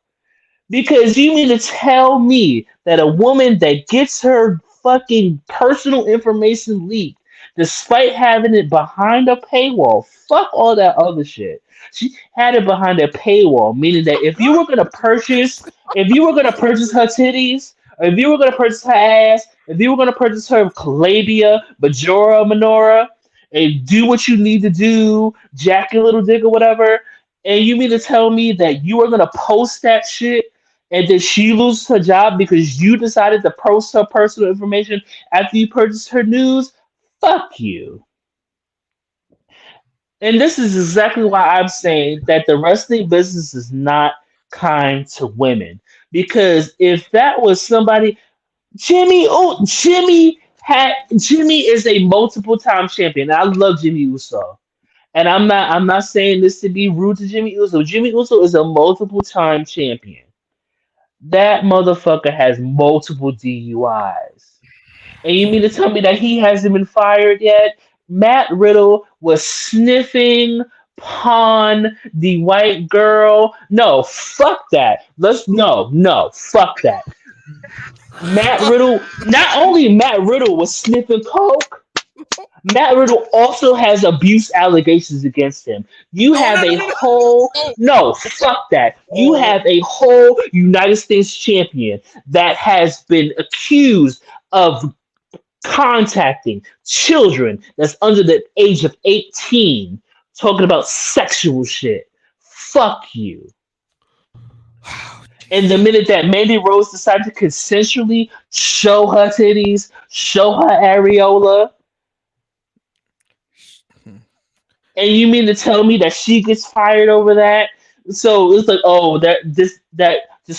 Because you mean to tell me that a woman that gets her fucking personal information leaked, despite having it behind a paywall, fuck all that other shit. She had it behind a paywall, meaning that if you were gonna purchase her titties, or if you were gonna purchase her ass, if you were gonna purchase her labia, majora, minora, and do what you need to do, jack your little dick or whatever, and you mean to tell me that you are gonna post that shit and then she loses her job because you decided to post her personal information after you purchased her news? Fuck you. And this is exactly why I'm saying that the wrestling business is not kind to women. Because if that was somebody, Jimmy is a multiple time champion. I love Jimmy Uso. And I'm not saying this to be rude to Jimmy Uso. Jimmy Uso is a multiple time champion. That motherfucker has multiple DUIs. And you mean to tell me that he hasn't been fired yet? Matt Riddle was sniffing upon the white girl. No, fuck that. No, fuck that. Not only Matt Riddle was sniffing coke, Matt Riddle also has abuse allegations against him. You have a whole no, fuck that. You have a whole United States champion that has been accused of contacting children that's under the age of 18, talking about sexual shit. Fuck you. And the minute that Mandy Rose decided to consensually show her titties, show her areola, and you mean to tell me that she gets fired over that? So it's like, oh, that just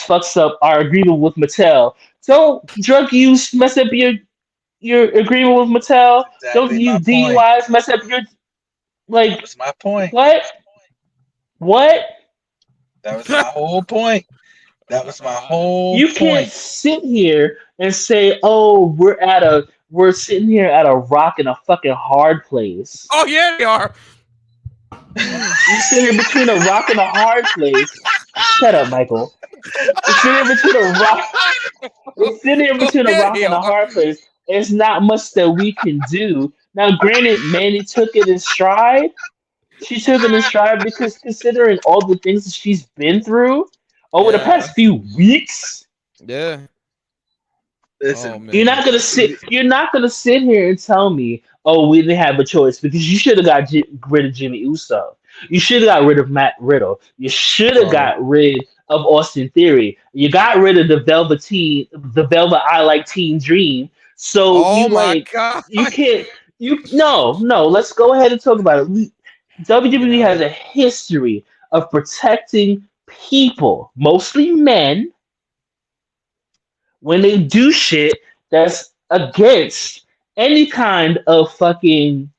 fucks up our agreement with Mattel. Don't drug use mess up your agreement with Mattel? Don't use DUIs mess up your like? That was my point. What? That was my whole point. You can't sit here and say, "Oh, we're sitting here at a rock and a fucking hard place." Oh yeah, they are. You sit here between a rock and a hard place. Shut up, Michael. You sit here between a rock. You sit here between a rock and a hard place. There's not much that we can do. Now, granted, Mandy took it in stride. She took it in stride because considering all the things that she's been through over the past few weeks. Yeah. Listen, You're not gonna sit here and tell me, "Oh, we didn't have a choice," because you should have got rid of Jimmy Uso. You should have got rid of Matt Riddle. You should have got rid of Austin Theory. You got rid of the Velvet I Like Teen Dream. So God. you can't. No. Let's go ahead and talk about it. WWE has a history of protecting people, mostly men, when they do shit that's against any kind of fucking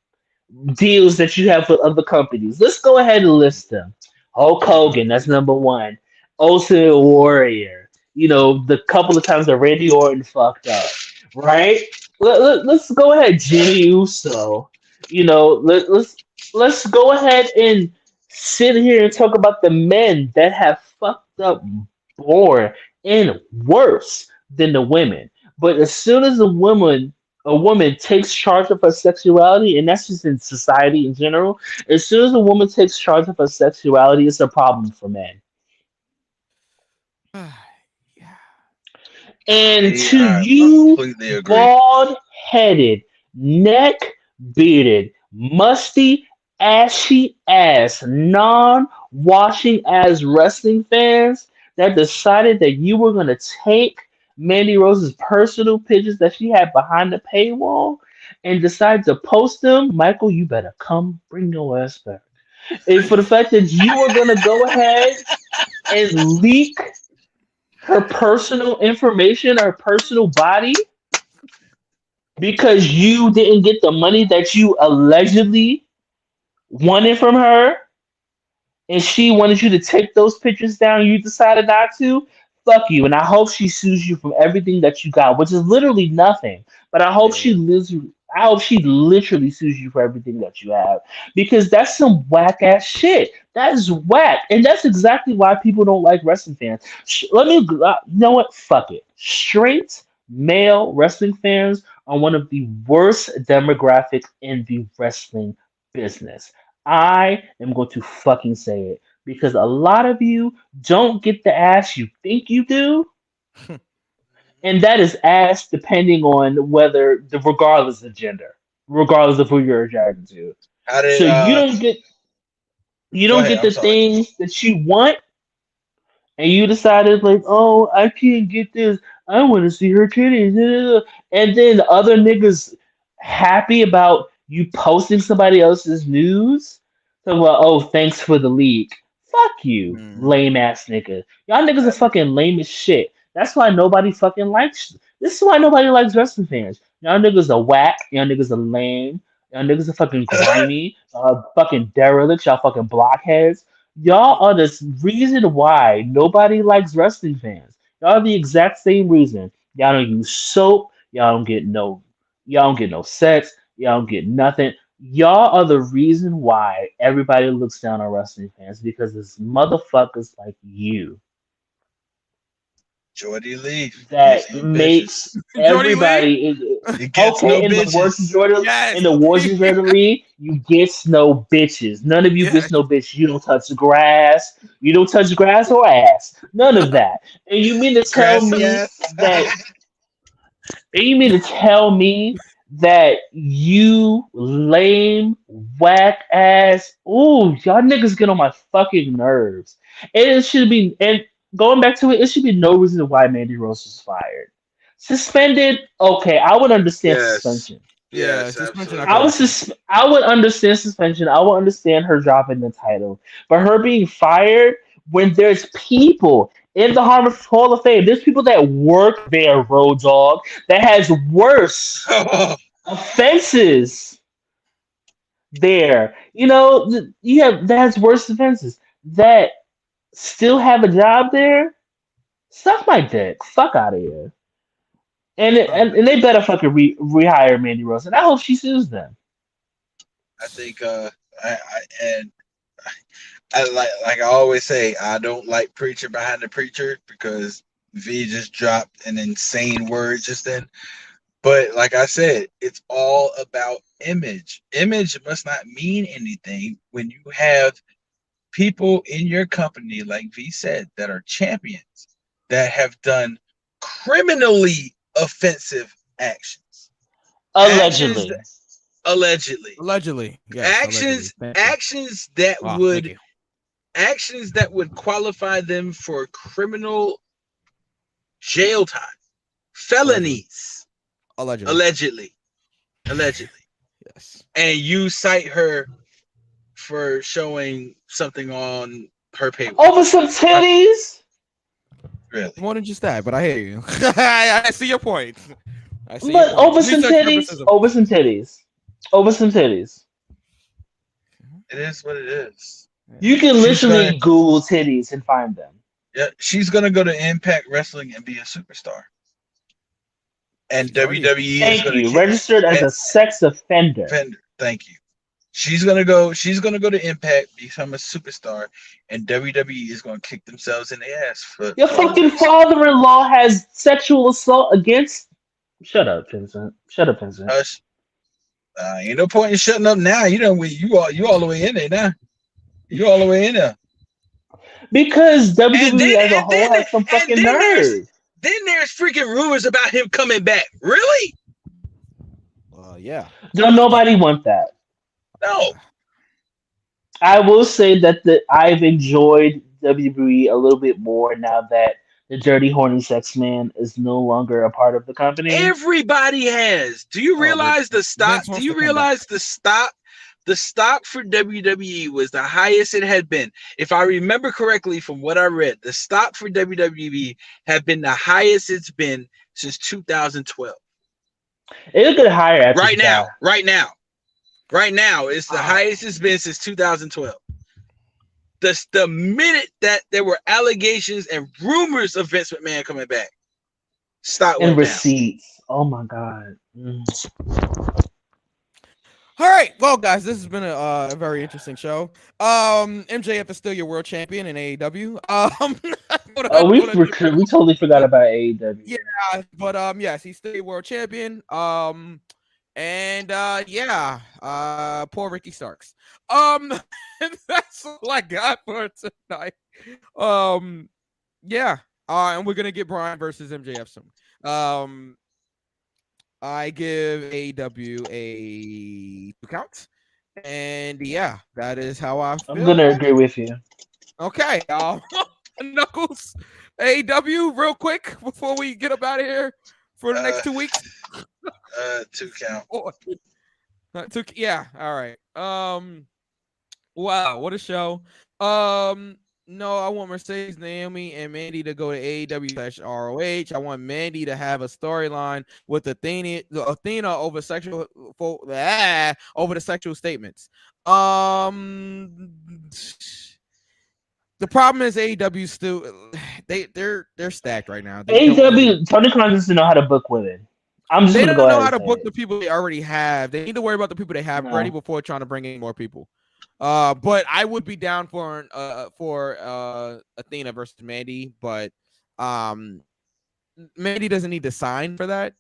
deals that you have with other companies. Let's go ahead and list them. Hulk Hogan, that's number one. Ultimate Warrior. You know, the couple of times that Randy Orton fucked up, right? Let's go ahead, Jimmy Uso. You know, let's go ahead and sit here and talk about the men that have fucked up more and worse than the women. But as soon as a woman takes charge of her sexuality, and that's just in society in general, as soon as a woman takes charge of her sexuality, it's a problem for men. And to you, bald-headed, neck-bearded, musty, ashy ass, non-washing ass wrestling fans that decided that you were going to take Mandy Rose's personal pictures that she had behind the paywall and decided to post them, Michael, you better come bring your ass back. And for the fact that you were going to go ahead and leak her personal information, her personal body, because you didn't get the money that you allegedly wanted from her, and she wanted you to take those pictures down, you decided not to, fuck you. And I hope she sues you from everything that you got, which is literally nothing. But I hope she I hope she literally sues you for everything that you have because that's some whack ass shit. That is whack, and that's exactly why people don't like wrestling fans. You know what? Fuck it. Straight male wrestling fans are one of the worst demographics in the wrestling business. I am going to fucking say it because a lot of you don't get the ass you think you do. And that is ass depending on regardless of gender, regardless of who you're attracted to. How did So you go don't ahead? get I'm the sorry. things that you want, and you decided like, oh, I can't get this. I want to see her titties, and then other niggas happy about you posting somebody else's news. So well, oh, thanks for the leak. Fuck you, lame ass nigga. Y'all niggas are fucking lame as shit. That's why nobody fucking likes. This is why nobody likes wrestling fans. Y'all niggas are whack. Y'all niggas are lame. Y'all niggas are fucking grimy. Fucking derelicts. Y'all fucking blockheads. Y'all are the reason why nobody likes wrestling fans. Y'all are the exact same reason. Y'all don't use soap. Y'all don't get no sex. Y'all don't get nothing. Y'all are the reason why everybody looks down on wrestling fans because it's motherfuckers like you Jordy Leaf that gets no bitches. makes Jordy Lee. It gets no in the words of bitches. Jordan Yes. in the words of Jordan Lee, you gets no bitches. None of you Yes. gets no bitch. You don't touch the grass. You don't touch grass or ass. None of that. And you mean to tell Grassy me ass. that and you mean to tell me that you lame, whack ass, ooh, y'all niggas get on my fucking nerves. And it should be, and going back to it, it should be no reason why Mandy Rose was fired. Suspended, okay, I would understand Yes. suspension. Yeah, Yes, suspension. absolutely. I would understand suspension. I would understand her dropping the title. But her being fired when there's people in the Hall of Fame, there's people that work there, Road Dog, that has worse offenses there. You know, you have that has worse offenses that still have a job there. Suck my dick. Fuck out of here. And they better fucking rehire Mandy Rose. And I hope she sues them. I think and I like I always say, I don't like preacher behind the preacher because V just dropped an insane word just then. But like I said, it's all about image. Image must not mean anything when you have people in your company, like V said, that are champions that have done criminally offensive actions. Allegedly. Allegedly. Yes. Actions that would qualify them for criminal jail time, felonies. Allegedly. Yes. And you cite her for showing something on her paper over some titties. Really, more than just that, but I hear you. I see your point. But over some titties. It is what it is. You can literally Google titties and find them. Yeah, she's gonna go to Impact Wrestling and be a superstar. And WWE is going to registered as a sex offender. Thank you. She's gonna go to Impact, become a superstar, and WWE is gonna kick themselves in the ass for your fucking father-in-law has sexual assault against. Shut up, Vincent. Hush. Ain't no point in shutting up now. You all the way in there now. You all the way in there. Because WWE as a whole has some fucking nerve. Then there's freaking rumors about him coming back. Really? Yeah. Don't nobody want that. No. I will say that I've enjoyed WWE a little bit more now that the dirty, horny sex man is no longer a part of the company. Everybody has. Do you realize the stock? Do you realize the stock? The stock for WWE was the highest it had been. If I remember correctly from what I read, the stock for WWE had been the highest it's been since 2012. It'll get higher after Right now, it's the highest it's been since 2012. The minute that there were allegations and rumors of Vince McMahon coming back, stock went and receipts. Down. Oh my god! All right, well, guys, this has been a very interesting show. MJF is still your world champion in AEW. We totally forgot about AEW. Yeah, but yes, he's still your world champion. Poor Ricky Starks. That's all I got for tonight. And we're gonna get Brian versus MJF soon. I give AEW a 2 count. And yeah, that is how I feel. I'm gonna agree with you. Okay. Knuckles, AEW, real quick before we get up out of here for the next 2 weeks. 2 count. Yeah. All right. Wow, what a show. No, I want Mercedes, Naomi, and Mandy to go to AEW/ROH. I want Mandy to have a storyline with Athena over over the sexual statements. The problem is AEW still they're stacked right now. AEW Tony Khan doesn't know how to book women. I'm just gonna go ahead and say how to book the people they already have. They need to worry about the people they have ready before trying to bring in more people. But I would be down for Athena versus Mandy, but Mandy doesn't need to sign for that.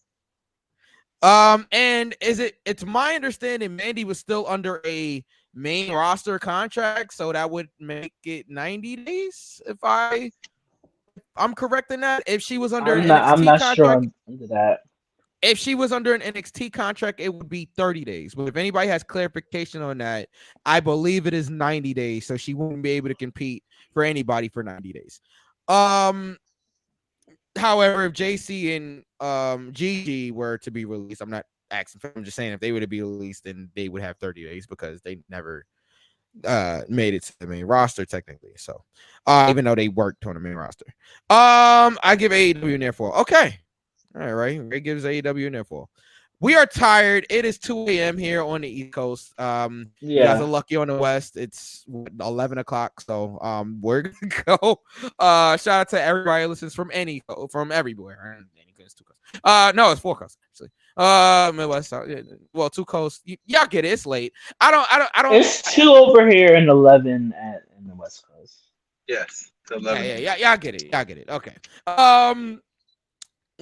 And it's my understanding Mandy was still under a main roster contract, so that would make it 90 days if I'm correct in that. If she was under I'm not contract, sure under that. If she was under an NXT contract, it would be 30 days. But if anybody has clarification on that, I believe it is 90 days. So she wouldn't be able to compete for anybody for 90 days. However, if JC and Gigi were to be released, I'm not asking for, I'm just saying if they were to be released, then they would have 30 days because they never made it to the main roster technically. So even though they worked on the main roster, I give AEW an airfall. Okay. All right. Ray gives AEW an airfall. We are tired. It is 2 a.m. here on the East Coast. You guys are lucky on the West. It's 11 o'clock. So we're gonna go. Shout out to everybody who listens from everywhere. No, it's 4 coasts actually. Midwest, well, 2 coasts. Y'all get it. It's late. I don't. It's 2 over here and 11 in the West Coast. Yes, 11. Yeah. Y'all get it. Okay.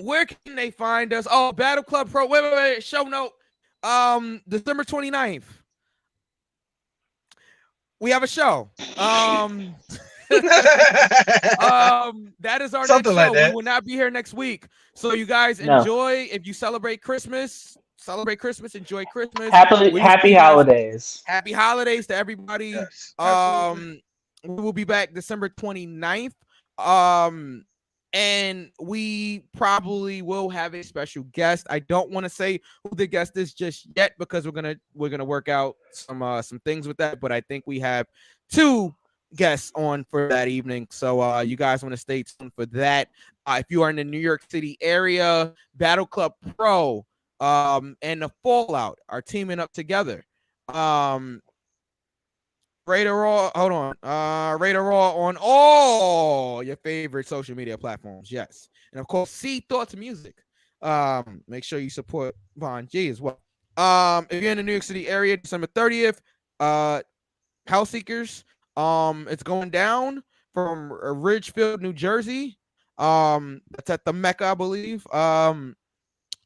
Where can they find us? Oh, Battle Club Pro. Wait. Show note. December 29th. We have a show. That is our Something next show. like that. We will not be here next week. So you guys enjoy. If you celebrate Christmas, enjoy Christmas. Happy holidays. Happy holidays to everybody. Yes, we will be back December 29th. And we probably will have a special guest. I don't want to say who the guest is just yet because we're gonna work out some things with that. But I think we have 2 guests on for that evening. So you guys want to stay tuned for that. If you are in the New York City area, Battle Club Pro and the Fallout are teaming up together. Radar Raw, hold on. Radar Raw on all your favorite social media platforms. Yes. And of course, C Thoughts Music. Make sure you support Von G as well. If you're in the New York City area, December 30th, House Seekers. It's going down from Ridgefield, New Jersey. That's at the Mecca, I believe.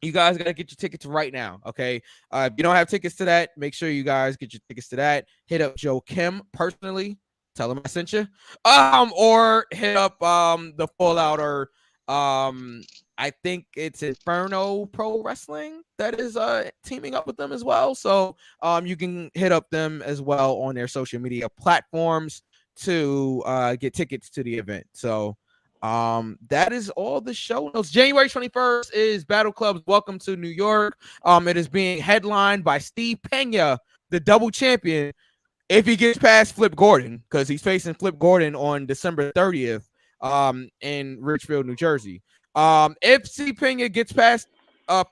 You guys gotta get your tickets right now, okay? If you don't have tickets to that, make sure you guys get your tickets to that. Hit up Joe Kim personally, tell him I sent you. Or hit up the Fallout or I think it's Inferno Pro Wrestling that is teaming up with them as well. So you can hit up them as well on their social media platforms to get tickets to the event. So that is all the show notes. January 21st is Battle Club's Welcome to New York. It is being headlined by Steve Pena, the double champion, if he gets past Flip Gordon, because he's facing Flip Gordon on December 30th in Ridgefield, New Jersey. If Steve Pena gets past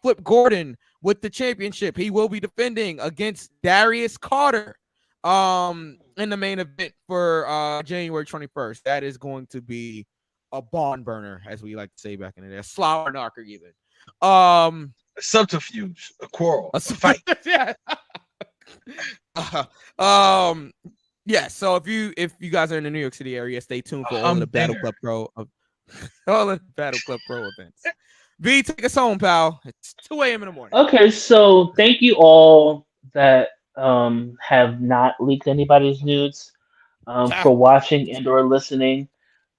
Flip Gordon with the championship, he will be defending against Darius Carter in the main event for January 21st. That is going to be a barn burner, as we like to say back in the day, a slower knocker even. A subterfuge, a quarrel, a fight. Yeah. Yeah. So if you guys are in the New York City area, stay tuned for all of the Battle Club Pro all of the Battle Club Pro events. V, take us home, pal. It's 2 a.m. in the morning. Okay, so thank you all that have not leaked anybody's nudes for watching and or listening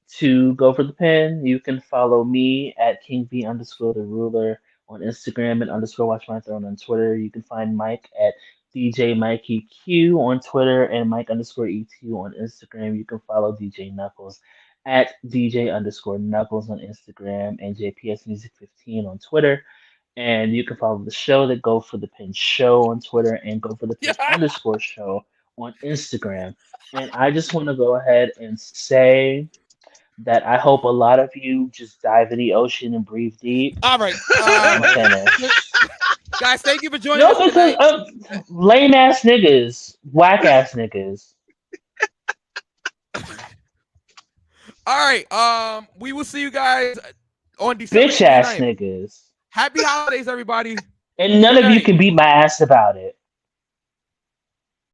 to Go for the Pin. You can follow me at KingV_the_ruler on Instagram and _Watch My Throne on Twitter. You can find Mike at DJ Mikey Q on Twitter and Mike_ET on Instagram. You can follow DJ Knuckles at DJ_Knuckles on Instagram and JPS Music 15 on Twitter. And you can follow the show that Go for the Pin Show on Twitter and Go for the Pin _show on Instagram. And I just want to go ahead and say that I hope a lot of you just dive in the ocean and breathe deep. All right. Guys, thank you for joining us because lame ass niggas, whack ass niggas. All right. We will see you guys on December. Bitch ass niggas. Happy holidays, everybody. And none of you can beat my ass about it.